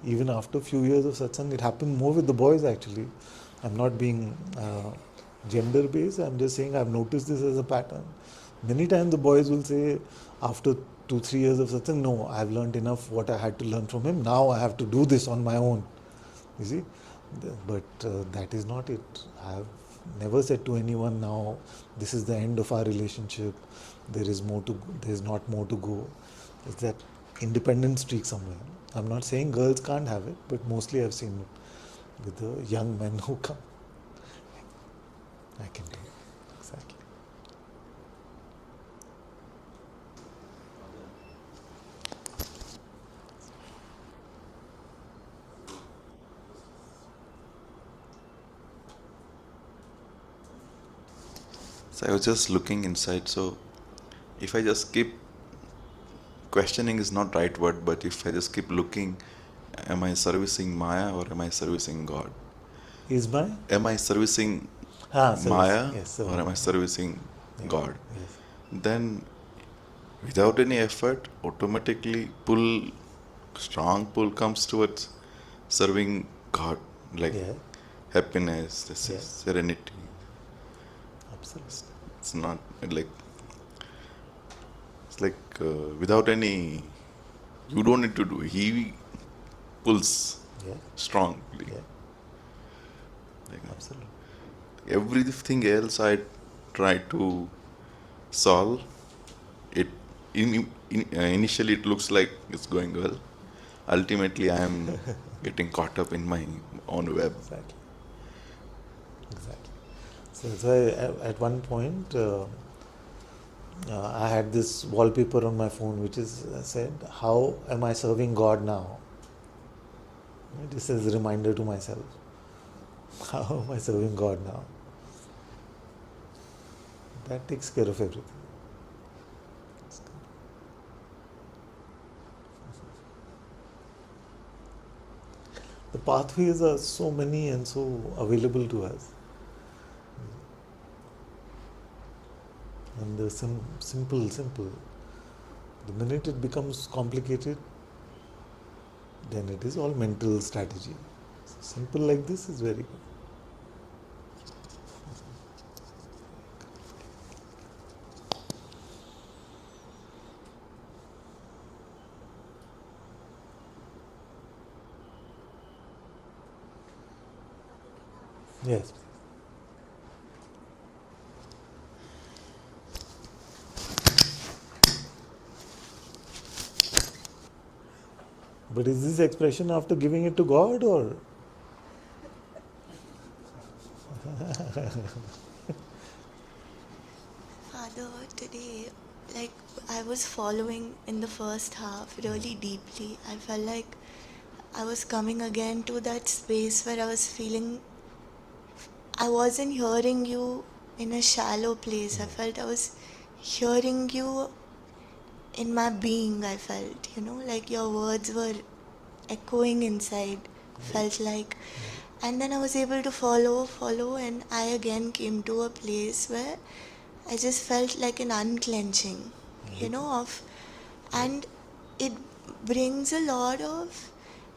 Speaker 2: Even after a few years of satsang, it happened more with the boys actually. I'm not being gender based, I'm just saying I've noticed this as a pattern. Many times the boys will say, after 2-3 years of satsang, no, I've learned enough what I had to learn from him, now I have to do this on my own. You see? But that is not it. I have never said to anyone, now this is the end of our relationship, there is not more to go. It's that independent streak somewhere. I'm not saying girls can't have it, but mostly I've seen it with the young men who come. I can do. Exactly.
Speaker 8: So I was just looking inside. So if I just keep questioning is not right word, but if I just keep looking, am I servicing Maya or am I servicing God?
Speaker 2: Is my
Speaker 8: Am I servicing
Speaker 2: service?
Speaker 8: Maya
Speaker 2: Yes,
Speaker 8: or am I servicing
Speaker 2: yeah,
Speaker 8: God?
Speaker 2: yes.
Speaker 8: Then without any effort, automatically strong pull comes towards serving God, like
Speaker 2: Yeah,
Speaker 8: happiness, this
Speaker 2: yeah,
Speaker 8: is serenity.
Speaker 2: absolutely.
Speaker 8: It's not like it's like without any. You don't need to do. He pulls
Speaker 2: Yeah,
Speaker 8: strongly.
Speaker 2: yeah,
Speaker 8: Like,
Speaker 2: absolutely.
Speaker 8: everything else I try to solve it. Initially, it looks like it's going well. Ultimately, I am getting caught up in my own web.
Speaker 2: Exactly. Exactly. So that's why at one point I had this wallpaper on my phone which is said, "How am I serving God now?" This is a reminder to myself. How am I serving God now? That takes care of everything. The pathways are so many and so available to us. And the simple. The minute it becomes complicated, then it is all mental strategy. So simple like this is very good. Yes. But is this expression after giving it to God or?
Speaker 9: Father, today, like I was following in the first half really deeply. I felt like I was coming again to that space where I was feeling I wasn't hearing you in a shallow place. I felt I was hearing you in my being. I felt, like your words were echoing inside, felt like. And then I was able to follow, and I again came to a place where I just felt like an unclenching, of, and it brings a lot of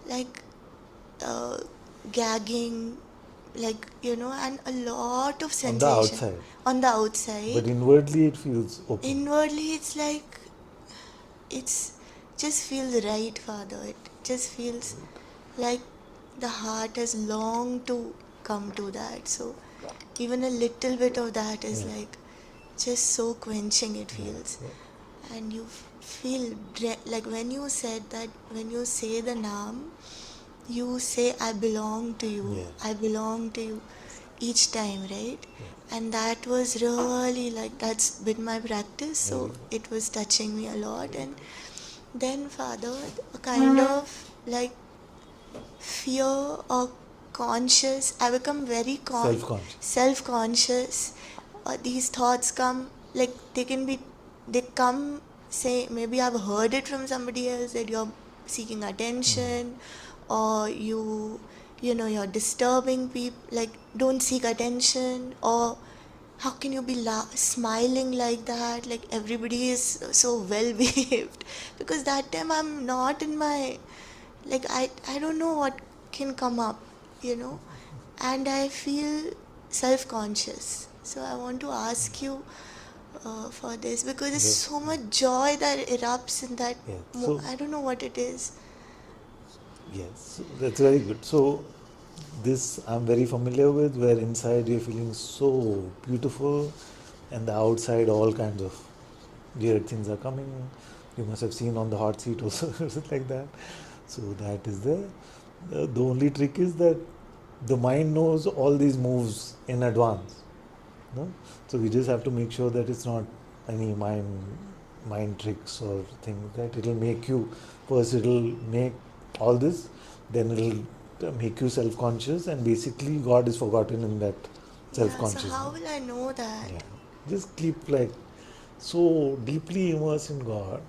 Speaker 9: like uh, gagging, like, and a lot of
Speaker 2: On the
Speaker 9: sensation
Speaker 2: outside.
Speaker 9: on the
Speaker 2: But
Speaker 9: outside.
Speaker 2: inwardly it feels open.
Speaker 9: Inwardly, it's like, it's just feels right, Father. It just feels like the heart has longed to come to that. So even a little bit of that is
Speaker 2: Yeah.
Speaker 9: like just so quenching, it
Speaker 2: Yeah.
Speaker 9: feels.
Speaker 2: Yeah.
Speaker 9: And you feel like when you said that, when you say the Naam, you say, I belong to you,
Speaker 2: Yeah.
Speaker 9: I belong to you each time, right? And that was really like, that's been my practice,
Speaker 2: Very
Speaker 9: so
Speaker 2: good.
Speaker 9: it was touching me a lot. And then, Father, a kind of like fear or conscious, I become very
Speaker 2: Self-conscious.
Speaker 9: self-conscious. These thoughts come, like they come, say, maybe I've heard it from somebody else that you're seeking attention, or you're disturbing people, like, don't seek attention, or how can you be smiling like that, like everybody is so well behaved. Because that time I'm not in my, like, I don't know what can come up, and I feel self-conscious. So I want to ask you for this, because there's
Speaker 2: Yes.
Speaker 9: so much joy that erupts in that.
Speaker 2: Yeah. So
Speaker 9: I don't know what it is.
Speaker 2: yes, that's very good. So this I'm very familiar with, where inside you're feeling so beautiful, and the outside all kinds of weird things are coming. You must have seen on the hot seat also like that. So that is there. The only trick is that the mind knows all these moves in advance. No? So we just have to make sure that it's not any mind tricks or things that it'll make you, first it'll make all this, then it'll make you self-conscious, and basically God is forgotten in that
Speaker 9: Yeah, so
Speaker 2: self-consciousness.
Speaker 9: how will I know that?
Speaker 2: Yeah. Just keep like so deeply immersed in God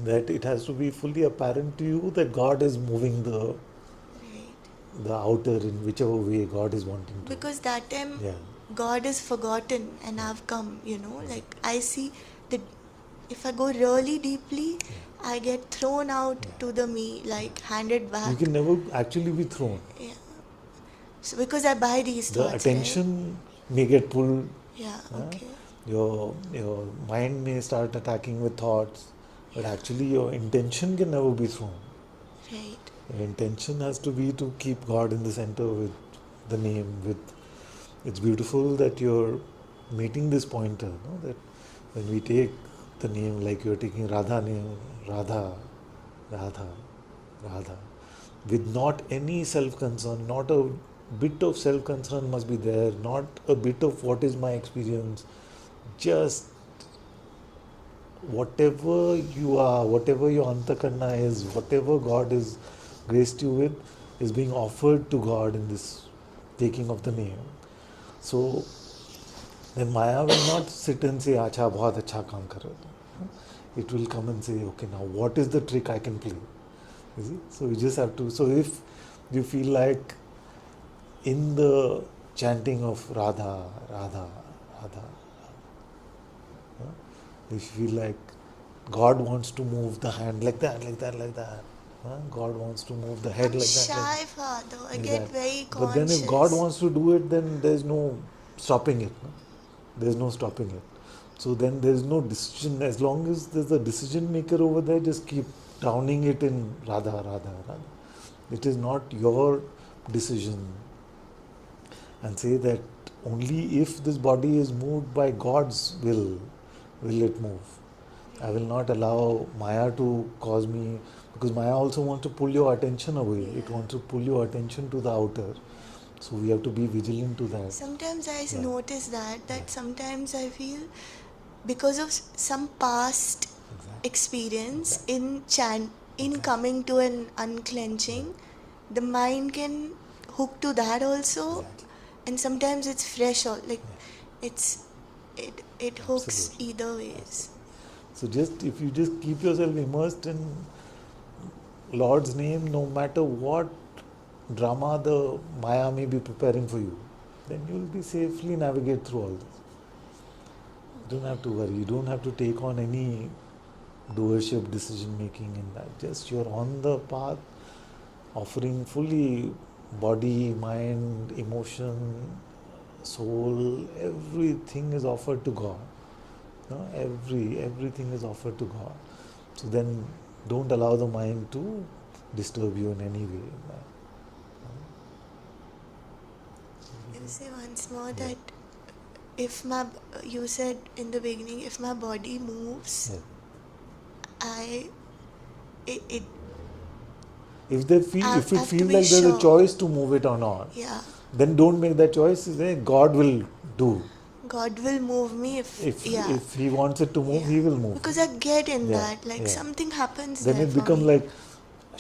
Speaker 2: that it has to be fully apparent to you that God is moving
Speaker 9: Right.
Speaker 2: the outer in whichever way God is wanting to.
Speaker 9: Because that time
Speaker 2: Yeah.
Speaker 9: God is forgotten and I've come, like I see that if I go really deeply, I get thrown out to the me, like handed back.
Speaker 2: You can never actually be thrown.
Speaker 9: Yeah. So because I buy these
Speaker 2: The
Speaker 9: thoughts,
Speaker 2: attention may get pulled.
Speaker 9: Yeah, okay.
Speaker 2: Your mind may start attacking with thoughts, but actually your intention can never be thrown.
Speaker 9: Right.
Speaker 2: Your intention has to be to keep God in the center with the name. It's beautiful that you're meeting this pointer. No? That when we take the name, like you're taking Radha name, Radha, Radha, Radha, with not any self-concern, not a bit of self-concern must be there, not a bit of what is my experience, just whatever you are, whatever your antakarna is, whatever God is graced you with, is being offered to God in this taking of the name. So then Maya will not sit and say, "Acha, bahut acha kaam kar rahe ho." It will come and say, "Okay, now what is the trick I can play?" You see? So you just have to. So if you feel like in the chanting of Radha, Radha, Radha, if you feel like God wants to move the hand like that, like that, like that. God wants to move the head
Speaker 9: I'm
Speaker 2: like that.
Speaker 9: shy, Father. I
Speaker 2: Like
Speaker 9: get
Speaker 2: that.
Speaker 9: very conscious.
Speaker 2: But then if God wants to do it, then there's no stopping it. No? There's no stopping it. So then there's no decision. As long as there's a decision maker over there, just keep drowning it in Radha, Radha, Radha. It is not your decision. And say that only if this body is moved by God's will it move. I will not allow Maya to cause me, because Maya also wants to pull your attention away. It wants to pull your attention to the outer. So we have to be vigilant to that.
Speaker 9: Sometimes I
Speaker 2: Yeah.
Speaker 9: notice that sometimes I feel because of some past experience in coming to an unclenching, the mind can hook to that also,
Speaker 2: Exactly.
Speaker 9: and sometimes it's fresh or like it's it hooks
Speaker 2: Absolutely.
Speaker 9: either ways.
Speaker 2: So just if you just keep yourself immersed in Lord's name, no matter what drama the Maya may be preparing for you, then you will be safely navigate through all this. You don't have to worry. You don't have to take on any doership, decision making in that. Just you're on the path, offering fully body, mind, emotion, soul, everything is offered to God. No? Everything is offered to God. So then don't allow the mind to disturb you in any way.
Speaker 9: You say once more that if you said in the beginning, if my body moves,
Speaker 2: Yeah.
Speaker 9: it
Speaker 2: If they feel,
Speaker 9: I
Speaker 2: if it
Speaker 9: have to
Speaker 2: feels
Speaker 9: be
Speaker 2: like there's a
Speaker 9: sure.
Speaker 2: choice to move it or not,
Speaker 9: Yeah,
Speaker 2: then don't make that choice. God will do.
Speaker 9: God will move me if
Speaker 2: He wants it to move, He will move.
Speaker 9: because I get in
Speaker 2: Yeah,
Speaker 9: that like
Speaker 2: yeah.
Speaker 9: something happens
Speaker 2: Then
Speaker 9: there
Speaker 2: it
Speaker 9: for
Speaker 2: becomes
Speaker 9: me.
Speaker 2: like,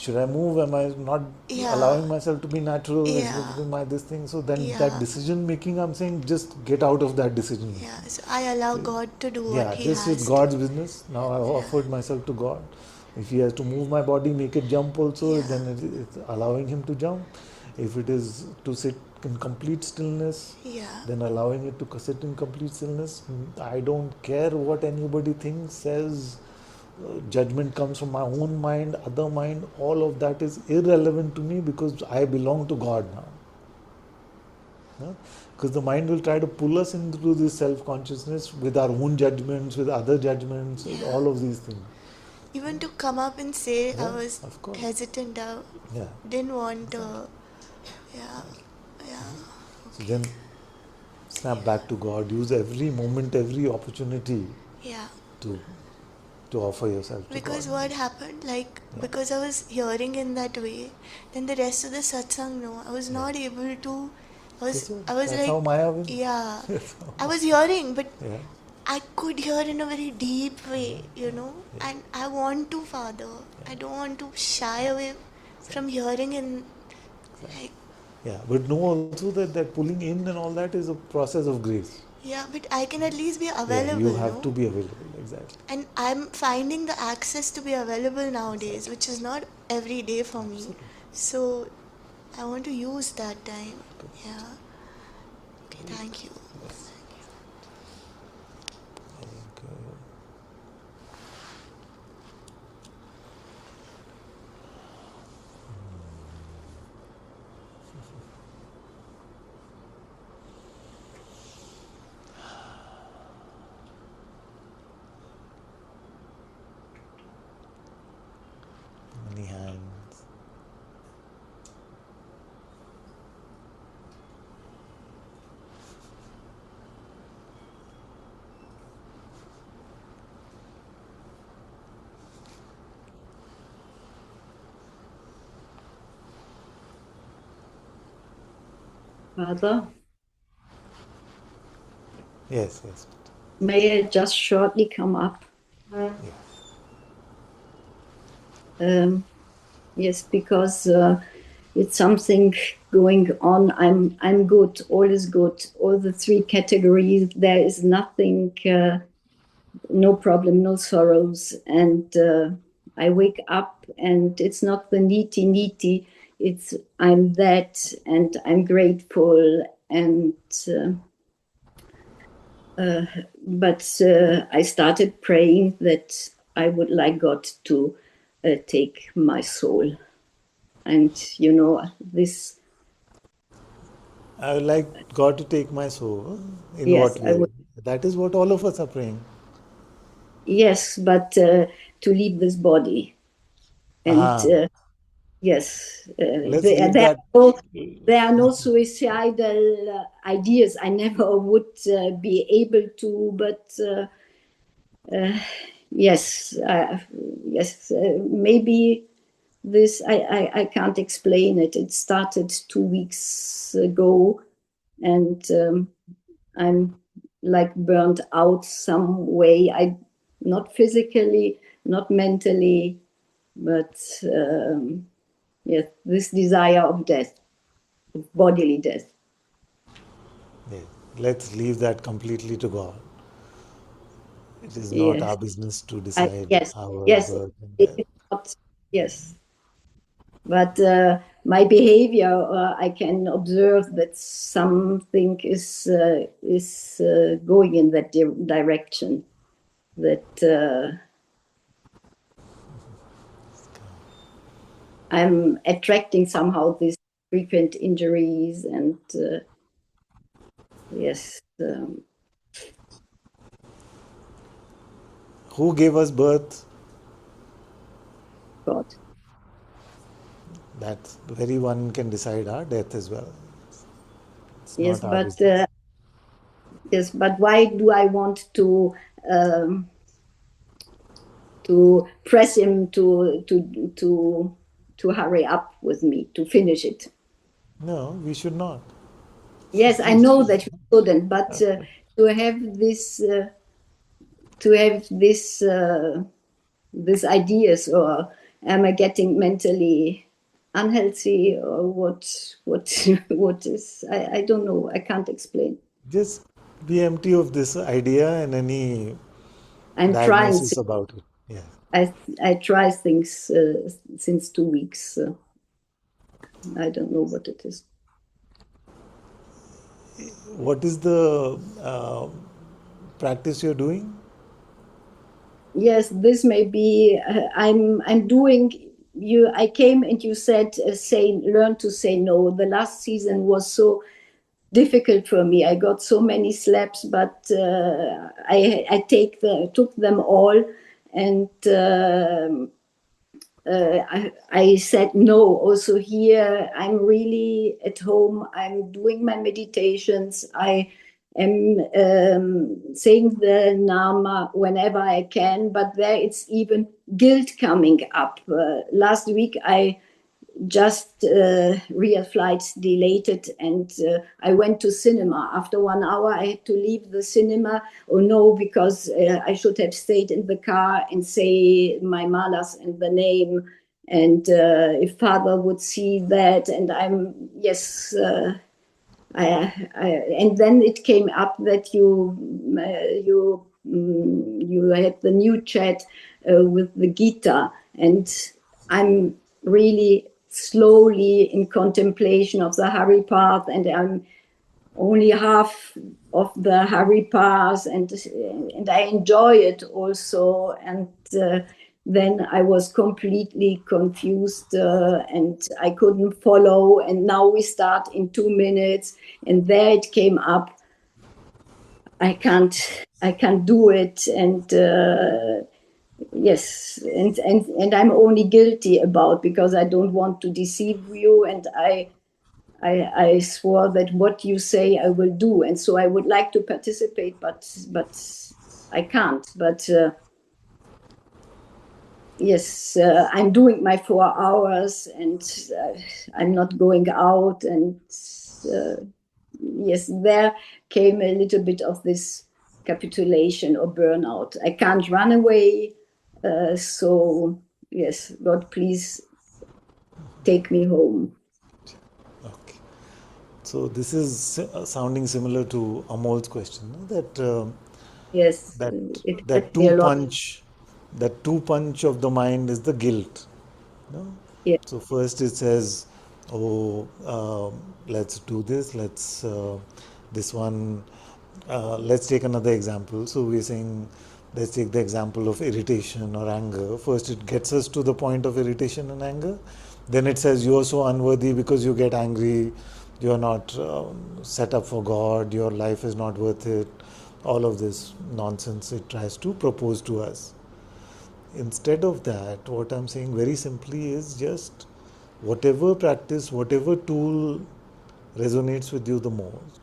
Speaker 2: should I move? Am I not
Speaker 9: Yeah.
Speaker 2: allowing myself to be natural? Is
Speaker 9: Yeah.
Speaker 2: it my this thing? So then
Speaker 9: Yeah.
Speaker 2: that decision making, I'm saying, just get out of that decision making.
Speaker 9: Yeah, so I allow God to do what
Speaker 2: Yeah,
Speaker 9: He
Speaker 2: just
Speaker 9: has
Speaker 2: it's
Speaker 9: to.
Speaker 2: God's business. Now I've offered myself to God. If He has to move my body, make it jump also,
Speaker 9: Yeah.
Speaker 2: then it's allowing Him to jump. If it is to sit in complete stillness,
Speaker 9: Yeah.
Speaker 2: then allowing it to sit in complete stillness. I don't care what anybody thinks, says. Judgment comes from my own mind, other mind. All of that is irrelevant to me because I belong to God now. No? Because the mind will try to pull us into this self-consciousness with our own judgments, with other judgments, with all of these things.
Speaker 9: Even to come up and say I
Speaker 2: Yeah,
Speaker 9: was
Speaker 2: of course.
Speaker 9: hesitant, I
Speaker 2: Yeah.
Speaker 9: didn't want to. Yeah. Yeah.
Speaker 2: So then snap back to God. Use every moment, every opportunity
Speaker 9: Yeah.
Speaker 2: to offer yourself to
Speaker 9: Because
Speaker 2: God.
Speaker 9: what happened, like, because I was hearing in that way, then the rest of the satsang, no, I was not able to was
Speaker 2: That's
Speaker 9: like,
Speaker 2: how Maya wins.
Speaker 9: yeah, I was hearing, but
Speaker 2: Yeah.
Speaker 9: I could hear in a very deep way, and I want to, Father. I don't want to shy away from hearing and like,
Speaker 2: Yeah. But know also that pulling in and all that is a process of grace.
Speaker 9: yeah, but I can at least be
Speaker 2: Yeah. You
Speaker 9: available,
Speaker 2: have
Speaker 9: no?
Speaker 2: to be available. Exactly.
Speaker 9: And I'm finding the access to be available nowadays, which is not every day for me.
Speaker 2: Absolutely.
Speaker 9: So I want to use that time. Yeah. Okay, thank you.
Speaker 2: Okay. Many hands.
Speaker 10: Father,
Speaker 2: Yes. Yes.
Speaker 10: may I just shortly come up? Yes, because it's something going on. I'm good. All is good. All the three categories. There is nothing. No problem. No sorrows. And I wake up, and it's not the needy. It's I'm that, and I'm grateful. And but I started praying that I would like God to take my soul. And this,
Speaker 2: I would like God to take my soul. In
Speaker 10: yes,
Speaker 2: what
Speaker 10: I
Speaker 2: way?
Speaker 10: would,
Speaker 2: That is what all of us are praying.
Speaker 10: yes, but to leave this body. And
Speaker 2: Aha.
Speaker 10: yes,
Speaker 2: Let's leave
Speaker 10: there,
Speaker 2: that.
Speaker 10: there are no suicidal ideas. I never would be able to, but yes, maybe this, I can't explain it. It started 2 weeks ago, and I'm like burnt out some way. Not physically, not mentally, but yes, this desire of death, of bodily death.
Speaker 2: Yeah. Let's leave that completely to God. It is not
Speaker 10: Yes,
Speaker 2: our business to decide
Speaker 10: yes,
Speaker 2: our
Speaker 10: yes.
Speaker 2: birth and
Speaker 10: It
Speaker 2: death.
Speaker 10: is not, yes, but my behavior, I can observe that something is going in that direction. That I'm attracting somehow these frequent injuries, and yes,
Speaker 2: Who gave us birth?
Speaker 10: God.
Speaker 2: That very one can decide our death as well. It's
Speaker 10: Yes,
Speaker 2: not our
Speaker 10: but
Speaker 2: business.
Speaker 10: why do I want um, to press him to hurry up with me to finish it?
Speaker 2: No, we should not.
Speaker 10: Yes, I know that we couldn't, but to have this these ideas, or am I getting mentally unhealthy, or what what is, I don't know, I can't explain.
Speaker 2: Just be empty of this idea and any
Speaker 10: I'm trying
Speaker 2: diagnosis about it. Yeah.
Speaker 10: I try things since 2 weeks. I don't know what it is.
Speaker 2: What is the practice you're doing?
Speaker 10: Yes, this may be. I'm doing. You. I came and you said, say, learn to say no. The last season was so difficult for me. I got so many slaps, but I took them all, and I said no. Also here, I'm really at home. I'm doing my meditations. I am saying the Nama whenever I can, but there it's even guilt coming up. Last week I just real flights delayed, and I went to cinema. After 1 hour, I had to leave the cinema. Oh no, because I should have stayed in the car and say my malas and the name. And if father would see that, and I'm, yes, and then it came up that you had the new chat with the Gita, and I'm really slowly in contemplation of the Hari path, and I'm only half of the Hari path, and I enjoy it also. And then I was completely confused, and I couldn't follow. And now we start in 2 minutes, and there it came up. I can't do it, and yes, and I'm only guilty about, because I don't want to deceive you, and I swore that what you say I will do, and so I would like to participate, but I can't. But yes, I'm doing my 4 hours, and I'm not going out, and yes, there came a little bit of this capitulation or burnout. I can't run away, so yes, God, please take me home.
Speaker 2: Okay. So this is sounding similar to Amol's question, no?
Speaker 10: Yes,
Speaker 2: That
Speaker 10: it
Speaker 2: that
Speaker 10: helped me
Speaker 2: two
Speaker 10: a lot.
Speaker 2: punch, that two punch of the mind is the guilt. No?
Speaker 10: Yeah.
Speaker 2: So first it says, "Oh, let's do this. This one. Let's take another example." So we're saying, let's take the example of irritation or anger. First, it gets us to the point of irritation and anger. Then it says, "You are so unworthy because you get angry. You are not set up for God. Your life is not worth it." All of this nonsense it tries to propose to us. Instead of that, what I'm saying very simply is just whatever practice, whatever tool resonates with you the most,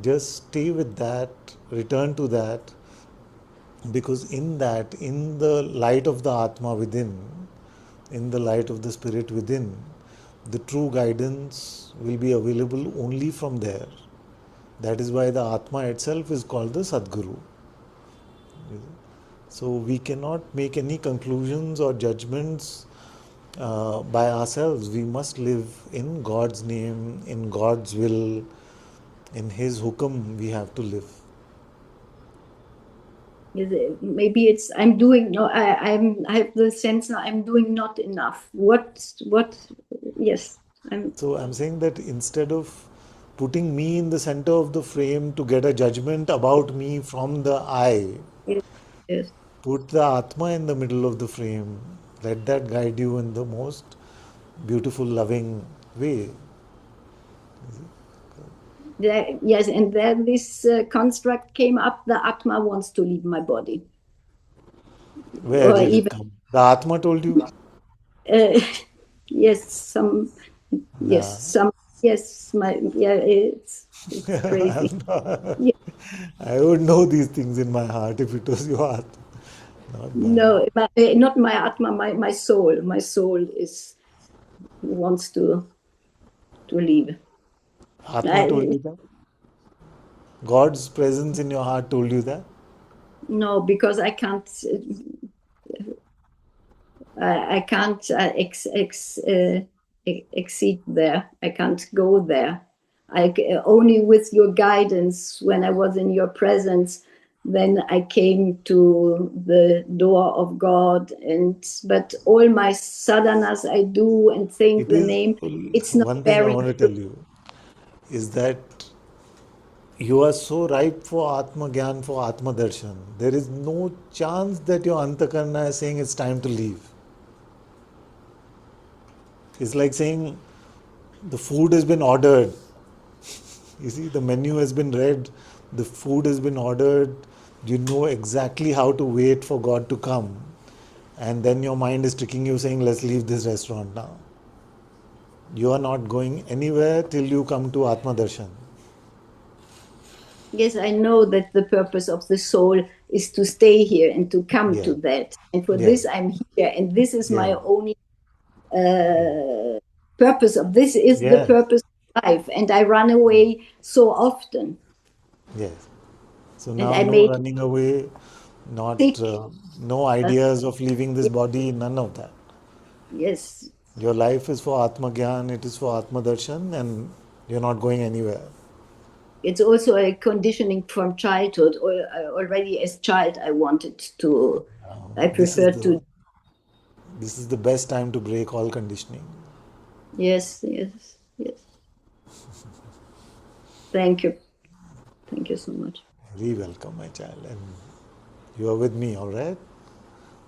Speaker 2: just stay with that, return to that, because in that, in the light of the Atma within, in the light of the Spirit within, the true guidance will be available only from there. That is why the Atma itself is called the Sadguru. So we cannot make any conclusions or judgments by ourselves. We must live in God's name, in God's will, in His hukam. We have to live.
Speaker 10: Maybe it's I'm doing no. I have the sense now I'm doing not enough. What? Yes, I'm.
Speaker 2: So I'm saying that instead of putting me in the center of the frame to get a judgment about me from the I,
Speaker 10: Yes, yes.
Speaker 2: put the Atma in the middle of the frame. Let that guide you in the most beautiful, loving way.
Speaker 10: Yes, and then this construct came up. The Atma wants to leave my body,
Speaker 2: Where
Speaker 10: or
Speaker 2: did it
Speaker 10: even
Speaker 2: come? The Atma told you?
Speaker 10: uh, yes, some yes,
Speaker 2: Nah.
Speaker 10: some yes. My yeah, it's crazy. Yeah,
Speaker 2: I would know these things in my heart if it was your Atma, not mine.
Speaker 10: no, not my Atma. My soul. My soul is wants to leave.
Speaker 2: Atma told
Speaker 10: I,
Speaker 2: you that? God's presence in your heart told you that?
Speaker 10: no, because I can't. I can't exceed there. I can't go there. Only with your guidance, when I was in your presence, then I came to the door of God. And but all my sadhanas I do and think
Speaker 2: It
Speaker 10: the
Speaker 2: is
Speaker 10: name. It's not
Speaker 2: one thing I
Speaker 10: very
Speaker 2: want to
Speaker 10: good.
Speaker 2: tell you is that you are so ripe for Atma Gyan, for Atma Darshan. There is no chance that your Antakarna is saying it's time to leave. It's like saying the food has been ordered. You see, the menu has been read, the food has been ordered, you know exactly how to wait for God to come. And then your mind is tricking you saying, let's leave this restaurant now. You are not going anywhere till you come to Atma Darshan.
Speaker 10: Yes, I know that the purpose of the soul is to stay here and to come
Speaker 2: Yeah,
Speaker 10: to that. And for
Speaker 2: yeah,
Speaker 10: this, I'm here. And this is
Speaker 2: yeah,
Speaker 10: my only
Speaker 2: yeah.
Speaker 10: purpose of this is the
Speaker 2: Yes,
Speaker 10: purpose of life, and I run away so often,
Speaker 2: yes. So
Speaker 10: and
Speaker 2: now
Speaker 10: I
Speaker 2: no
Speaker 10: make
Speaker 2: running away, not
Speaker 10: sick.
Speaker 2: no
Speaker 10: uh,
Speaker 2: ideas of leaving this body, none of that.
Speaker 10: yes,
Speaker 2: Your life is for Atma Gyan, it is for Atma Darshan, and you're not going anywhere.
Speaker 10: it's also a conditioning from childhood. Or already as child, I wanted to. I
Speaker 2: This is
Speaker 10: prefer
Speaker 2: the
Speaker 10: to.
Speaker 2: this is the best time to break all conditioning.
Speaker 10: Yes, yes, yes. Thank you. Thank you so much.
Speaker 2: Very welcome, my child, and you are with me, all right?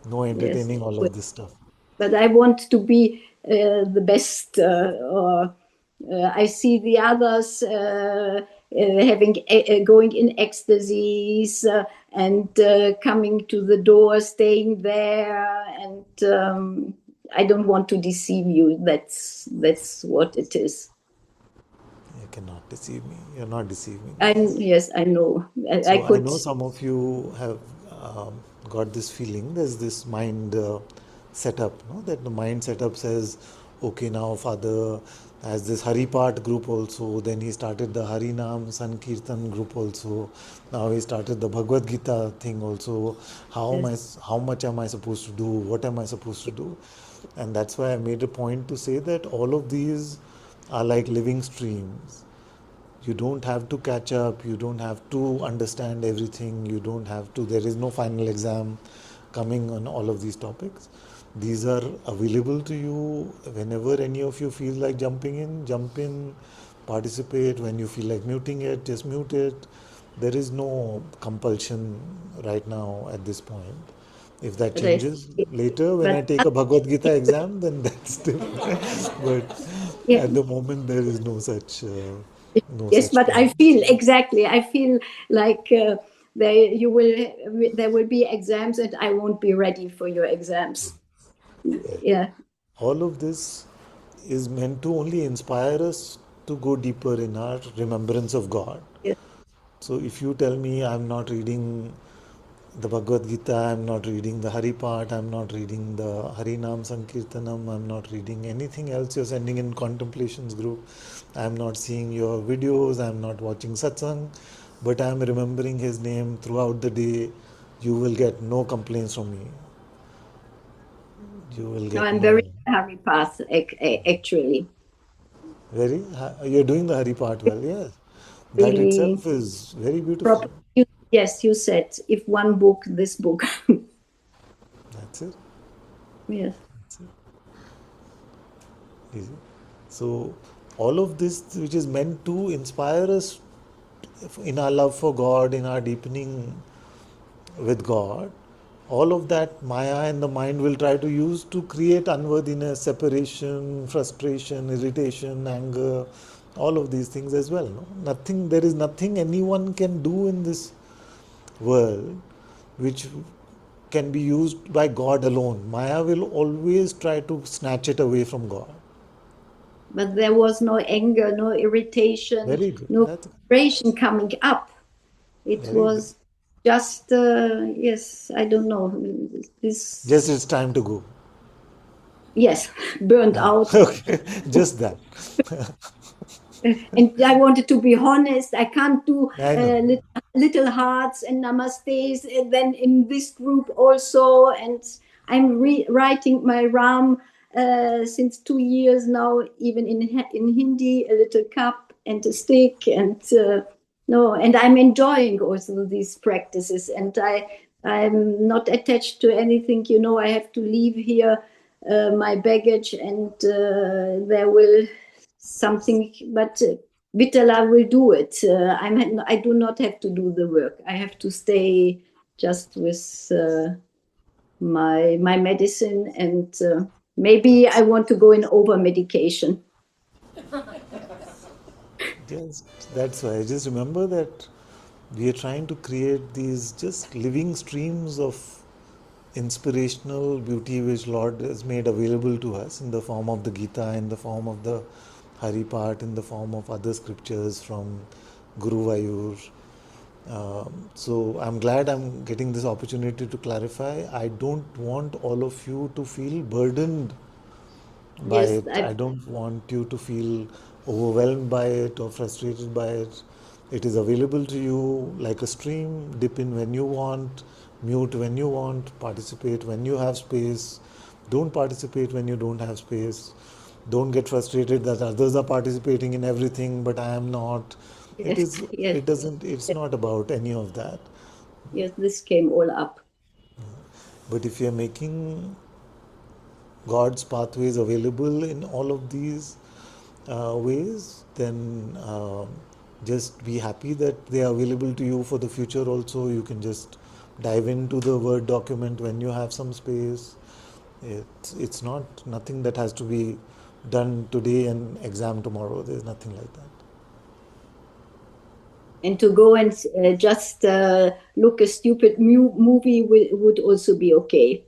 Speaker 2: No
Speaker 10: Yes.
Speaker 2: entertaining all of this stuff.
Speaker 10: But I want to be the best. I see the others having going in ecstasies and coming to the door, staying there, and I don't want to deceive you. That's what it is.
Speaker 2: You cannot deceive me. You're not deceiving me.
Speaker 10: And yes, I know. I
Speaker 2: So I
Speaker 10: could.
Speaker 2: know some of you have got this feeling. There's this mind setup, no? That the mind setup says, okay, now Father has this Hari Part group also. Then he started the Hari Nam Sankirtan group also. Now he started the Bhagavad Gita thing also.
Speaker 10: Yes,
Speaker 2: How much am I supposed to do? What am I supposed to do? And that's why I made a point to say that all of these are like living streams. You don't have to catch up, you don't have to understand everything, you don't have to, there is no final exam coming on all of these topics. These are available to you whenever any of you feel like jumping in, jump in, participate. When you feel like muting it, just mute it. There is no compulsion right now at this point. If that
Speaker 10: but I.
Speaker 2: changes later when
Speaker 10: But
Speaker 2: I take a Bhagavad Gita exam, then that's different. But
Speaker 10: yeah.
Speaker 2: at the moment, there is no
Speaker 10: Yes,
Speaker 2: such
Speaker 10: but
Speaker 2: point.
Speaker 10: I feel exactly. I feel like there will be exams, and I won't be ready for your exams. Yeah.
Speaker 2: All of this is meant to only inspire us to go deeper in our remembrance of God.
Speaker 10: Yes.
Speaker 2: So if you tell me I'm not reading the Bhagavad Gita, I'm not reading the Hari Part, I'm not reading the Hari Nam Sankirtanam, I'm not reading anything else you're sending in contemplations group, I'm not seeing your videos, I'm not watching Satsang, but I'm remembering his name throughout the day, you will get no complaints from me. You will
Speaker 10: No,
Speaker 2: get
Speaker 10: I'm very
Speaker 2: no.
Speaker 10: Harry Path actually.
Speaker 2: You're doing the Hari Part well, yes. That
Speaker 10: Really
Speaker 2: itself is very beautiful.
Speaker 10: proper. Yes, you said if one book, this book.
Speaker 2: That's it.
Speaker 10: Yes.
Speaker 2: That's it. Easy. So, all of this, which is meant to inspire us in our love for God, in our deepening with God, all of that Maya and the mind will try to use to create unworthiness, separation, frustration, irritation, anger, all of these things as well. No? Nothing, there is nothing anyone can do in this world which can be used by God alone. Maya will always try to snatch it away from God.
Speaker 10: But there was no anger, no irritation,
Speaker 2: Very good.
Speaker 10: no
Speaker 2: That's
Speaker 10: frustration coming up. It
Speaker 2: very good.
Speaker 10: was just yes, I don't know.
Speaker 2: Just
Speaker 10: This
Speaker 2: it's time to go.
Speaker 10: yes, burnt
Speaker 2: Ah,
Speaker 10: out.
Speaker 2: okay, just that.
Speaker 10: And I wanted to be honest. I can't do
Speaker 2: I know.
Speaker 10: little hearts and namastes. And then in this group also, and I'm writing my Ram since 2 years now, even in Hindi, a little cup and a stick, and no, and I'm enjoying also these practices, and I'm not attached to anything. You know, I have to leave here my baggage, and there will something, but Vitala will do it. I do not have to do the work. I have to stay just with my medicine, and maybe I want to go in over medication.
Speaker 2: Just that's why. Just remember that we are trying to create these just living streams of inspirational beauty which Lord has made available to us in the form of the Gita, in the form of the Hari Part, in the form of other scriptures from Guru Vayur. So I'm glad I'm getting this opportunity to clarify. I don't want all of you to feel burdened by
Speaker 10: Yes,
Speaker 2: it. I don't want you to feel overwhelmed by it or frustrated by it. It is available to you like a stream. Dip in when you want, mute when you want, participate when you have space. Don't participate when you don't have space. Don't get frustrated that others are participating in everything, but I am not. It
Speaker 10: yes,
Speaker 2: is.
Speaker 10: yes,
Speaker 2: It doesn't. It's
Speaker 10: yes,
Speaker 2: not about any of that.
Speaker 10: yes, this came all up.
Speaker 2: But if you're making God's pathways available in all of these ways, then just be happy that they are available to you for the future also. You can just dive into the Word document when you have some space. It's not nothing that has to be done today and exam tomorrow. There's nothing like that.
Speaker 10: And to go and just look a stupid movie would also be okay.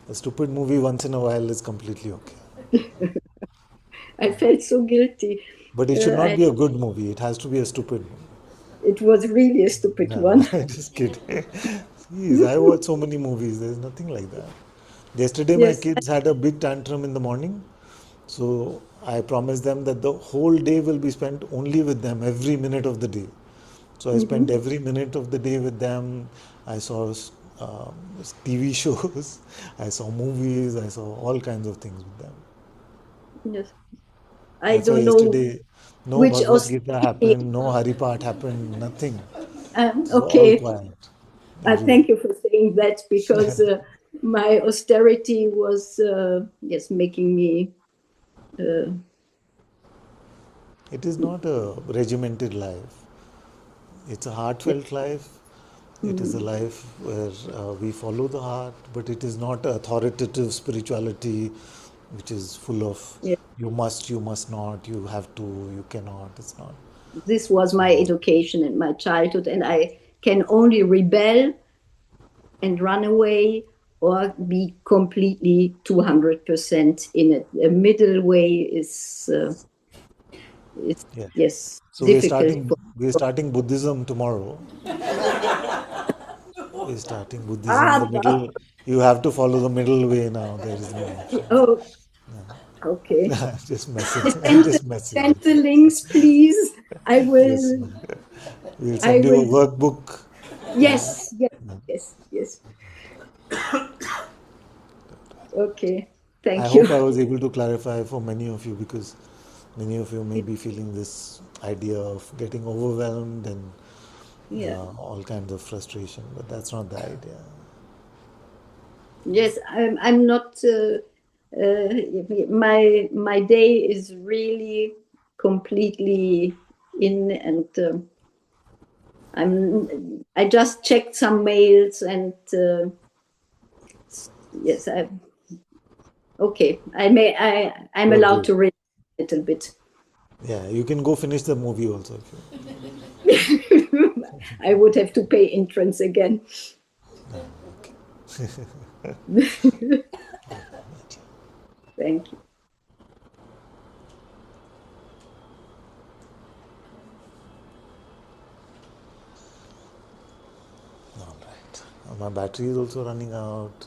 Speaker 2: A stupid movie once in a while is completely okay.
Speaker 10: I felt so guilty.
Speaker 2: But it should not
Speaker 10: I,
Speaker 2: be a good movie. It has to be a stupid movie.
Speaker 10: it was really a stupid
Speaker 2: No,
Speaker 10: one.
Speaker 2: just kidding. Jeez, I watch so many movies. There's nothing like that. Yesterday, my
Speaker 10: Yes,
Speaker 2: kids had a big tantrum in the morning. So I promised them that the whole day will be spent only with them, every minute of the day. So I spent every minute of the day with them. I saw TV shows, I saw movies, I saw all kinds of things with them.
Speaker 10: yes. I
Speaker 2: That's why
Speaker 10: don't know
Speaker 2: yesterday no
Speaker 10: which
Speaker 2: Bhagavad Gita
Speaker 10: austerity.
Speaker 2: happened, no Haripat happened, nothing. It was all
Speaker 10: Okay,
Speaker 2: quiet
Speaker 10: I
Speaker 2: everywhere.
Speaker 10: thank you for saying that because my austerity was yes making me uh,
Speaker 2: It is not a regimented life. It's a heartfelt life. It is a
Speaker 10: mm,
Speaker 2: life where we follow the heart, but it is not authoritative spirituality, which is full of
Speaker 10: yeah.
Speaker 2: you must not, you have to, you cannot. It's not.
Speaker 10: This was my education in my childhood, and I can only rebel and run away or be completely 200% in it. The middle way is
Speaker 2: Yeah.
Speaker 10: yes
Speaker 2: So
Speaker 10: difficult for.
Speaker 2: we're starting Buddhism tomorrow. We're starting Buddhism. The
Speaker 10: Ah,
Speaker 2: middle, you have to follow the middle way now. There is no option.
Speaker 10: oh, okay.
Speaker 2: Just messing. I'm
Speaker 10: Send the,
Speaker 2: just messing
Speaker 10: send
Speaker 2: with
Speaker 10: the
Speaker 2: you.
Speaker 10: links, please. I
Speaker 2: Yes,
Speaker 10: will.
Speaker 2: ma'am. We'll
Speaker 10: I
Speaker 2: send you a
Speaker 10: will.
Speaker 2: workbook.
Speaker 10: Yes, yes, yes, yes. Okay.
Speaker 2: I
Speaker 10: Thank you.
Speaker 2: hope I was able to clarify for many of you because many of you may be feeling this idea of getting overwhelmed and
Speaker 10: Yeah.
Speaker 2: all kinds of frustration, but that's not the idea.
Speaker 10: Yes, I'm not. My day is really completely in, and I just checked some mails, and yes, okay. I'm
Speaker 2: Good,
Speaker 10: allowed
Speaker 2: good.
Speaker 10: to read a little bit.
Speaker 2: Yeah, you can go finish the movie also if you.
Speaker 10: I would have to pay entrance again. Thank you.
Speaker 2: All right. My battery is also running out.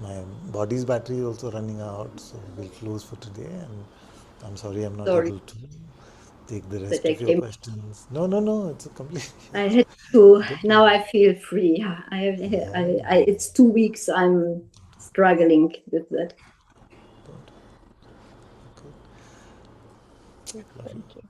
Speaker 2: My body's battery is also running out. So we'll close for today. And I'm sorry I'm not
Speaker 10: Sorry
Speaker 2: able to take the
Speaker 10: that
Speaker 2: rest
Speaker 10: I
Speaker 2: of your
Speaker 10: came.
Speaker 2: questions. No, no, no. It's a complete.
Speaker 10: I had to.
Speaker 2: Don't
Speaker 10: Now
Speaker 2: worry.
Speaker 10: I feel free.
Speaker 2: Yeah,
Speaker 10: It's 2 weeks. I'm struggling with that.
Speaker 2: don't worry. Good.
Speaker 10: Thank you.